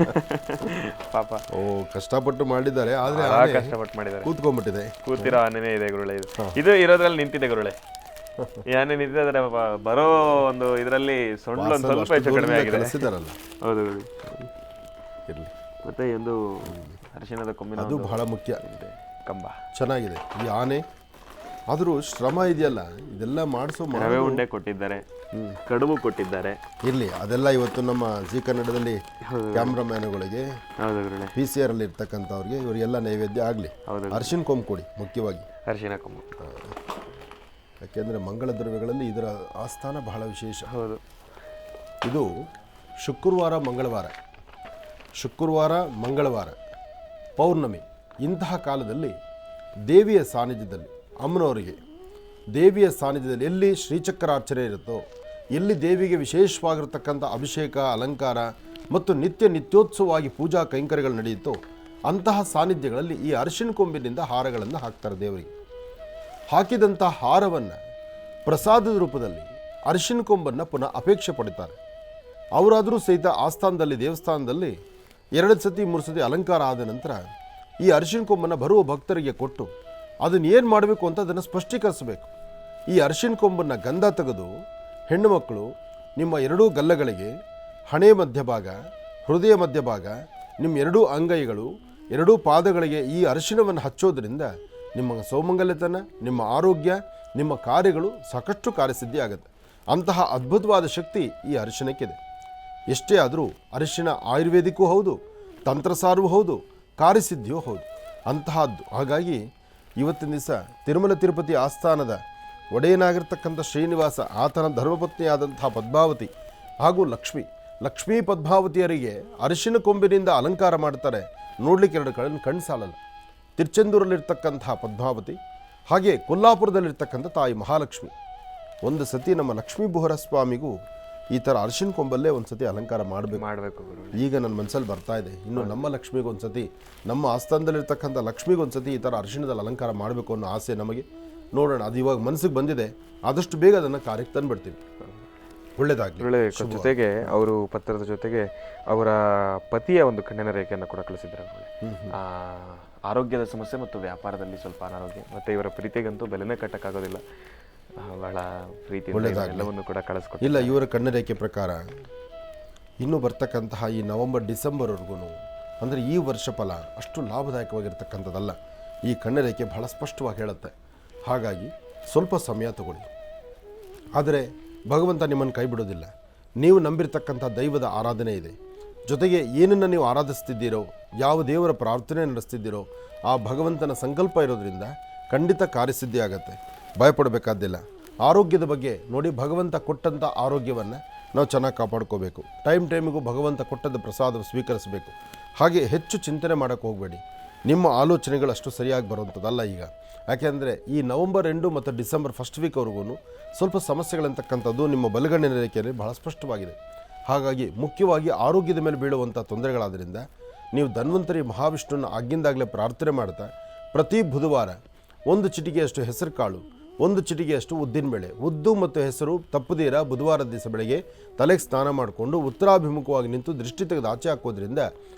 S1: ಪಾಪ.
S2: ಓ, ಕಷ್ಟಪಟ್ಟು ಮಾಡಿದ್ದಾರೆ, ಆದ್ರೆ
S1: ಕಷ್ಟಪಟ್ಟು ಮಾಡಿದ್ದಾರೆ.
S2: ಕೂತ್ಕೊಂಡ್ಬಿಟ್ಟಿದೆ.
S1: ಕೂತಿರೋ ಆನೆನೇ ಇದೆ ಗುರುಗಳೇ. ಇದು ಇರೋದ್ರಲ್ಲಿ ನಿಂತಿದೆ ಗುರುಗಳೇ. ಈ ಆನೆ ನಿಂತಿದ್ರೆ ಬರೋ ಒಂದು ಇದರಲ್ಲಿ ಸೊಂಡ್ಲು ಒಂದು ಸ್ವಲ್ಪ ಹೆಚ್ಚು ಕಡಿಮೆ ಆಗಿದೆ. ಹೌದು ಗುರುಗಳೇ.
S2: ಇರಲಿ.
S1: ಮತ್ತೆ ಒಂದು ಅರಿಶಿಣದ ಕೊಂಬಿನ,
S2: ಅದು ಬಹಳ ಮುಖ್ಯ.
S1: ಕಂಬ ಚೆನ್ನಾಗಿದೆ.
S2: ಈ ಆನೆ ಆದರೂ ಶ್ರಮ ಇದೆಯಲ್ಲ, ಇದೆಲ್ಲ ಮಾಡಿಸೋ
S1: ರವೆ ಉಂಡೆ ಕೊಟ್ಟಿದ್ದಾರೆ, ಕಡುಬು ಕೊಟ್ಟಿದ್ದಾರೆ.
S2: ಇರಲಿ, ಅದೆಲ್ಲ ಇವತ್ತು ನಮ್ಮ ಜಿ ಕನ್ನಡದಲ್ಲಿ ಕ್ಯಾಮ್ರಾಮ್ಯಾನ್ಗಳಿಗೆ, PCR ಅಲ್ಲಿ ಇರ್ತಕ್ಕಂಥವ್ರಿಗೆ, ಇವರಿಗೆಲ್ಲ ನೈವೇದ್ಯ ಆಗಲಿ. ಅರಿಶಿನ ಕೊಂಬು ಕೊಡಿ, ಮುಖ್ಯವಾಗಿ
S1: ಅರಿಶಿನ ಕೊಂಬು.
S2: ಯಾಕೆಂದರೆ ಮಂಗಳ ದ್ರವ್ಯಗಳಲ್ಲಿ ಇದರ ಆಸ್ಥಾನ ಬಹಳ ವಿಶೇಷ.
S1: ಹೌದು.
S2: ಇದು ಶುಕ್ರವಾರ ಮಂಗಳವಾರ ಪೌರ್ಣಮಿ ಇಂತಹ ಕಾಲದಲ್ಲಿ ದೇವಿಯ ಸಾನ್ನಿಧ್ಯದಲ್ಲಿ, ಅಮ್ಮನವರಿಗೆ ದೇವಿಯ ಸಾನ್ನಿಧ್ಯದಲ್ಲಿ ಎಲ್ಲಿ ಶ್ರೀಚಕ್ರಾರ್ಚನೆ ಇರುತ್ತೋ, ಎಲ್ಲಿ ದೇವಿಗೆ ವಿಶೇಷವಾಗಿರ್ತಕ್ಕಂಥ ಅಭಿಷೇಕ, ಅಲಂಕಾರ ಮತ್ತು ನಿತ್ಯೋತ್ಸವವಾಗಿ ಪೂಜಾ ಕೈಂಕರ್ಯಗಳು ನಡೆಯುತ್ತೋ ಅಂತಹ ಸಾನ್ನಿಧ್ಯಗಳಲ್ಲಿ ಈ ಅರಿಶಿನ ಕೊಂಬಿನಿಂದ ಹಾರಗಳನ್ನು ಹಾಕ್ತಾರೆ ದೇವರಿಗೆ. ಹಾಕಿದಂಥ ಹಾರವನ್ನು ಪ್ರಸಾದದ ರೂಪದಲ್ಲಿ ಅರಿಶಿನ ಕೊಂಬನ್ನು ಪುನಃ ಅಪೇಕ್ಷೆ ಪಡುತ್ತಾರೆ. ಅವರಾದರೂ ಸಹಿತ ಆಸ್ಥಾನದಲ್ಲಿ, ದೇವಸ್ಥಾನದಲ್ಲಿ 2 ಸತಿ 3 ಸತಿ ಅಲಂಕಾರ ಆದ ನಂತರ ಈ ಅರಿಶಿನ ಕೊಂಬನ್ನು ಬರುವ ಭಕ್ತರಿಗೆ ಕೊಟ್ಟು ಅದನ್ನು ಏನು ಮಾಡಬೇಕು ಅಂತ ಅದನ್ನು ಸ್ಪಷ್ಟೀಕರಿಸಬೇಕು. ಈ ಅರಿಶಿನ ಕೊಂಬನ್ನು ಗಂಧ ತೆಗೆದು ಹೆಣ್ಣು ಮಕ್ಕಳು ನಿಮ್ಮ 2 ಗಲ್ಲಗಳಿಗೆ, ಹಣೆ ಮಧ್ಯಭಾಗ, ಹೃದಯ ಮಧ್ಯಭಾಗ, ನಿಮ್ಮ 2 ಅಂಗೈಗಳು, 2 ಪಾದಗಳಿಗೆ ಈ ಅರಿಶಿನವನ್ನು ಹಚ್ಚೋದ್ರಿಂದ ನಿಮ್ಮ ಸೌಮಂಗಲ್ಯತನ, ನಿಮ್ಮ ಆರೋಗ್ಯ, ನಿಮ್ಮ ಕಾರ್ಯಗಳು ಸಾಕಷ್ಟು ಕಾರ್ಯಸಿದ್ಧಿ ಆಗುತ್ತೆ. ಅಂತಹ ಅದ್ಭುತವಾದ ಶಕ್ತಿ ಈ ಅರಿಶಿನಕ್ಕಿದೆ. ಎಷ್ಟೇ ಆದರೂ ಅರಿಶಿನ ಆಯುರ್ವೇದಿಕ್ಕೂ ಹೌದು, ತಂತ್ರಸಾರೂ ಹೌದು, ಕಾರ್ಯಸಿದ್ಧಿಯೂ ಹೌದು, ಅಂತಹದ್ದು. ಹಾಗಾಗಿ ಇವತ್ತಿನ ದಿವಸ ತಿರುಮಲ ತಿರುಪತಿ ಆಸ್ಥಾನದ ಒಡೆಯನಾಗಿರ್ತಕ್ಕಂಥ ಶ್ರೀನಿವಾಸ, ಆತನ ಧರ್ಮಪತ್ನಿಯಾದಂತಹ ಪದ್ಮಾವತಿ ಹಾಗೂ ಲಕ್ಷ್ಮೀ ಪದ್ಮಾವತಿಯರಿಗೆ ಅರಿಶಿನ ಕೊಂಬಿನಿಂದ ಅಲಂಕಾರ ಮಾಡ್ತಾರೆ. ನೋಡಲಿಕ್ಕೆ 2 ಕಣ್ಣು ಸಾಲಲ್ಲ. ತಿರುಚೆಂದೂರಲ್ಲಿರ್ತಕ್ಕಂತಹ ಪದ್ಮಾವತಿ, ಹಾಗೆ ಕೊಲ್ಲಾಪುರದಲ್ಲಿರ್ತಕ್ಕಂಥ ತಾಯಿ ಮಹಾಲಕ್ಷ್ಮಿ. ಒಂದು ಸತಿ ನಮ್ಮ ಲಕ್ಷ್ಮೀ ಬುಹರ ಸ್ವಾಮಿಗೂ ಈ ಥರ ಅರಿಶಿನ ಕೊಂಬಲ್ಲೇ ಒಂದು ಸತಿ ಅಲಂಕಾರ ಮಾಡಬೇಕು. ಈಗ ನನ್ನ ಮನಸ್ಸಲ್ಲಿ ಬರ್ತಾ ಇದೆ. ಇನ್ನು ನಮ್ಮ ಲಕ್ಷ್ಮಿಗೊಂದು ಸತಿ, ನಮ್ಮ ಆಸ್ಥಾನದಲ್ಲಿರ್ತಕ್ಕಂಥ ಲಕ್ಷ್ಮಿಗೊಂದು ಸತಿ ಈ ಥರ ಅರಿಶಿಣದಲ್ಲಿ ಅಲಂಕಾರ ಮಾಡಬೇಕು ಅನ್ನೋ ಆಸೆ ನಮಗೆ. ನೋಡೋಣ, ಅದು ಇವಾಗ ಮನಸ್ಸಿಗೆ ಬಂದಿದೆ. ಆದಷ್ಟು ಬೇಗ ಅದನ್ನು ಕಾರ್ಯಕ್ಕೆ ತಂದುಬಿಡ್ತೀವಿ. ಒಳ್ಳೆಯದಾಗಲಿ.
S1: ಜೊತೆಗೆ ಅವರು ಪತ್ರದ ಜೊತೆಗೆ ಅವರ ಪತಿಯ ಒಂದು ಕಣ್ಣಿನ ರೇಖೆಯನ್ನು ಕೂಡ ಕಳಿಸಿದ್ದಾರೆ. ಆರೋಗ್ಯದ ಸಮಸ್ಯೆ ಮತ್ತು ವ್ಯಾಪಾರದಲ್ಲಿ ಸ್ವಲ್ಪ ಅನಾರೋಗ್ಯ, ಮತ್ತು ಇವರ ಪ್ರೀತಿಗಂತೂ ಬೆಲೆನೇ ಕಟ್ಟಕ್ಕಾಗೋದಿಲ್ಲ. ಬಹಳ ಪ್ರೀತಿ ಎಲ್ಲವನ್ನು ಕೂಡ ಕಳಿಸ್ಕೊಟ್ಟು.
S2: ಇಲ್ಲ, ಇವರ ಕಣ್ಣರೇಖೆ ಪ್ರಕಾರ ಇನ್ನೂ ಬರ್ತಕ್ಕಂತಹ ಈ ನವೆಂಬರ್ ಡಿಸೆಂಬರ್ವರೆಗೂ ಅಂದರೆ ಈ ವರ್ಷ ಫಲ ಅಷ್ಟು ಲಾಭದಾಯಕವಾಗಿರ್ತಕ್ಕಂಥದ್ದಲ್ಲ. ಈ ಕಣ್ಣರೇಖೆ ಬಹಳ ಸ್ಪಷ್ಟವಾಗಿ ಹೇಳುತ್ತೆ. ಹಾಗಾಗಿ ಸ್ವಲ್ಪ ಸಮಯ ತಗೊಳ್ಳಿ. ಆದರೆ ಭಗವಂತ ನಿಮ್ಮನ್ನು ಕೈ ಬಿಡೋದಿಲ್ಲ. ನೀವು ನಂಬಿರ್ತಕ್ಕಂಥ ದೈವದ ಆರಾಧನೆ ಇದೆ. ಜೊತೆಗೆ ಏನನ್ನು ನೀವು ಆರಾಧಿಸ್ತಿದ್ದೀರೋ, ಯಾವ ದೇವರ ಪ್ರಾರ್ಥನೆ ನಡೆಸ್ತಿದ್ದೀರೋ ಆ ಭಗವಂತನ ಸಂಕಲ್ಪ ಇರೋದ್ರಿಂದ ಖಂಡಿತ ಕಾರ್ಯಸಿದ್ಧಿ ಆಗತ್ತೆ, ಭಯಪಡಬೇಕಾದ್ದಿಲ್ಲ. ಆರೋಗ್ಯದ ಬಗ್ಗೆ ನೋಡಿ, ಭಗವಂತ ಕೊಟ್ಟಂಥ ಆರೋಗ್ಯವನ್ನು ನಾವು ಚೆನ್ನಾಗಿ ಕಾಪಾಡ್ಕೋಬೇಕು. ಟೈಮಿಗೂ ಭಗವಂತ ಕೊಟ್ಟದ್ದು ಪ್ರಸಾದ ಸ್ವೀಕರಿಸಬೇಕು. ಹಾಗೆ ಹೆಚ್ಚು ಚಿಂತನೆ ಮಾಡೋಕ್ಕೆ ಹೋಗಬೇಡಿ. ನಿಮ್ಮ ಆಲೋಚನೆಗಳು ಅಷ್ಟು ಸರಿಯಾಗಿ ಬರುವಂಥದ್ದಲ್ಲ ಈಗ. ಯಾಕೆಂದರೆ ಈ ನವಂಬರ್ 2 ಮತ್ತು ಡಿಸೆಂಬರ್ 1 ವೀಕ್ವರೆಗೂ ಸ್ವಲ್ಪ ಸಮಸ್ಯೆಗಳಂತಕ್ಕಂಥದ್ದು ನಿಮ್ಮ ಬಲಗಣ್ಣಿನ ರೇಖೆಯಲ್ಲಿ ಬಹಳ ಸ್ಪಷ್ಟವಾಗಿದೆ. ಹಾಗಾಗಿ ಮುಖ್ಯವಾಗಿ ಆರೋಗ್ಯದ ಮೇಲೆ ಬೀಳುವಂಥ ತೊಂದರೆಗಳಾದ್ದರಿಂದ ನೀವು ಧನ್ವಂತರಿ ಮಹಾವಿಷ್ಣುನ ಆಗಿಂದಾಗಲೇ ಪ್ರಾರ್ಥನೆ ಮಾಡ್ತಾ ಪ್ರತಿ ಬುಧವಾರ 1 ಚಿಟಿಕೆಯಷ್ಟು ಹೆಸರು ಕಾಳು, 1 ಚಿಟಿಕೆಯಷ್ಟು ಉದ್ದಿನಬೇಳೆ, ಉದ್ದು ಮತ್ತು ಹೆಸರು ತಪ್ಪದೀರ ಬುಧವಾರದ ದಿವಸ ಬೆಳಗ್ಗೆ ತಲೆಗೆ ಸ್ನಾನ ಮಾಡಿಕೊಂಡು ಉತ್ತರಾಭಿಮುಖವಾಗಿ ನಿಂತು ದೃಷ್ಟಿ ತೆಗೆದು ಆಚೆ ಹಾಕೋದ್ರಿಂದ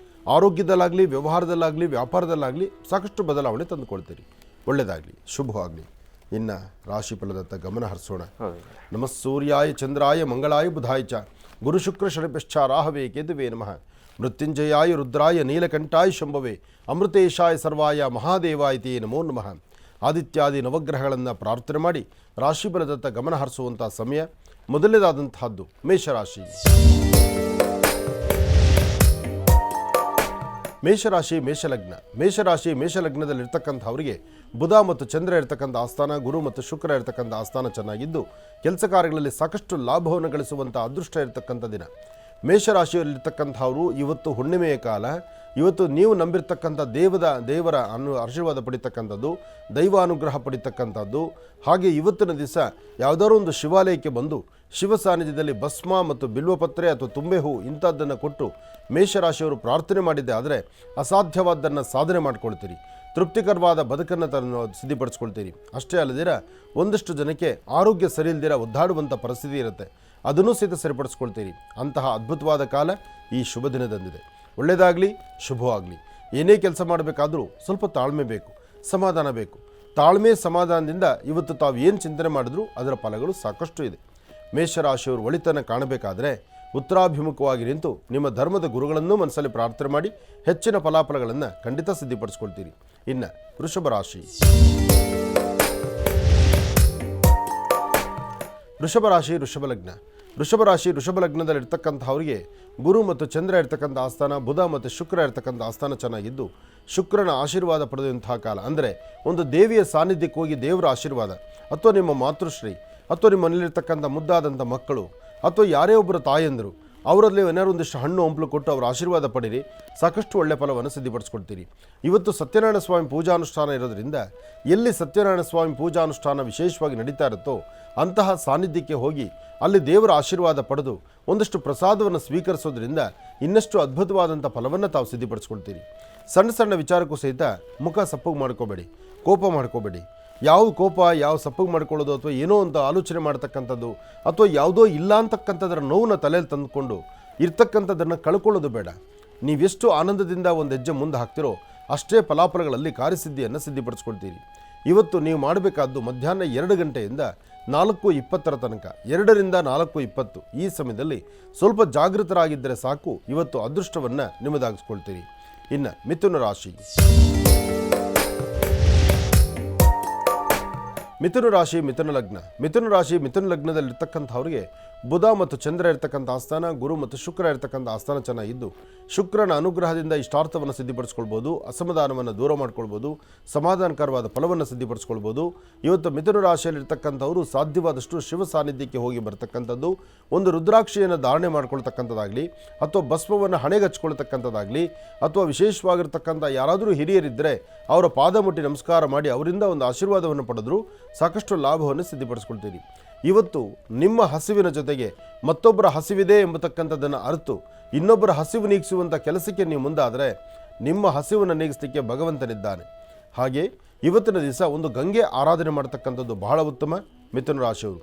S2: ಆರೋಗ್ಯದಲ್ಲಾಗಲಿ, ವ್ಯವಹಾರದಲ್ಲಾಗಲಿ, ವ್ಯಾಪಾರದಲ್ಲಾಗಲಿ ಸಾಕಷ್ಟು ಬದಲಾವಣೆ ತಂದುಕೊಳ್ತೀರಿ. ಒಳ್ಳೆಯದಾಗಲಿ, ಶುಭವಾಗಲಿ. ಇನ್ನು ರಾಶಿ ಫಲದತ್ತ ಗಮನ ಹರಿಸೋಣ. ನಮಃ ಸೂರ್ಯಾಯ ಚಂದ್ರಾಯ ಮಂಗಳಾಯ ಬುಧಾಯ ಚ ಗುರು ಶುಕ್ರ ಶನಿಶ್ಚ ರಾಹವೇ ಕೇತುವೇ ನಮಃ. ಮೃತ್ಯುಂಜಯಾಯ ರುದ್ರಾಯ ನೀಲಕಂಠಾಯ ಶಂಭವೇ ಅಮೃತೇಶಾಯ ಸರ್ವಾಯ ಮಹಾದೇವಾಯ ನಮೋ ನಮಃ. ಆದಿತ್ಯಾದಿ ನವಗ್ರಹಗಳನ್ನು ಪ್ರಾರ್ಥನೆ ಮಾಡಿ ರಾಶಿ ಫಲದತ್ತ ಗಮನ ಹರಿಸುವಂಥ ಸಮಯ. ಮೊದಲನೇದಾದಂತಹದ್ದು ಮೇಷರಾಶಿ. ಮೇಷಲಗ್ನದಲ್ಲಿರ್ತಕ್ಕಂಥವರಿಗೆ ಬುಧ ಮತ್ತು ಚಂದ್ರ ಇರ್ತಕ್ಕಂಥ ಆಸ್ಥಾನ, ಗುರು ಮತ್ತು ಶುಕ್ರ ಇರ್ತಕ್ಕಂಥ ಆಸ್ಥಾನ ಚೆನ್ನಾಗಿದ್ದು ಕೆಲಸ ಕಾರ್ಯಗಳಲ್ಲಿ ಸಾಕಷ್ಟು ಲಾಭವನ್ನು ಗಳಿಸುವಂಥ ಅದೃಷ್ಟ ಇರತಕ್ಕಂಥ ದಿನ. ಮೇಷರಾಶಿಯಲ್ಲಿರ್ತಕ್ಕಂಥವರು ಇವತ್ತು ಹುಣ್ಣಿಮೆಯ ಕಾಲ. ಇವತ್ತು ನೀವು ನಂಬಿರ್ತಕ್ಕಂಥ ದೇವರ ಆಶೀರ್ವಾದ ಪಡಿತಕ್ಕಂಥದ್ದು, ದೈವಾನುಗ್ರಹ ಪಡಿತಕ್ಕಂಥದ್ದು. ಹಾಗೆ ಇವತ್ತಿನ ದಿವಸ ಯಾವುದಾದ್ರು ಒಂದು ಶಿವಾಲಯಕ್ಕೆ ಬಂದು ಶಿವ ಸಾನ್ನಿಧ್ಯದಲ್ಲಿ ಭಸ್ಮ ಮತ್ತು ಬಿಲ್ವಪತ್ರೆ ಅಥವಾ ತುಂಬೆ ಹೂ ಇಂಥದ್ದನ್ನು ಕೊಟ್ಟು ಮೇಷರಾಶಿಯವರು ಪ್ರಾರ್ಥನೆ ಮಾಡಿದ್ದೆ ಆದರೆ ಅಸಾಧ್ಯವಾದ್ದನ್ನು ಸಾಧನೆ ಮಾಡ್ಕೊಳ್ತೀರಿ. ತೃಪ್ತಿಕರವಾದ ಬದುಕನ್ನು ಸಿದ್ಧಿಪಡಿಸ್ಕೊಳ್ತೀರಿ. ಅಷ್ಟೇ ಅಲ್ಲದಿರ ಒಂದಷ್ಟು ಜನಕ್ಕೆ ಆರೋಗ್ಯ ಸರಿ ಇಲ್ದಿರ ಒದ್ದಾಡುವಂಥ ಪರಿಸ್ಥಿತಿ ಇರುತ್ತೆ, ಅದನ್ನು ಸಹಿತ ಸರಿಪಡಿಸ್ಕೊಳ್ತೀರಿ. ಅಂತಹ ಅದ್ಭುತವಾದ ಕಾಲ ಈ ಶುಭ ದಿನದಂದಿದೆ. ಒಳ್ಳೆಯದಾಗಲಿ, ಶುಭವಾಗಲಿ. ಏನೇ ಕೆಲಸ ಮಾಡಬೇಕಾದ್ರೂ ಸ್ವಲ್ಪ ತಾಳ್ಮೆ ಬೇಕು, ಸಮಾಧಾನ ಬೇಕು. ತಾಳ್ಮೆ ಸಮಾಧಾನದಿಂದ ಇವತ್ತು ತಾವು ಏನು ಚಿಂತನೆ ಮಾಡಿದ್ರೂ ಅದರ ಫಲಗಳು ಸಾಕಷ್ಟು ಇದೆ. ಮೇಷರಾಶಿಯವರು ಒಳಿತನ್ನು ಕಾಣಬೇಕಾದರೆ ಉತ್ತರಾಭಿಮುಖವಾಗಿ ನಿಂತು ನಿಮ್ಮ ಧರ್ಮದ ಗುರುಗಳನ್ನೂ ಮನಸ್ಸಲ್ಲಿ ಪ್ರಾರ್ಥನೆ ಮಾಡಿ ಹೆಚ್ಚಿನ ಫಲಾಫಲಗಳನ್ನು ಖಂಡಿತ ಸಿದ್ಧಿಪಡಿಸ್ಕೊಳ್ತೀರಿ. ಇನ್ನು ವೃಷಭರಾಶಿ. ವೃಷಭ ಲಗ್ನದಲ್ಲಿರ್ತಕ್ಕಂಥವರಿಗೆ ಗುರು ಮತ್ತು ಚಂದ್ರ ಇರ್ತಕ್ಕಂಥ ಆಸ್ಥಾನ, ಬುಧ ಮತ್ತು ಶುಕ್ರ ಇರ್ತಕ್ಕಂಥ ಆಸ್ಥಾನ ಚೆನ್ನಾಗಿದ್ದು ಶುಕ್ರನ ಆಶೀರ್ವಾದ ಪಡೆದಂತಹ ಕಾಲ. ಅಂದರೆ ಒಂದು ದೇವಿಯ ಸಾನ್ನಿಧ್ಯಕ್ಕೆ ಹೋಗಿ ದೇವರ ಆಶೀರ್ವಾದ, ಅಥವಾ ನಿಮ್ಮ ಮಾತೃಶ್ರೀ, ಅಥವಾ ನಿಮ್ಮ ಮನೆಯಲ್ಲಿರ್ತಕ್ಕಂಥ ಮುದ್ದಾದಂಥ ಮಕ್ಕಳು, ಅಥವಾ ಯಾರೇ ಒಬ್ಬರು ತಾಯಂದರು, ಅವರಲ್ಲಿ ಏನಾದ್ರು ಒಂದಿಷ್ಟು ಹಣ್ಣು ಹಂಪಲು ಕೊಟ್ಟು ಅವರ ಆಶೀರ್ವಾದ ಪಡೀರಿ. ಸಾಕಷ್ಟು ಒಳ್ಳೆಯ ಫಲವನ್ನು ಸಿದ್ಧಿಪಡಿಸ್ಕೊಳ್ತೀರಿ. ಇವತ್ತು ಸತ್ಯನಾರಾಯಣ ಸ್ವಾಮಿ ಪೂಜಾನುಷ್ಠಾನ ಇರೋದ್ರಿಂದ ಎಲ್ಲಿ ಸತ್ಯನಾರಾಯಣ ಸ್ವಾಮಿ ಪೂಜಾನುಷ್ಠಾನ ವಿಶೇಷವಾಗಿ ನಡೀತಾ ಇರುತ್ತೋ ಅಂತಹ ಸಾನ್ನಿಧ್ಯಕ್ಕೆ ಹೋಗಿ ಅಲ್ಲಿ ದೇವರ ಆಶೀರ್ವಾದ ಪಡೆದು ಒಂದಷ್ಟು ಪ್ರಸಾದವನ್ನು ಸ್ವೀಕರಿಸೋದ್ರಿಂದ ಇನ್ನಷ್ಟು ಅದ್ಭುತವಾದಂಥ ಫಲವನ್ನು ತಾವು ಸಿದ್ಧಿಪಡಿಸ್ಕೊಳ್ತೀರಿ. ಸಣ್ಣ ಸಣ್ಣ ವಿಚಾರಕ್ಕೂ ಸಹಿತ ಮುಖ ಸಪ್ಪಗೆ ಮಾಡ್ಕೋಬೇಡಿ, ಕೋಪ ಮಾಡ್ಕೋಬೇಡಿ. ಯಾವ ಕೋಪ, ಯಾವ ಸಪ್ಪಗೆ ಮಾಡ್ಕೊಳ್ಳೋದು, ಅಥವಾ ಏನೋ ಅಂತ ಆಲೋಚನೆ ಮಾಡ್ತಕ್ಕಂಥದ್ದು, ಅಥವಾ ಯಾವುದೋ ಇಲ್ಲ ಅಂತಕ್ಕಂಥದ್ರ ನೋವನ್ನ ತಲೆಯಲ್ಲಿ ತಂದುಕೊಂಡು ಇರ್ತಕ್ಕಂಥದ್ದನ್ನು ಕಳ್ಕೊಳ್ಳೋದು ಬೇಡ. ನೀವೆಷ್ಟು ಆನಂದದಿಂದ ಒಂದು ಹೆಜ್ಜೆ ಮುಂದೆ ಹಾಕ್ತಿರೋ ಅಷ್ಟೇ ಫಲಾಫಲಗಳಲ್ಲಿ ಕಾರ್ಯಸಿದ್ಧಿಯನ್ನು ಸಿದ್ಧಿಪಡಿಸ್ಕೊಳ್ತೀರಿ. ಇವತ್ತು ನೀವು ಮಾಡಬೇಕಾದ್ದು ಮಧ್ಯಾಹ್ನ 2 ಗಂಟೆಯಿಂದ 4:20 ತನಕ, 2 ರಿಂದ 4:20 ಈ ಸಮಯದಲ್ಲಿ ಸ್ವಲ್ಪ ಜಾಗೃತರಾಗಿದ್ದರೆ ಸಾಕು. ಇವತ್ತು ಅದೃಷ್ಟವನ್ನು ನಿಮ್ಮದಾಗಿಸ್ಕೊಳ್ತೀರಿ. ಇನ್ನು ಮಿಥುನ ರಾಶಿ. ಮಿಥುನ ಲಗ್ನದಲ್ಲಿರ್ತಕ್ಕಂಥವ್ರಿಗೆ ಬುಧ ಮತ್ತು ಚಂದ್ರ ಇರ್ತಕ್ಕಂಥ ಆಸ್ಥಾನ, ಗುರು ಮತ್ತು ಶುಕ್ರ ಇರ್ತಕ್ಕಂಥ ಆಸ್ಥಾನ ಚೆನ್ನಾಗಿದ್ದು ಶುಕ್ರನ ಅನುಗ್ರಹದಿಂದ ಇಷ್ಟಾರ್ಥವನ್ನು ಸಿದ್ಧಿಪಡಿಸ್ಕೊಳ್ಬೋದು, ಅಸಮಾಧಾನವನ್ನು ದೂರ ಮಾಡ್ಕೊಳ್ಬೋದು, ಸಮಾಧಾನಕರವಾದ ಫಲವನ್ನು ಸಿದ್ಧಿಪಡಿಸ್ಕೊಳ್ಬೋದು. ಇವತ್ತು ಮಿಥುನ ರಾಶಿಯಲ್ಲಿರ್ತಕ್ಕಂಥವರು ಸಾಧ್ಯವಾದಷ್ಟು ಶಿವ ಸಾನ್ನಿಧ್ಯಕ್ಕೆ ಹೋಗಿ ಬರ್ತಕ್ಕಂಥದ್ದು, ಒಂದು ರುದ್ರಾಕ್ಷಿಯನ್ನು ಧಾರಣೆ ಮಾಡ್ಕೊಳ್ತಕ್ಕಂಥದ್ದಾಗಲಿ, ಅಥವಾ ಭಸ್ಮವನ್ನು ಹಣೆಗೆ ಹಚ್ಕೊಳ್ತಕ್ಕಂಥದ್ದಾಗಲಿ, ಅಥವಾ ವಿಶೇಷವಾಗಿರ್ತಕ್ಕಂಥ ಯಾರಾದರೂ ಹಿರಿಯರಿದ್ದರೆ ಅವರ ಪಾದ ಮುಟ್ಟಿ ನಮಸ್ಕಾರ ಮಾಡಿ ಅವರಿಂದ ಒಂದು ಆಶೀರ್ವಾದವನ್ನು ಪಡೆದರೂ ಸಾಕಷ್ಟು ಲಾಭವನ್ನು ಸಿದ್ಧಿಪಡಿಸ್ಕೊಳ್ತೀರಿ. ಇವತ್ತು ನಿಮ್ಮ ಹಸಿವಿನ ಜೊತೆಗೆ ಮತ್ತೊಬ್ಬರ ಹಸಿವಿದೆ ಎಂಬತಕ್ಕಂಥದ್ದನ್ನು ಅರಿತು ಇನ್ನೊಬ್ಬರ ಹಸಿವು ನೀಗಿಸುವಂಥ ಕೆಲಸಕ್ಕೆ ನೀವು ಮುಂದಾದರೆ ನಿಮ್ಮ ಹಸಿವನ್ನು ನೀಗಿಸಲಿಕ್ಕೆ ಭಗವಂತನಿದ್ದಾನೆ. ಹಾಗೆ ಇವತ್ತಿನ ದಿವಸ ಒಂದು ಗಂಗೆ ಆರಾಧನೆ ಮಾಡ್ತಕ್ಕಂಥದ್ದು ಬಹಳ ಉತ್ತಮ. ಮಿಥುನ ರಾಶಿಯವರು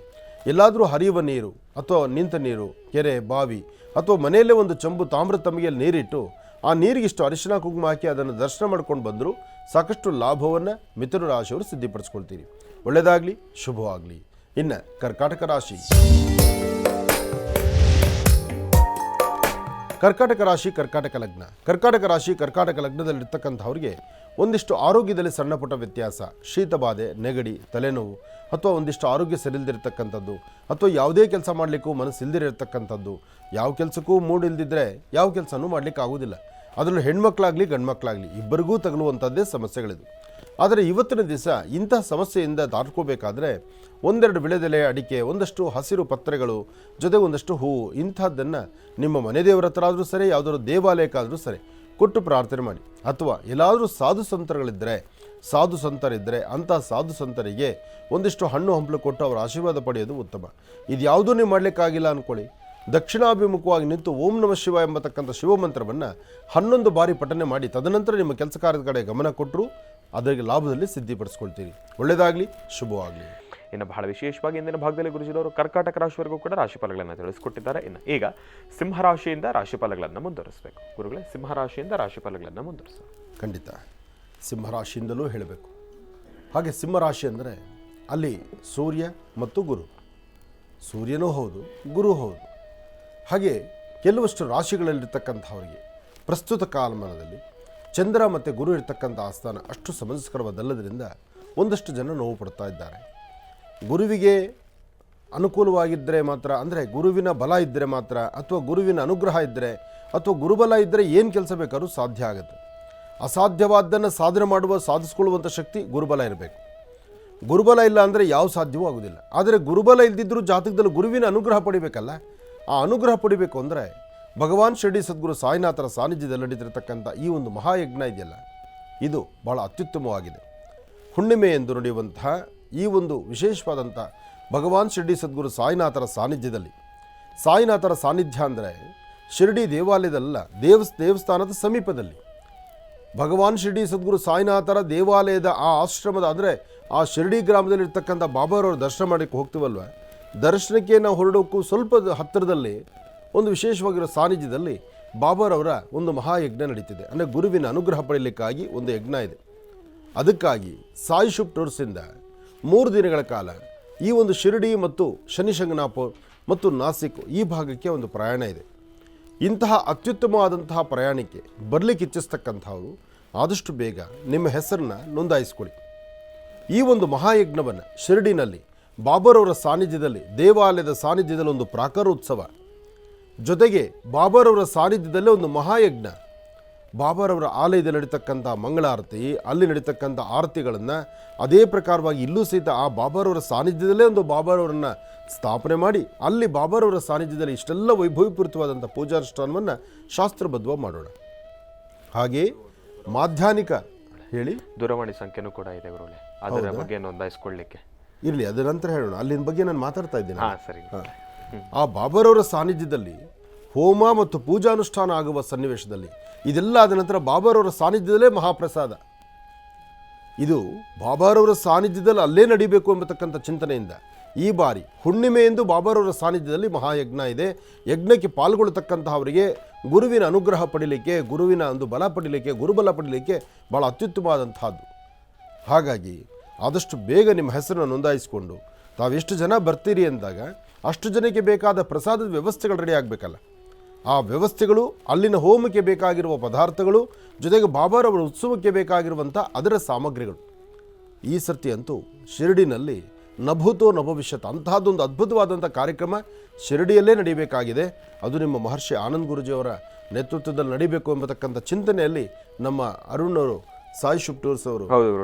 S2: ಎಲ್ಲಾದರೂ ಹರಿಯುವ ನೀರು ಅಥವಾ ನಿಂತ ನೀರು, ಕೆರೆ, ಬಾವಿ, ಅಥವಾ ಮನೆಯಲ್ಲೇ ಒಂದು ಚಂಬು ತಾಮ್ರ ತಮಿಗೆಯಲ್ಲಿ ನೀರಿಟ್ಟು ಆ ನೀರಿಗಿಷ್ಟು ಅರಿಶಿನ ಕುಂಕುಮ ಹಾಕಿ ಅದನ್ನು ದರ್ಶನ ಮಾಡ್ಕೊಂಡು ಬಂದರೂ ಸಾಕಷ್ಟು ಲಾಭವನ್ನು ಮಿಥುನ ರಾಶಿಯವರು ಸಿದ್ಧಿಪಡಿಸ್ಕೊಳ್ತೀರಿ. ಒಳ್ಳೆಯದಾಗಲಿ, ಶುಭವಾಗಲಿ. ಇನ್ನು ಕರ್ಕಾಟಕ ರಾಶಿ. ಕರ್ಕಾಟಕ ಲಗ್ನದಲ್ಲಿರ್ತಕ್ಕಂಥವ್ರಿಗೆ ಒಂದಿಷ್ಟು ಆರೋಗ್ಯದಲ್ಲಿ ಸಣ್ಣ ಪುಟ್ಟ ವ್ಯತ್ಯಾಸ, ಶೀತ ಬಾಧೆ, ನೆಗಡಿ, ತಲೆನೋವು, ಅಥವಾ ಒಂದಿಷ್ಟು ಆರೋಗ್ಯ ಸರಿಯಿಲ್ದಿರ್ತಕ್ಕಂಥದ್ದು, ಅಥವಾ ಯಾವುದೇ ಕೆಲಸ ಮಾಡಲಿಕ್ಕೂ ಮನಸ್ಸು ಇಲ್ದಿರತಕ್ಕಂಥದ್ದು. ಯಾವ ಕೆಲಸಕ್ಕೂ ಮೂಡ್ ಇಲ್ದಿದ್ರೆ ಯಾವ ಕೆಲಸನೂ ಮಾಡಲಿಕ್ಕೆ ಆಗೋದಿಲ್ಲ. ಅದರಲ್ಲೂ ಹೆಣ್ಮಕ್ಳಾಗಲಿ ಗಂಡ್ಮಕ್ಳಾಗಲಿ ಇಬ್ಬರಿಗೂ ತಗಲುವಂಥದ್ದೇ ಸಮಸ್ಯೆಗಳಿದು. ಆದರೆ ಇವತ್ತಿನ ದಿವಸ ಇಂತಹ ಸಮಸ್ಯೆಯಿಂದ ದಾಟ್ಕೋಬೇಕಾದ್ರೆ ಒಂದೆರಡು ವಿಳೆದೆಲೆ ಅಡಿಕೆ, ಒಂದಷ್ಟು ಹಸಿರು ಪತ್ರೆಗಳು, ಜೊತೆಗೆ ಒಂದಷ್ಟು ಹೂವು, ಇಂಥದ್ದನ್ನು ನಿಮ್ಮ ಮನೆ ದೇವರ ಹತ್ರ ಆದರೂ ಸರಿ, ಯಾವುದಾದ್ರು ದೇವಾಲಯಕ್ಕಾದರೂ ಸರಿ ಕೊಟ್ಟು ಪ್ರಾರ್ಥನೆ ಮಾಡಿ. ಅಥವಾ ಎಲ್ಲಾದರೂ ಸಾಧು ಸಂತರಿದ್ದರೆ ಅಂಥ ಸಾಧು ಸಂತರಿಗೆ ಒಂದಿಷ್ಟು ಹಣ್ಣು ಹಂಪಲು ಕೊಟ್ಟು ಅವರ ಆಶೀರ್ವಾದ ಪಡೆಯೋದು ಉತ್ತಮ. ಇದು ಯಾವುದೂ ನೀವು ಮಾಡಲಿಕ್ಕಾಗಿಲ್ಲ ಅಂದ್ಕೊಳ್ಳಿ, ದಕ್ಷಿಣಾಭಿಮುಖವಾಗಿ ನಿಂತು ಓಂ ನಮಃ ಶಿವ ಎಂಬತಕ್ಕಂಥ ಶಿವಮಂತ್ರವನ್ನು 11 ಬಾರಿ ಪಠನೆ ಮಾಡಿ ತದನಂತರ ನಿಮ್ಮ ಕೆಲಸ ಕಾರ್ಯದ ಕಡೆ ಗಮನ ಕೊಟ್ಟರು ಅದರಿಗೆ ಲಾಭದಲ್ಲಿ ಸಿದ್ಧಿಪಡಿಸ್ಕೊಳ್ತೀರಿ. ಒಳ್ಳೆಯದಾಗಲಿ, ಶುಭವಾಗಲಿ.
S1: ಇನ್ನು ಬಹಳ ವಿಶೇಷವಾಗಿ ಇಂದಿನ ಭಾಗದಲ್ಲಿ ಗುರುಜಿರವರು ಕರ್ಕಾಟಕ ರಾಶಿವರೆಗೂ ಕೂಡ ರಾಶಿಫಲಗಳನ್ನು ತಿಳಿಸ್ಕೊಟ್ಟಿದ್ದಾರೆ. ಇನ್ನು ಈಗ ಸಿಂಹರಾಶಿಯಿಂದ ರಾಶಿಫಲಗಳನ್ನು ಮುಂದುವರಿಸಬೇಕು. ಗುರುಗಳೇ, ಸಿಂಹರಾಶಿಯಿಂದ ರಾಶಿಫಲಗಳನ್ನು ಮುಂದುವರಿಸ.
S2: ಖಂಡಿತ ಸಿಂಹರಾಶಿಯಿಂದಲೂ ಹೇಳಬೇಕು. ಹಾಗೆ ಸಿಂಹರಾಶಿ ಅಂದರೆ ಅಲ್ಲಿ ಸೂರ್ಯ ಮತ್ತು ಗುರು, ಸೂರ್ಯನೂ ಹೌದು ಗುರು ಹೌದು. ಹಾಗೆ ಕೆಲವಷ್ಟು ರಾಶಿಗಳಲ್ಲಿರ್ತಕ್ಕಂಥವರಿಗೆ ಪ್ರಸ್ತುತ ಕಾಲಮಾನದಲ್ಲಿ ಚಂದ್ರ ಮತ್ತು ಗುರು ಇರ್ತಕ್ಕಂಥ ಆಸ್ಥಾನ ಅಷ್ಟು ಸಮಂಜಸಕರವಾದಲ್ಲದರಿಂದ ಒಂದಷ್ಟು ಜನ ನೋವು ಪಡ್ತಾ ಇದ್ದಾರೆ. ಗುರುವಿಗೆ ಅನುಕೂಲವಾಗಿದ್ದರೆ ಮಾತ್ರ, ಅಂದರೆ ಗುರುವಿನ ಬಲ ಇದ್ದರೆ ಮಾತ್ರ, ಅಥವಾ ಗುರುವಿನ ಅನುಗ್ರಹ ಇದ್ದರೆ, ಅಥವಾ ಗುರುಬಲ ಇದ್ದರೆ ಏನು ಕೆಲಸ ಬೇಕಾದ್ರೂ ಸಾಧ್ಯ ಆಗುತ್ತೆ. ಅಸಾಧ್ಯವಾದ್ದನ್ನು ಸಾಧನೆ ಸಾಧಿಸ್ಕೊಳ್ಳುವಂಥ ಶಕ್ತಿ ಗುರುಬಲ ಇರಬೇಕು. ಗುರುಬಲ ಇಲ್ಲ ಅಂದರೆ ಯಾವ ಸಾಧ್ಯವೂ ಆಗೋದಿಲ್ಲ. ಆದರೆ ಗುರುಬಲ ಇಲ್ದಿದ್ದರೂ ಜಾತಕದಲ್ಲಿ ಗುರುವಿನ ಅನುಗ್ರಹ ಪಡಿಬೇಕಲ್ಲ. ಆ ಅನುಗ್ರಹ ಪಡಿಬೇಕು ಅಂದರೆ ಭಗವಾನ್ ಶಿರಡಿ ಸದ್ಗುರು ಸಾಯಿನಾಥರ ಸಾನ್ನಿಧ್ಯದಲ್ಲಿ ನಡೀತಿರ್ತಕ್ಕಂಥ ಈ ಒಂದು ಮಹಾಯಜ್ಞ ಇದೆಯಲ್ಲ, ಇದು ಭಾಳ ಅತ್ಯುತ್ತಮವಾಗಿದೆ. ಹುಣ್ಣಿಮೆ ಎಂದು ನಡೆಯುವಂತಹ ಈ ಒಂದು ವಿಶೇಷವಾದಂಥ ಭಗವಾನ್ ಶಿರಡಿ ಸದ್ಗುರು ಸಾಯಿನಾಥರ ಸಾನ್ನಿಧ್ಯದಲ್ಲಿ, ಸಾಯಿನಾಥರ ಸಾನ್ನಿಧ್ಯ ಅಂದರೆ ಶಿರಡಿ ದೇವಾಲಯದಲ್ಲ, ದೇವಸ್ಥಾನದ ಸಮೀಪದಲ್ಲಿ ಭಗವಾನ್ ಶಿರಡಿ ಸದ್ಗುರು ಸಾಯಿನಾಥರ ದೇವಾಲಯದ ಆ ಆಶ್ರಮದ, ಅಂದರೆ ಆ ಶಿರಡಿ ಗ್ರಾಮದಲ್ಲಿರ್ತಕ್ಕಂಥ ಬಾಬಾರವ್ರ ದರ್ಶನ ಮಾಡೋಕ್ಕೆ ಹೋಗ್ತೀವಲ್ವ, ದರ್ಶನಕ್ಕೆ ನಾವು ಹೊರಡೋಕ್ಕೂ ಸ್ವಲ್ಪ ಹತ್ತಿರದಲ್ಲಿ ಒಂದು ವಿಶೇಷವಾಗಿರೋ ಸಾನ್ನಿಧ್ಯದಲ್ಲಿ ಬಾಬಾರವರ ಒಂದು ಮಹಾಯಜ್ಞ ನಡೀತಿದೆ. ಅಂದರೆ ಗುರುವಿನ ಅನುಗ್ರಹ ಪಡೆಯಲಿಕ್ಕಾಗಿ ಒಂದು ಯಜ್ಞ ಇದೆ. ಅದಕ್ಕಾಗಿ ಸಾಯಿ ಶುಭ್ ಟೂರ್ಸಿಂದ 3 ದಿನಗಳ ಕಾಲ ಈ ಒಂದು ಶಿರಡಿ ಮತ್ತು ಶನಿಶಂಗನಾಪುರ್ ಮತ್ತು ನಾಸಿಕ್ ಈ ಭಾಗಕ್ಕೆ ಒಂದು ಪ್ರಯಾಣ ಇದೆ. ಇಂತಹ ಅತ್ಯುತ್ತಮವಾದಂತಹ ಪ್ರಯಾಣಕ್ಕೆ ಬರಲಿಕ್ಕೆ ಇಚ್ಛಿಸ್ತಕ್ಕಂಥವರು ಆದಷ್ಟು ಬೇಗ ನಿಮ್ಮ ಹೆಸರನ್ನ ನೋಂದಾಯಿಸ್ಕೊಳ್ಳಿ. ಈ ಒಂದು ಮಹಾಯಜ್ಞವನ್ನು ಶಿರಡಿನಲ್ಲಿ ಬಾಬಾರವರ ಸಾನ್ನಿಧ್ಯದಲ್ಲಿ, ದೇವಾಲಯದ ಸಾನ್ನಿಧ್ಯದಲ್ಲಿ ಒಂದು ಪ್ರಾಕಾರೋತ್ಸವ, ಜೊತೆಗೆ ಬಾಬಾರವರ ಸಾನ್ನಿಧ್ಯದಲ್ಲೇ ಒಂದು ಮಹಾಯಜ್ಞ, ಬಾಬಾರವರ ಆಲಯದಲ್ಲಿ ನಡೀತಕ್ಕಂಥ ಮಂಗಳಾರತಿ, ಅಲ್ಲಿ ನಡೀತಕ್ಕಂಥ ಆರತಿಗಳನ್ನು ಅದೇ ಪ್ರಕಾರವಾಗಿ ಇಲ್ಲೂ ಸಹಿತ ಆ ಬಾಬಾರವರ ಸಾನ್ನಿಧ್ಯದಲ್ಲೇ ಒಂದು ಬಾಬಾರವರನ್ನು ಸ್ಥಾಪನೆ ಮಾಡಿ ಅಲ್ಲಿ ಬಾಬಾರವರ ಸಾನ್ನಿಧ್ಯದಲ್ಲಿ ಇಷ್ಟೆಲ್ಲ ವೈಭವಪೂರಿತವಾದಂಥ ಪೂಜಾನುಷ್ಠಾನವನ್ನು ಶಾಸ್ತ್ರಬದ್ಧವಾಗಿ ಮಾಡೋಣ. ಹಾಗೆ ಮಾಧ್ಯಾಹ್ನಿಕ ಹೇಳಿ
S1: ದೂರವಾಣಿ ಸಂಖ್ಯೆನೂ ಕೂಡ ಇದೆ ಗುರುಗಳೇ, ಅದರ ಬಗ್ಗೆ ನೋಂದಾಯಿಸ್ಕೊಳ್ಳಿಕ್ಕೆ
S2: ಇರಲಿ, ಅದರ ನಂತರ ಹೇಳೋಣ. ಅಲ್ಲಿನ ಬಗ್ಗೆ ನಾನು ಮಾತಾಡ್ತಾ ಇದ್ದೇನೆ.
S1: ಸರಿ.
S2: ಆ ಬಾಬಾರವರ ಸಾನ್ನಿಧ್ಯದಲ್ಲಿ ಹೋಮ ಮತ್ತು ಪೂಜಾನುಷ್ಠಾನ ಆಗುವ ಸನ್ನಿವೇಶದಲ್ಲಿ ಇದೆಲ್ಲ ಆದ ನಂತರ ಬಾಬಾರವರ ಸಾನ್ನಿಧ್ಯದಲ್ಲೇ ಮಹಾಪ್ರಸಾದ, ಇದು ಬಾಬಾರವರ ಸಾನ್ನಿಧ್ಯದಲ್ಲಿ ಅಲ್ಲೇ ನಡೀಬೇಕು ಎಂಬತಕ್ಕಂಥ ಚಿಂತನೆಯಿಂದ ಈ ಬಾರಿ ಹುಣ್ಣಿಮೆಯೆಂದು ಬಾಬಾರವರ ಸಾನ್ನಿಧ್ಯದಲ್ಲಿ ಮಹಾಯಜ್ಞ ಇದೆ. ಯಜ್ಞಕ್ಕೆ ಪಾಲ್ಗೊಳ್ಳತಕ್ಕಂತಹವರಿಗೆ ಗುರುವಿನ ಅನುಗ್ರಹ ಪಡೀಲಿಕ್ಕೆ, ಗುರುವಿನ ಒಂದು ಬಲ ಪಡೀಲಿಕ್ಕೆ, ಗುರುಬಲ ಪಡೀಲಿಕ್ಕೆ ಭಾಳ ಅತ್ಯುತ್ತಮವಾದಂತಹದ್ದು. ಹಾಗಾಗಿ ಆದಷ್ಟು ಬೇಗ ನಿಮ್ಮ ಹೆಸರನ್ನು ನೋಂದಾಯಿಸಿಕೊಂಡು ತಾವೆಷ್ಟು ಜನ ಬರ್ತೀರಿ ಅಂದಾಗ ಅಷ್ಟು ಜನಕ್ಕೆ ಬೇಕಾದ ಪ್ರಸಾದದ ವ್ಯವಸ್ಥೆಗಳು ರೆಡಿ ಆಗಬೇಕಲ್ಲ. ಆ ವ್ಯವಸ್ಥೆಗಳು, ಅಲ್ಲಿನ ಹೋಮಕ್ಕೆ ಬೇಕಾಗಿರುವ ಪದಾರ್ಥಗಳು, ಜೊತೆಗೆ ಬಾಬಾರವರ ಉತ್ಸವಕ್ಕೆ ಬೇಕಾಗಿರುವಂಥ ಅದರ ಸಾಮಗ್ರಿಗಳು. ಈ ಸರ್ತಿ ಅಂತೂ ಶಿರಡಿನಲ್ಲಿ ನಭೂತೋ ನಭವಿಷ್ಯತ್ ಅಂತಹದ್ದೊಂದು ಅದ್ಭುತವಾದಂಥ ಕಾರ್ಯಕ್ರಮ ಶಿರಡಿಯಲ್ಲೇ ನಡೀಬೇಕಾಗಿದೆ. ಅದು ನಿಮ್ಮ ಮಹರ್ಷಿ ಆನಂದ್ ಗುರುಜಿಯವರ ನೇತೃತ್ವದಲ್ಲಿ ನಡೀಬೇಕು ಎಂಬತಕ್ಕಂಥ ಚಿಂತನೆಯಲ್ಲಿ ನಮ್ಮ ಅರುಣ್ ಅವರು, ಸಾಯಿ ಶುಭ್ ಟೂರ್ಸ್ ಅವರು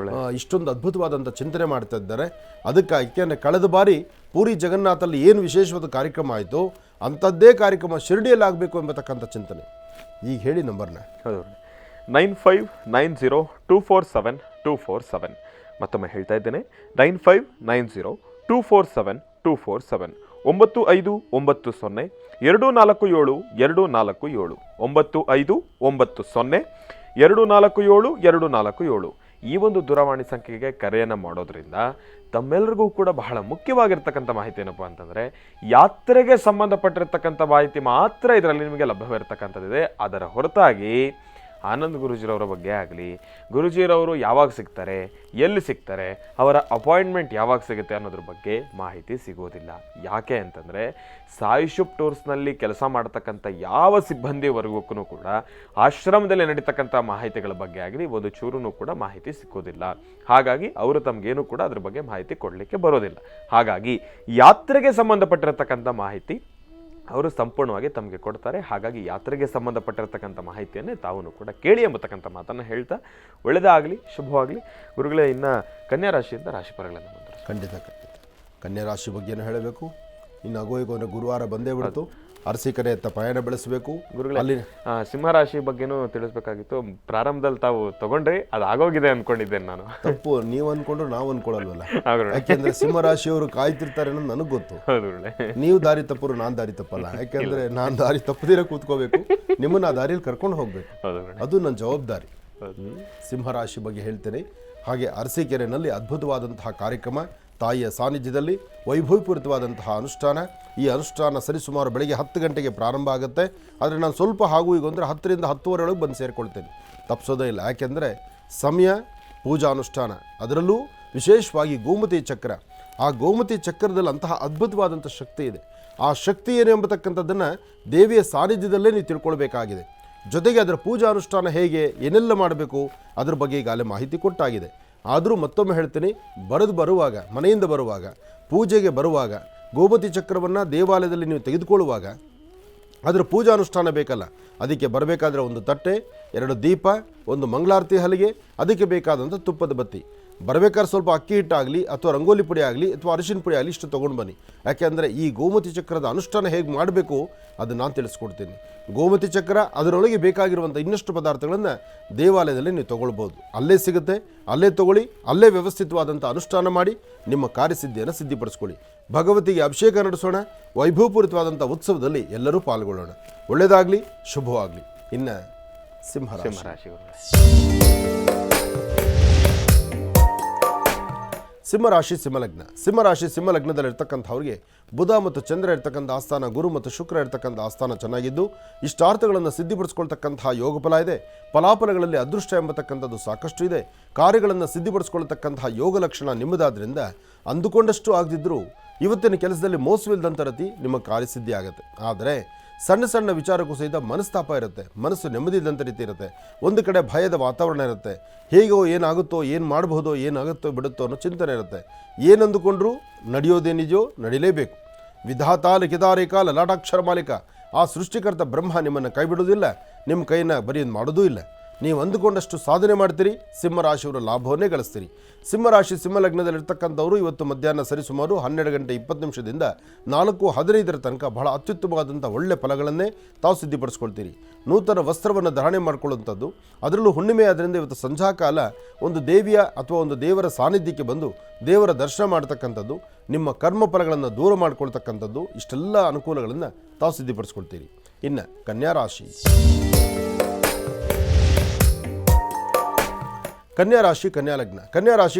S2: ಇಷ್ಟೊಂದು ಅದ್ಭುತವಾದಂಥ ಚಿಂತನೆ ಮಾಡ್ತಾ ಇದ್ದಾರೆ. ಅದಕ್ಕಾಗಿ ಕಳೆದ ಬಾರಿ ಪೂರಿ ಜಗನ್ನಾಥಲ್ಲಿ ಏನು ವಿಶೇಷವಾದ ಕಾರ್ಯಕ್ರಮ ಆಯಿತು ಅಂಥದ್ದೇ ಕಾರ್ಯಕ್ರಮ ಶಿರಡಿಯಲ್ಲಿ ಆಗಬೇಕು ಎಂಬತಕ್ಕಂಥ ಚಿಂತನೆ. ಈಗ ಹೇಳಿ ನಂಬರ್ನ.
S1: 9590247247. ಮತ್ತೊಮ್ಮೆ ಹೇಳ್ತಾ ಇದ್ದೇನೆ, 9590247247. 9590247247. 9590247247. ಈ ಒಂದು ದೂರವಾಣಿ ಸಂಖ್ಯೆಗೆ ಕರೆಯನ್ನು ಮಾಡೋದ್ರಿಂದ ತಮ್ಮೆಲ್ಲರಿಗೂ ಕೂಡ ಬಹಳ ಮುಖ್ಯವಾಗಿರ್ತಕ್ಕಂಥ ಮಾಹಿತಿ ಏನಪ್ಪ ಅಂತಂದರೆ, ಯಾತ್ರೆಗೆ ಸಂಬಂಧಪಟ್ಟಿರ್ತಕ್ಕಂಥ ಮಾಹಿತಿ ಮಾತ್ರ ಇದರಲ್ಲಿ ನಿಮಗೆ ಲಭ್ಯವಿರ್ತಕ್ಕಂಥದ್ದಿದೆ. ಅದರ ಹೊರತಾಗಿ ಆನಂದ್ ಗುರೂಜಿರವರ ಬಗ್ಗೆ ಆಗಲಿ, ಗುರೂಜಿರವರು ಯಾವಾಗ ಸಿಗ್ತಾರೆ, ಎಲ್ಲಿ ಸಿಗ್ತಾರೆ, ಅವರ ಅಪಾಯಿಂಟ್ಮೆಂಟ್ ಯಾವಾಗ ಸಿಗುತ್ತೆ ಅನ್ನೋದ್ರ ಬಗ್ಗೆ ಮಾಹಿತಿ ಸಿಗೋದಿಲ್ಲ. ಯಾಕೆ ಅಂತಂದರೆ ಸಾಯಿ ಶುಭ್ ಟೂರ್ಸ್ನಲ್ಲಿ ಕೆಲಸ ಮಾಡ್ತಕ್ಕಂಥ ಯಾವ ಸಿಬ್ಬಂದಿವರೆಗೂ ಕೂಡ ಆಶ್ರಮದಲ್ಲಿ ನಡೀತಕ್ಕಂಥ ಮಾಹಿತಿಗಳ ಬಗ್ಗೆ ಆಗಲಿ ಒಂದು ಚೂರೂ ಕೂಡ ಮಾಹಿತಿ ಸಿಗೋದಿಲ್ಲ. ಹಾಗಾಗಿ ಅವರು ತಮಗೇನು ಕೂಡ ಅದ್ರ ಬಗ್ಗೆ ಮಾಹಿತಿ ಕೊಡಲಿಕ್ಕೆ ಬರೋದಿಲ್ಲ. ಹಾಗಾಗಿ ಯಾತ್ರೆಗೆ ಸಂಬಂಧಪಟ್ಟಿರತಕ್ಕಂಥ ಮಾಹಿತಿ ಅವರು ಸಂಪೂರ್ಣವಾಗಿ ತಮಗೆ ಕೊಡ್ತಾರೆ. ಹಾಗಾಗಿ ಯಾತ್ರೆಗೆ ಸಂಬಂಧಪಟ್ಟಿರ್ತಕ್ಕಂಥ ಮಾಹಿತಿಯನ್ನೇ ತಾವು ಕೂಡ ಕೇಳಿ ಎಂಬತಕ್ಕಂಥ ಮಾತನ್ನು ಹೇಳ್ತಾ ಒಳ್ಳೆಯದಾಗಲಿ, ಶುಭವಾಗಲಿ. ಗುರುಗಳೇ, ಇನ್ನು ಕನ್ಯಾ ರಾಶಿಯಿಂದ ರಾಶಿ ಫಲಗಳನ್ನು ಮುಂದುವರಿಸಿ.
S2: ಖಂಡಿತ ಕನ್ಯಾ ರಾಶಿ ಬಗ್ಗೆನೂ ಹೇಳಬೇಕು. ಇನ್ನು ಆಗೋಯ್ತು ಅಂದರೆ ಗುರುವಾರ ಬಂದೇ ಬಿಡ್ತು. ಅರಸೀಕೆರೆಯತ್ತ ಪಯಣ ಬೆಳೆಸಬೇಕು.
S1: ಗುರುಗಳೇ,
S2: ಅಲ್ಲಿ
S1: ಸಿಂಹರಾಶಿ ಬಗ್ಗೆನೂ ತಿಳಿಸ್ಬೇಕಾಗಿತ್ತು. ಪ್ರಾರಂಭದಲ್ಲಿ ತಾವು ತಗೊಂಡ್ರಿ, ಅದು ಆಗೋಗಿದೆ ಅನ್ಕೊಂಡಿದ್ದೇನೆ ನಾನು.
S2: ತಪ್ಪು ನೀವು ಅಂದ್ಕೊಂಡ್ರು ನಾವು ಅನ್ಕೊಳ್ಳಲ್ವಲ್ಲ. ಯಾಕೆಂದ್ರೆ ಸಿಂಹರಾಶಿಯವರು ಕಾಯ್ತಿರ್ತಾರೆ ಅನ್ನೋದು ನನಗೆ ಗೊತ್ತು. ನೀವು ದಾರಿ ತಪ್ಪರು, ನಾನು ದಾರಿ ತಪ್ಪಲ್ಲ. ಯಾಕೆಂದ್ರೆ ನಾನು ದಾರಿ ತಪ್ಪದಿರ ಕೂತ್ಕೋಬೇಕು, ನಿಮ್ಮನ್ನ ಆ ದಾರಿಯಲ್ಲಿ ಕರ್ಕೊಂಡು ಹೋಗ್ಬೇಕು. ಅದು ನನ್ನ ಜವಾಬ್ದಾರಿ. ಸಿಂಹರಾಶಿ ಬಗ್ಗೆ ಹೇಳ್ತೇನೆ. ಹಾಗೆ ಅರಸೀಕೆರೆಯಲ್ಲಿ ಅದ್ಭುತವಾದಂತಹ ಕಾರ್ಯಕ್ರಮ, ತಾಯಿಯ ಸಾನ್ನಿಧ್ಯದಲ್ಲಿ ವೈಭವಪೂರಿತವಾದಂತಹ ಅನುಷ್ಠಾನ. ಈ ಅನುಷ್ಠಾನ ಸರಿಸುಮಾರು ಬೆಳಗ್ಗೆ 10 ಗಂಟೆಗೆ ಪ್ರಾರಂಭ ಆಗುತ್ತೆ. ಆದರೆ ನಾನು ಸ್ವಲ್ಪ ಹಾಗೂ ಈಗ ಅಂದರೆ 10ರಿಂದ 10:30 ಒಳಗೆ ಬಂದು ಸೇರಿಕೊಳ್ತೇನೆ, ತಪ್ಪಿಸೋದೇ ಇಲ್ಲ. ಯಾಕೆಂದರೆ ಸಮಯ ಪೂಜಾ ಅನುಷ್ಠಾನ, ಅದರಲ್ಲೂ ವಿಶೇಷವಾಗಿ ಗೋಮತಿ ಚಕ್ರ. ಆ ಗೋಮತಿ ಚಕ್ರದಲ್ಲಿ ಅಂತಹ ಅದ್ಭುತವಾದಂಥ ಶಕ್ತಿ ಇದೆ. ಆ ಶಕ್ತಿ ಏನು ಎಂಬತಕ್ಕಂಥದ್ದನ್ನು ದೇವಿಯ ಸಾನ್ನಿಧ್ಯದಲ್ಲೇ ನೀವು ತಿಳ್ಕೊಳ್ಬೇಕಾಗಿದೆ. ಜೊತೆಗೆ ಅದರ ಪೂಜಾ ಅನುಷ್ಠಾನ ಹೇಗೆ, ಏನೆಲ್ಲ ಮಾಡಬೇಕು, ಅದ್ರ ಬಗ್ಗೆ ಈಗಾಗಲೇ ಮಾಹಿತಿ ಕೊಟ್ಟಾಗಿದೆ. ಆದರೂ ಮತ್ತೊಮ್ಮೆ ಹೇಳ್ತೀನಿ, ಬರುವಾಗ, ಮನೆಯಿಂದ ಬರುವಾಗ, ಪೂಜೆಗೆ ಬರುವಾಗ, ಗೋಮತಿ ಚಕ್ರವನ್ನು ದೇವಾಲಯದಲ್ಲಿ ನೀವು ತೆಗೆದುಕೊಳ್ಳುವಾಗ ಅದರ ಪೂಜಾ ಅನುಷ್ಠಾನ ಬೇಕಲ್ಲ. ಅದಕ್ಕೆ ಬರಬೇಕಾದ್ರೆ ಒಂದು ತಟ್ಟೆ, 2 ದೀಪ, ಒಂದು ಮಂಗಳಾರತಿ ಹಲಿಗೆ, ಅದಕ್ಕೆ ಬೇಕಾದಂಥ ತುಪ್ಪದ ಬತ್ತಿ. ಬರಬೇಕಾದ್ರೆ ಸ್ವಲ್ಪ ಅಕ್ಕಿ ಹಿಟ್ಟಾಗಲಿ ಅಥವಾ ರಂಗೋಲಿ ಪುಡಿ ಆಗಲಿ ಅಥವಾ ಅರಿಶಿನ ಪುಡಿ ಆಗಲಿ ಇಷ್ಟು ತೊಗೊಂಡು ಬನ್ನಿ. ಯಾಕೆಂದರೆ ಈ ಗೋಮತಿ ಚಕ್ರದ ಅನುಷ್ಠಾನ ಹೇಗೆ ಮಾಡಬೇಕು ಅದು ನಾನು ತಿಳಿಸ್ಕೊಡ್ತೀನಿ. ಗೋಮತಿ ಚಕ್ರ, ಅದರೊಳಗೆ ಬೇಕಾಗಿರುವಂಥ ಇನ್ನಷ್ಟು ಪದಾರ್ಥಗಳನ್ನು ದೇವಾಲಯದಲ್ಲಿ ನೀವು ತೊಗೊಳ್ಬೋದು. ಅಲ್ಲೇ ಸಿಗುತ್ತೆ, ಅಲ್ಲೇ ತೊಗೊಳ್ಳಿ, ಅಲ್ಲೇ ವ್ಯವಸ್ಥಿತವಾದಂಥ ಅನುಷ್ಠಾನ ಮಾಡಿ ನಿಮ್ಮ ಕಾರ್ಯಸಿದ್ಧಿಯನ್ನು ಸಿದ್ಧಿಪಡಿಸ್ಕೊಳ್ಳಿ. ಭಗವತಿಗೆ ಅಭಿಷೇಕ ನಡೆಸೋಣ. ವೈಭವಪೂರಿತವಾದಂಥ ಉತ್ಸವದಲ್ಲಿ ಎಲ್ಲರೂ ಪಾಲ್ಗೊಳ್ಳೋಣ. ಒಳ್ಳೆಯದಾಗಲಿ, ಶುಭವಾಗಲಿ. ಇನ್ನು ಸಿಂಹರಾಶಿ. ಸಿಂಹರಾಶಿ ಸಿಂಹಲಗ್ನ. ಸಿಂಹರಾಶಿ ಸಿಂಹಲಗ್ನದಲ್ಲಿರ್ತಕ್ಕಂಥವ್ರಿಗೆ ಬುಧ ಮತ್ತು ಚಂದ್ರ ಇರ್ತಕ್ಕಂಥ ಆಸ್ಥಾನ, ಗುರು ಮತ್ತು ಶುಕ್ರ ಇರ್ತಕ್ಕಂಥ ಆಸ್ಥಾನ ಚೆನ್ನಾಗಿದ್ದು ಇಷ್ಟಾರ್ಥಗಳನ್ನು ಸಿದ್ಧಿಪಡಿಸ್ಕೊಳ್ತಕ್ಕಂತಹ ಯೋಗ ಫಲ ಇದೆ. ಫಲಾಫಲಗಳಲ್ಲಿ ಅದೃಷ್ಟ ಎಂಬತಕ್ಕಂಥದ್ದು ಸಾಕಷ್ಟು ಇದೆ. ಕಾರ್ಯಗಳನ್ನು ಸಿದ್ಧಿಪಡಿಸ್ಕೊಳ್ತಕ್ಕಂತಹ ಯೋಗ ಲಕ್ಷಣ ನಿಮ್ಮದಾದ್ರಿಂದ ಅಂದುಕೊಂಡಷ್ಟು ಆಗದಿದ್ದರೂ ಇವತ್ತಿನ ಕೆಲಸದಲ್ಲಿ ಮೋಸವಿಲ್ಲದಂಥ ರೀತಿ ನಿಮ್ಮ ಕಾರ್ಯಸಿದ್ಧಿ ಆಗುತ್ತೆ. ಆದರೆ ಸಣ್ಣ ಸಣ್ಣ ವಿಚಾರಕ್ಕೂ ಸಹಿತ ಮನಸ್ತಾಪ ಇರುತ್ತೆ, ಮನಸ್ಸು ನೆಮ್ಮದಿ ಇದ್ದಂಥ ರೀತಿ ಇರುತ್ತೆ. ಒಂದು ಕಡೆ ಭಯದ ವಾತಾವರಣ ಇರುತ್ತೆ. ಹೇಗೋ ಏನಾಗುತ್ತೋ, ಏನು ಮಾಡಬಹುದೋ, ಏನಾಗುತ್ತೋ ಬಿಡುತ್ತೋ ಅನ್ನೋ ಚಿಂತನೆ ಇರುತ್ತೆ. ಏನು ಅಂದುಕೊಂಡ್ರೂ ನಡೆಯೋದೇನಿದೆಯೋ ನಡಿಲೇಬೇಕು. ವಿಧಾತ ಲಿಖಿತಾರೇಖ ಲಲಾಟಾಕ್ಷರ ಮಾಲಿಕ, ಆ ಸೃಷ್ಟಿಕರ್ತ ಬ್ರಹ್ಮ ನಿಮ್ಮನ್ನು ಕೈ ಬಿಡೋದಿಲ್ಲ, ನಿಮ್ಮ ಕೈನ ಬರೀ ಮಾಡೋದೂ ಇಲ್ಲ. ನೀವು ಅಂದುಕೊಂಡಷ್ಟು ಸಾಧನೆ ಮಾಡ್ತೀರಿ, ಸಿಂಹರಾಶಿಯವರ ಲಾಭವನ್ನೇ ಗಳಿಸ್ತೀರಿ. ಸಿಂಹರಾಶಿ ಸಿಂಹಲಗ್ನದಲ್ಲಿರ್ತಕ್ಕಂಥವರು ಇವತ್ತು ಮಧ್ಯಾಹ್ನ ಸರಿಸುಮಾರು 12:20 4:15 ತನಕ ಬಹಳ ಅತ್ಯುತ್ತಮವಾದಂಥ ಒಳ್ಳೆ ಫಲಗಳನ್ನೇ ತಾವು ಸಿದ್ಧಿಪಡಿಸ್ಕೊಳ್ತೀರಿ. ನೂತನ ವಸ್ತ್ರವನ್ನು ಧಾರಣೆ ಮಾಡ್ಕೊಳ್ಳುವಂಥದ್ದು, ಅದರಲ್ಲೂ ಹುಣ್ಣಿಮೆ ಆದ್ದರಿಂದ ಇವತ್ತು ಸಂಧ್ಯಾಕಾಲ ಒಂದು ದೇವಿಯ ಅಥವಾ ಒಂದು ದೇವರ ಸಾನ್ನಿಧ್ಯಕ್ಕೆ ಬಂದು ದೇವರ ದರ್ಶನ ಮಾಡ್ತಕ್ಕಂಥದ್ದು, ನಿಮ್ಮ ಕರ್ಮ ಫಲಗಳನ್ನು ದೂರ ಮಾಡ್ಕೊಳ್ತಕ್ಕಂಥದ್ದು, ಇಷ್ಟೆಲ್ಲ ಅನುಕೂಲಗಳನ್ನು ತಾವು ಸಿದ್ಧಿಪಡಿಸ್ಕೊಳ್ತೀರಿ. ಇನ್ನು ಕನ್ಯಾ ರಾಶಿ. ಕನ್ಯಾ ರಾಶಿ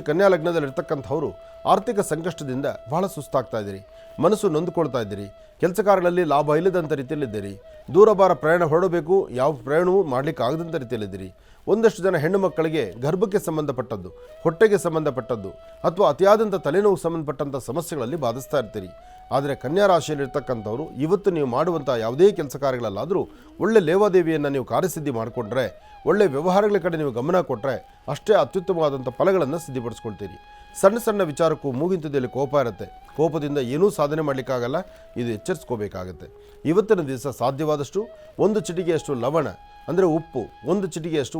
S2: ಕನ್ಯಾ ಲಗ್ನದಲ್ಲಿರ್ತಕ್ಕಂಥವರು ಆರ್ಥಿಕ ಸಂಕಷ್ಟದಿಂದ ಬಹಳ ಸುಸ್ತಾಗ್ತಾ ಇದ್ದೀರಿ. ಮನಸ್ಸು ನೊಂದುಕೊಳ್ತಾ ಇದ್ದೀರಿ. ಕೆಲಸ ಕಾರ್ಯಗಳಲ್ಲಿ ಲಾಭ ಇಲ್ಲದಂಥ ರೀತಿಯಲ್ಲಿದ್ದೀರಿ. ದೂರಭಾರ ಪ್ರಯಾಣ ಹೊರಡಬೇಕು, ಯಾವ ಪ್ರಯಾಣವೂ ಮಾಡಲಿಕ್ಕೆ ಆಗದಂಥ ರೀತಿಯಲ್ಲಿದ್ದೀರಿ. ಒಂದಷ್ಟು ಜನ ಹೆಣ್ಣು ಮಕ್ಕಳಿಗೆ ಗರ್ಭಕ್ಕೆ ಸಂಬಂಧಪಟ್ಟದ್ದು, ಹೊಟ್ಟೆಗೆ ಸಂಬಂಧಪಟ್ಟದ್ದು ಅಥವಾ ಅತಿಯಾದಂಥ ತಲೆನೋವು ಸಂಬಂಧಪಟ್ಟಂಥ ಸಮಸ್ಯೆಗಳಲ್ಲಿ ಬಾಧಿಸ್ತಾ ಇರ್ತೀರಿ. ಆದರೆ ಕನ್ಯಾ ರಾಶಿಯಲ್ಲಿರ್ತಕ್ಕಂಥವ್ರು ಇವತ್ತು ನೀವು ಮಾಡುವಂಥ ಯಾವುದೇ ಕೆಲಸ ಕಾರ್ಯಗಳಲ್ಲಾದರೂ ಒಳ್ಳೆ ಲೇವಾದೇವಿಯನ್ನು ನೀವು ಕಾರ್ಯಸಿದ್ಧಿ ಮಾಡಿಕೊಂಡ್ರೆ, ಒಳ್ಳೆ ವ್ಯವಹಾರಗಳ ಕಡೆ ನೀವು ಗಮನ ಕೊಟ್ಟರೆ ಅಷ್ಟೇ ಅತ್ಯುತ್ತಮವಾದಂಥ ಫಲಗಳನ್ನು ಸಿದ್ಧಿಪಡಿಸ್ಕೊಳ್ತೀರಿ. ಸಣ್ಣ ಸಣ್ಣ ವಿಚಾರಕ್ಕೂ ಮೂಗಿಂತದಲ್ಲಿ ಕೋಪ ಇರುತ್ತೆ. ಕೋಪದಿಂದ ಏನೂ ಸಾಧನೆ ಮಾಡಲಿಕ್ಕಾಗಲ್ಲ, ಇದು ಎಚ್ಚರಿಸ್ಕೋಬೇಕಾಗತ್ತೆ. ಇವತ್ತಿನ ದಿವಸ ಸಾಧ್ಯವಾದಷ್ಟು 1 ಚಿಟಿಕೆಯಷ್ಟು ಲವಣ ಅಂದರೆ ಉಪ್ಪು, 1 ಚಿಟಿಕೆಯಷ್ಟು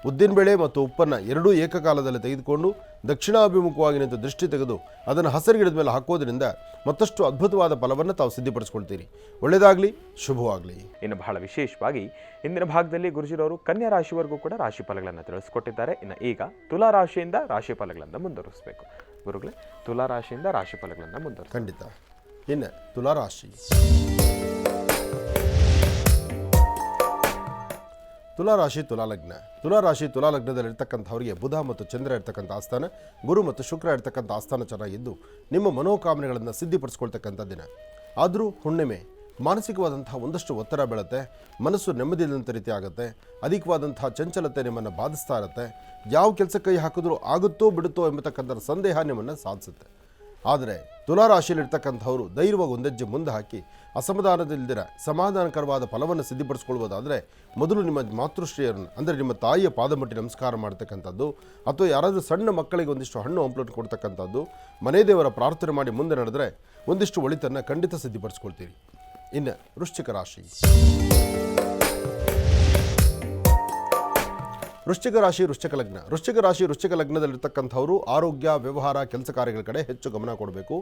S2: ಉದ್ದಿನಬೇಳೆ ಮತ್ತು ಉಪ್ಪನ್ನು ಎರಡೂ ಏಕಕಾಲದಲ್ಲಿ ತೆಗೆದುಕೊಂಡು ದಕ್ಷಿಣಾಭಿಮುಖವಾಗಿ ನಿಂತು ದೃಷ್ಟಿ ತೆಗೆದು ಅದನ್ನು ಹಸಿರುಗಿಡದ ಮೇಲೆ ಹಾಕೋದ್ರಿಂದ ಮತ್ತಷ್ಟು ಅದ್ಭುತವಾದ ಫಲವನ್ನು ತಾವು ಸಿದ್ಧಿಪಡಿಸ್ಕೊಳ್ತೀರಿ. ಒಳ್ಳೆಯದಾಗಲಿ, ಶುಭವಾಗಲಿ.
S1: ಇನ್ನು ಬಹಳ ವಿಶೇಷವಾಗಿ ಇಂದಿನ ಭಾಗದಲ್ಲಿ ಗುರುಜಿರವರು ಕನ್ಯಾ ರಾಶಿವರೆಗೂ ಕೂಡ ರಾಶಿ ಫಲಗಳನ್ನು ತಿಳಿಸ್ಕೊಟ್ಟಿದ್ದಾರೆ. ಇನ್ನು ಈಗ ತುಲಾ ರಾಶಿಯಿಂದ ರಾಶಿ ಫಲಗಳನ್ನು ಮುಂದುವರಿಸಬೇಕು. ಗುರುಗಳೇ, ತುಲಾ ರಾಶಿಯಿಂದ ರಾಶಿ ಫಲಗಳನ್ನು ಮುಂದುವರಿಸಿ.
S2: ಖಂಡಿತ. ಇನ್ನು ತುಲಾ ರಾಶಿ. ತುಲಾ ರಾಶಿ ತುಲಾ ಲಗ್ನದಲ್ಲಿರ್ತಕ್ಕಂಥವರಿಗೆ ಬುಧ ಮತ್ತು ಚಂದ್ರ ಇರ್ತಕ್ಕಂಥ ಆಸ್ಥಾನ, ಗುರು ಮತ್ತು ಶುಕ್ರ ಇರ್ತಕ್ಕಂಥ ಆಸ್ಥಾನ ಚೆನ್ನಾಗಿದ್ದು ನಿಮ್ಮ ಮನೋಕಾಮನೆಗಳನ್ನು ಸಿದ್ಧಿಪಡಿಸ್ಕೊಳ್ತಕ್ಕಂಥ ದಿನ. ಆದರೂ ಹುಣ್ಣಿಮೆ ಮಾನಸಿಕವಾದಂತಹ ಒಂದಷ್ಟು ಒತ್ತಡ ಬೀಳುತ್ತೆ, ಮನಸ್ಸು ನೆಮ್ಮದಿಲ್ಲದಂಥ ರೀತಿ ಆಗುತ್ತೆ, ಅಧಿಕವಾದಂತಹ ಚಂಚಲತೆ ನಿಮ್ಮನ್ನು ಬಾಧಿಸ್ತಾ ಇರುತ್ತೆ. ಯಾವ ಕೆಲಸ ಕೈ ಹಾಕಿದ್ರೂ ಆಗುತ್ತೋ ಬಿಡುತ್ತೋ ಎಂಬತಕ್ಕಂಥ ಸಂದೇಹ ನಿಮ್ಮನ್ನು ಸಾಧಿಸುತ್ತೆ. ಆದರೆ ತುಲಾ ರಾಶಿಯಲ್ಲಿರ್ತಕ್ಕಂಥವರು ಧೈರ್ಯವಾಗಿ ಒಂದೆಜ್ಜೆ ಮುಂದೆ ಹಾಕಿ ಅಸಮಾಧಾನದಿಲ್ಲದಿರ ಸಮಾಧಾನಕರವಾದ ಫಲವನ್ನು ಸಿದ್ಧಿಪಡಿಸ್ಕೊಳ್ಬೋದಾದರೆ ಮೊದಲು ನಿಮ್ಮ ಮಾತೃಶ್ರೀಯರನ್ನು ಅಂದರೆ ನಿಮ್ಮ ತಾಯಿಯ ಪಾದಮಟ್ಟಿ ನಮಸ್ಕಾರ ಮಾಡ್ತಕ್ಕಂಥದ್ದು, ಅಥವಾ ಯಾರಾದರೂ ಸಣ್ಣ ಮಕ್ಕಳಿಗೆ ಒಂದಿಷ್ಟು ಹಣ್ಣು ಹಂಪಲನ್ನು ಕೊಡ್ತಕ್ಕಂಥದ್ದು, ಮನೆ ದೇವರ ಪ್ರಾರ್ಥನೆ ಮಾಡಿ ಮುಂದೆ ನಡೆದರೆ ಒಂದಿಷ್ಟು ಒಳಿತನ್ನು ಖಂಡಿತ ಸಿದ್ಧಿಪಡಿಸ್ಕೊಳ್ತೀರಿ. ಇನ್ನು ವೃಶ್ಚಿಕ ರಾಶಿ. ವೃಶ್ಚಿಕ ರಾಶಿ ವೃಶ್ಚಿಕ ಲಗ್ನದಲ್ಲಿರ್ತಕ್ಕಂಥವರು ಆರೋಗ್ಯ, ವ್ಯವಹಾರ, ಕೆಲಸ ಕಾರ್ಯಗಳ ಕಡೆ ಹೆಚ್ಚು ಗಮನ ಕೊಡಬೇಕು.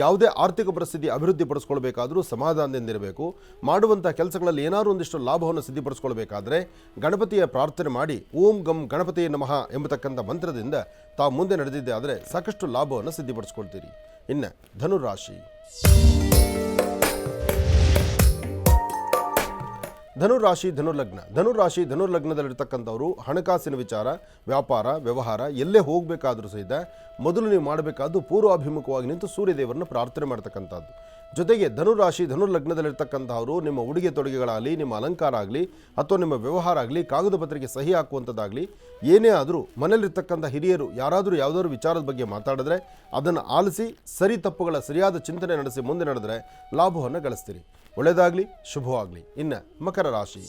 S2: ಯಾವುದೇ ಆರ್ಥಿಕ ಪರಿಸ್ಥಿತಿ ಅಭಿವೃದ್ಧಿ ಪಡಿಸ್ಕೊಳ್ಬೇಕಾದ್ರೂ ಸಮಾಧಾನದಿಂದಿರಬೇಕು. ಮಾಡುವಂಥ ಕೆಲಸಗಳಲ್ಲಿ ಏನಾದರೂ ಒಂದಿಷ್ಟು ಲಾಭವನ್ನು ಸಿದ್ಧಿಪಡಿಸ್ಕೊಳ್ಬೇಕಾದ್ರೆ ಗಣಪತಿಯ ಪ್ರಾರ್ಥನೆ ಮಾಡಿ ಓಂ ಗಂ ಗಣಪತಿಯ ನಮಃ ಎಂಬತಕ್ಕಂಥ ಮಂತ್ರದಿಂದ ತಾವು ಮುಂದೆ ನಡೆದಿದ್ದೆ ಆದರೆ ಸಾಕಷ್ಟು ಲಾಭವನ್ನು ಸಿದ್ಧಿಪಡಿಸ್ಕೊಳ್ತೀರಿ. ಇನ್ನು ಧನುರಾಶಿ. ಧನುರ್ಲಗ್ನದಲ್ಲಿರ್ತಕ್ಕಂಥವರು ಹಣಕಾಸಿನ ವಿಚಾರ, ವ್ಯಾಪಾರ, ವ್ಯವಹಾರ ಎಲ್ಲೇ ಹೋಗಬೇಕಾದ್ರೂ ಸಹಿತ ಮೊದಲು ನೀವು ಮಾಡಬೇಕಾದ್ದು ಪೂರ್ವಾಭಿಮುಖವಾಗಿ ನಿಂತು ಸೂರ್ಯದೇವರನ್ನು ಪ್ರಾರ್ಥನೆ ಮಾಡ್ತಕ್ಕಂಥದ್ದು. ಜೊತೆಗೆ ಧನುರ್ಲಗ್ನದಲ್ಲಿರ್ತಕ್ಕಂಥವರು ನಿಮ್ಮ ಉಡುಗೆ ತೊಡುಗೆಗಳಾಗಲಿ, ನಿಮ್ಮ ಅಲಂಕಾರ ಆಗಲಿ ಅಥವಾ ನಿಮ್ಮ ವ್ಯವಹಾರ ಆಗಲಿ, ಕಾಗದ ಪತ್ರಿಕೆ ಸಹಿ ಹಾಕುವಂಥದ್ದಾಗಲಿ ಏನೇ ಆದರೂ ಮನೆಯಲ್ಲಿರ್ತಕ್ಕಂಥ ಹಿರಿಯರು ಯಾರಾದರೂ ಯಾವುದಾದ್ರು ವಿಚಾರದ ಬಗ್ಗೆ ಮಾತಾಡಿದ್ರೆ ಅದನ್ನು ಆಲಿಸಿ ಸರಿ ತಪ್ಪುಗಳ ಸರಿಯಾದ ಚಿಂತನೆ ನಡೆಸಿ ಮುಂದೆ ನಡೆದರೆ ಲಾಭವನ್ನು ಗಳಿಸ್ತೀರಿ. ಒಳ್ಳೆಯದಾಗಲಿ, ಶುಭವಾಗಲಿ. ಇನ್ನು ಮಕರ ರಾಶಿ.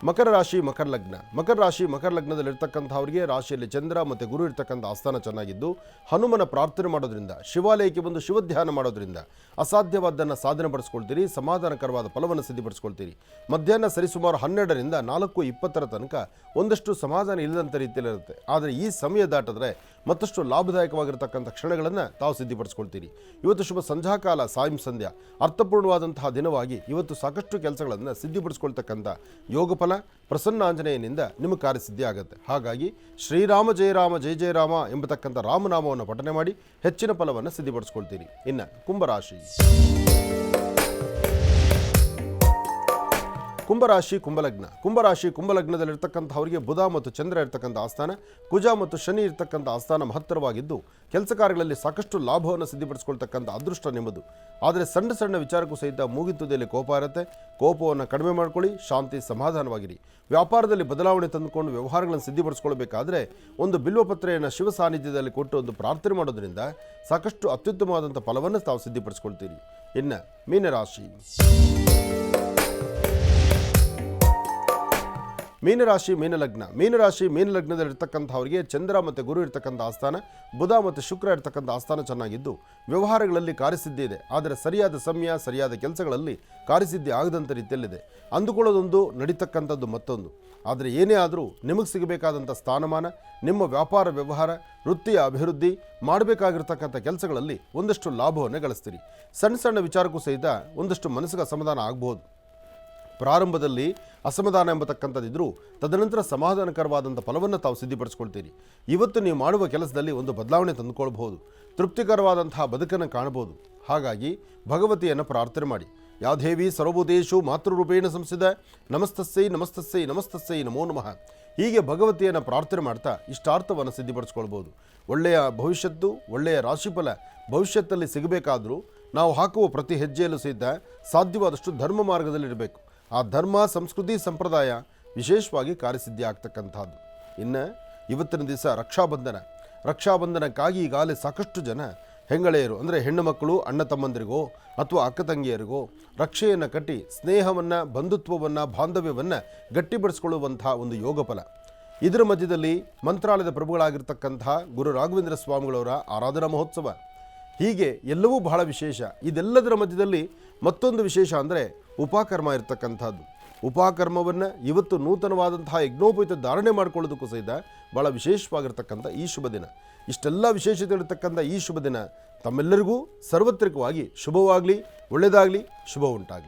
S2: ಮಕರ ಲಗ್ನದಲ್ಲಿರ್ತಕ್ಕಂಥವರಿಗೆ ರಾಶಿಯಲ್ಲಿ ಚಂದ್ರ ಮತ್ತು ಗುರು ಇರ್ತಕ್ಕಂಥ ಆಸ್ಥಾನ ಚೆನ್ನಾಗಿದ್ದು ಹನುಮನ ಪ್ರಾರ್ಥನೆ ಮಾಡೋದ್ರಿಂದ, ಶಿವಾಲಯಕ್ಕೆ ಬಂದು ಶಿವಧ್ಯಾನ ಮಾಡೋದ್ರಿಂದ ಅಸಾಧ್ಯವಾದ್ದನ್ನು ಸಾಧನೆ ಪಡಿಸ್ಕೊಳ್ತೀರಿ. ಸಮಾಧಾನಕರವಾದ ಫಲವನ್ನು ಸಿದ್ಧಿಪಡಿಸ್ಕೊಳ್ತೀರಿ. ಮಧ್ಯಾಹ್ನ ಸರಿಸುಮಾರು 12ರಿಂದ 4:20 ತನಕ ಒಂದಷ್ಟು ಸಮಾಧಾನ ಇಲ್ಲದಂಥ ರೀತಿಯಲ್ಲಿರುತ್ತೆ. ಆದರೆ ಈ ಸಮಯ ದಾಟಿದ್ರೆ ಮತ್ತಷ್ಟು ಲಾಭದಾಯಕವಾಗಿರ್ತಕ್ಕಂಥ ಕ್ಷಣಗಳನ್ನು ತಾವು ಸಿದ್ಧಿಪಡಿಸ್ಕೊಳ್ತೀರಿ. ಇವತ್ತು ಶುಭ ಸಂಧ್ಯಾಕಾಲ, ಸಾಯಂ ಸಂಧ್ಯಾ ಅರ್ಥಪೂರ್ಣವಾದಂತಹ ದಿನವಾಗಿ ಇವತ್ತು ಸಾಕಷ್ಟು ಕೆಲಸಗಳನ್ನು ಸಿದ್ಧಿಪಡಿಸ್ಕೊಳ್ತಕ್ಕಂಥ ಯೋಗಫಲ ಪ್ರಸನ್ನ ಆಂಜನೇಯನಿಂದ ನಿಮ್ಮ ಕಾರ್ಯಸಿದ್ಧಿ ಆಗುತ್ತೆ. ಹಾಗಾಗಿ ಶ್ರೀರಾಮ ಜಯ ರಾಮ ಜಯ ಜಯ ರಾಮ ಎಂಬತಕ್ಕಂಥ ರಾಮನಾಮವನ್ನು ಪಠನೆ ಮಾಡಿ ಹೆಚ್ಚಿನ ಫಲವನ್ನು ಸಿದ್ಧಿಪಡಿಸ್ಕೊಳ್ತೀರಿ. ಇನ್ನು ಕುಂಭಲಗ್ನದಲ್ಲಿರ್ತಕ್ಕಂಥವರಿಗೆ ಬುಧ ಮತ್ತು ಚಂದ್ರ ಇರ್ತಕ್ಕಂಥ ಆಸ್ಥಾನ, ಕುಜ ಮತ್ತು ಶನಿ ಇರ್ತಕ್ಕಂಥ ಆಸ್ಥಾನ ಮಹತ್ತರವಾಗಿದ್ದು ಕೆಲಸ ಕಾರ್ಯಗಳಲ್ಲಿ ಸಾಕಷ್ಟು ಲಾಭವನ್ನು ಸಿದ್ಧಿಪಡಿಸ್ಕೊಳ್ತಕ್ಕಂಥ ಅದೃಷ್ಟ ನಿಮ್ಮದು. ಆದರೆ ಸಣ್ಣ ಸಣ್ಣ ವಿಚಾರಕ್ಕೂ ಸಹಿತ ಮೂಗಿತುದಿಯಲ್ಲಿ ಕೋಪ ಇರುತ್ತೆ. ಕೋಪವನ್ನು ಕಡಿಮೆ ಮಾಡ್ಕೊಳ್ಳಿ, ಶಾಂತಿ ಸಮಾಧಾನವಾಗಿರಿ. ವ್ಯಾಪಾರದಲ್ಲಿ ಬದಲಾವಣೆ ತಂದುಕೊಂಡು ವ್ಯವಹಾರಗಳನ್ನು ಸಿದ್ಧಿಪಡಿಸ್ಕೊಳ್ಬೇಕಾದ್ರೆ ಒಂದು ಬಿಲ್ವಪತ್ರೆಯನ್ನು ಶಿವ ಸಾನ್ನಿಧ್ಯದಲ್ಲಿ ಕೊಟ್ಟು ಒಂದು ಪ್ರಾರ್ಥನೆ ಮಾಡೋದ್ರಿಂದ ಸಾಕಷ್ಟು ಅತ್ಯುತ್ತಮವಾದಂಥ ಫಲವನ್ನು ತಾವು ಸಿದ್ಧಿಪಡಿಸ್ಕೊಳ್ತೀರಿ. ಇನ್ನು ಮೀನಲಗ್ನದಲ್ಲಿರ್ತಕ್ಕಂಥವರಿಗೆ ಚಂದ್ರ ಮತ್ತು ಗುರು ಇರ್ತಕ್ಕಂಥ ಆಸ್ಥಾನ, ಬುಧ ಮತ್ತು ಶುಕ್ರ ಇರ್ತಕ್ಕಂಥ ಆಸ್ಥಾನ ಚೆನ್ನಾಗಿದ್ದು ವ್ಯವಹಾರಗಳಲ್ಲಿ ಕಾರ್ಯಸಿದ್ಧಿ ಇದೆ. ಆದರೆ ಸರಿಯಾದ ಸಮಯ, ಸರಿಯಾದ ಕೆಲಸಗಳಲ್ಲಿ ಕಾರ್ಯಸಿದ್ಧಿ ಆಗದಂಥ ರೀತಿಯಲ್ಲಿದೆ. ಅಂದುಕೊಳ್ಳೋದೊಂದು, ನಡೀತಕ್ಕಂಥದ್ದು ಮತ್ತೊಂದು. ಆದರೆ ಏನೇ ಆದರೂ ನಿಮಗೆ ಸಿಗಬೇಕಾದಂಥ ಸ್ಥಾನಮಾನ, ನಿಮ್ಮ ವ್ಯಾಪಾರ ವ್ಯವಹಾರ, ವೃತ್ತಿಯ ಅಭಿವೃದ್ಧಿ, ಮಾಡಬೇಕಾಗಿರ್ತಕ್ಕಂಥ ಕೆಲಸಗಳಲ್ಲಿ ಒಂದಷ್ಟು ಲಾಭವನ್ನು ಗಳಿಸ್ತೀರಿ. ಸಣ್ಣ ಸಣ್ಣ ವಿಚಾರಕ್ಕೂ ಸಹಿತ ಒಂದಷ್ಟು ಮನಸ್ಸಿಗೆ ಅಸಮಾಧಾನ ಆಗ್ಬೋದು. ಪ್ರಾರಂಭದಲ್ಲಿ ಅಸಮಾಧಾನ ಎಂಬತಕ್ಕಂಥದ್ದಿದ್ರೂ ತದನಂತರ ಸಮಾಧಾನಕರವಾದಂಥ ಫಲವನ್ನು ತಾವು ಸಿದ್ಧಿಪಡಿಸ್ಕೊಳ್ತೀರಿ. ಇವತ್ತು ನೀವು ಮಾಡುವ ಕೆಲಸದಲ್ಲಿ ಒಂದು ಬದಲಾವಣೆ ತಂದುಕೊಳ್ಬಹುದು. ತೃಪ್ತಿಕರವಾದಂತಹ ಬದುಕನ್ನು ಕಾಣಬಹುದು. ಹಾಗಾಗಿ ಭಗವತಿಯನ್ನು ಪ್ರಾರ್ಥನೆ ಮಾಡಿ. ಯಾದೇವಿ ಸರ್ವಭೂತೇಷು ಮಾತೃರೂಪೇಣ ಸಂಸ್ಥಿತ ನಮಸ್ತಸ್ಸೈ ನಮೋ ನಮಃ. ಹೀಗೆ ಭಗವತಿಯನ್ನು ಪ್ರಾರ್ಥನೆ ಮಾಡ್ತಾ ಇಷ್ಟಾರ್ಥವನ್ನು ಸಿದ್ಧಿಪಡಿಸ್ಕೊಳ್ಬೋದು. ಒಳ್ಳೆಯ ಭವಿಷ್ಯತ್ತು, ಒಳ್ಳೆಯ ರಾಶಿಫಲ ಭವಿಷ್ಯತ್ತಲ್ಲಿ ಸಿಗಬೇಕಾದರೂ ನಾವು ಹಾಕುವ ಪ್ರತಿ ಹೆಜ್ಜೆಯಲ್ಲೂ ಸಹಿತ ಸಾಧ್ಯವಾದಷ್ಟು ಧರ್ಮ ಮಾರ್ಗದಲ್ಲಿರಬೇಕು. ಆ ಧರ್ಮ, ಸಂಸ್ಕೃತಿ, ಸಂಪ್ರದಾಯ ವಿಶೇಷವಾಗಿ ಕಾರ್ಯಸಿದ್ಧಿ ಆಗ್ತಕ್ಕಂಥದ್ದು. ಇನ್ನು ಇವತ್ತಿನ ದಿವಸ ರಕ್ಷಾಬಂಧನಕ್ಕಾಗಿ ಈಗಾಗಲೇ ಸಾಕಷ್ಟು ಜನ ಹೆಂಗಳೆಯರು ಅಂದರೆ ಹೆಣ್ಣು ಮಕ್ಕಳು ಅಣ್ಣ ತಮ್ಮಂದಿರಿಗೋ ಅಥವಾ ಅಕ್ಕ ತಂಗಿಯರಿಗೋ ರಕ್ಷೆಯನ್ನು ಕಟ್ಟಿ ಸ್ನೇಹವನ್ನು, ಬಂಧುತ್ವವನ್ನು, ಬಾಂಧವ್ಯವನ್ನು ಗಟ್ಟಿಪಡಿಸ್ಕೊಳ್ಳುವಂಥ ಒಂದು ಯೋಗಫಲ. ಇದರ ಮಧ್ಯದಲ್ಲಿ ಮಂತ್ರಾಲಯದ ಪ್ರಭುಗಳಾಗಿರ್ತಕ್ಕಂಥ ಗುರು ರಾಘವೇಂದ್ರ ಸ್ವಾಮಿಗಳವರ ಆರಾಧನಾ ಮಹೋತ್ಸವ, ಹೀಗೆ ಎಲ್ಲವೂ ಬಹಳ ವಿಶೇಷ. ಇದೆಲ್ಲದರ ಮಧ್ಯದಲ್ಲಿ ಮತ್ತೊಂದು ವಿಶೇಷ ಅಂದರೆ ಉಪಕರ್ಮ ಇರತಕ್ಕಂಥದ್ದು. ಉಪಕರ್ಮವನ್ನು ಇವತ್ತು ನೂತನವಾದಂತಹ ಯಜ್ಞೋಪಯುಕ್ತ ಧಾರಣೆ ಮಾಡಿಕೊಳ್ಳೋದಕ್ಕೂ ಸಹಿತ ಭಾಳ ವಿಶೇಷವಾಗಿರ್ತಕ್ಕಂಥ ಈ ಶುಭ ದಿನ. ಇಷ್ಟೆಲ್ಲ ವಿಶೇಷತೆ ಇರತಕ್ಕಂಥ ಈ ಶುಭ ದಿನ ತಮ್ಮೆಲ್ಲರಿಗೂ ಸರ್ವತ್ರಿಕವಾಗಿ ಶುಭವಾಗಲಿ, ಒಳ್ಳೆಯದಾಗಲಿ, ಶುಭ ಉಂಟಾಗಲಿ.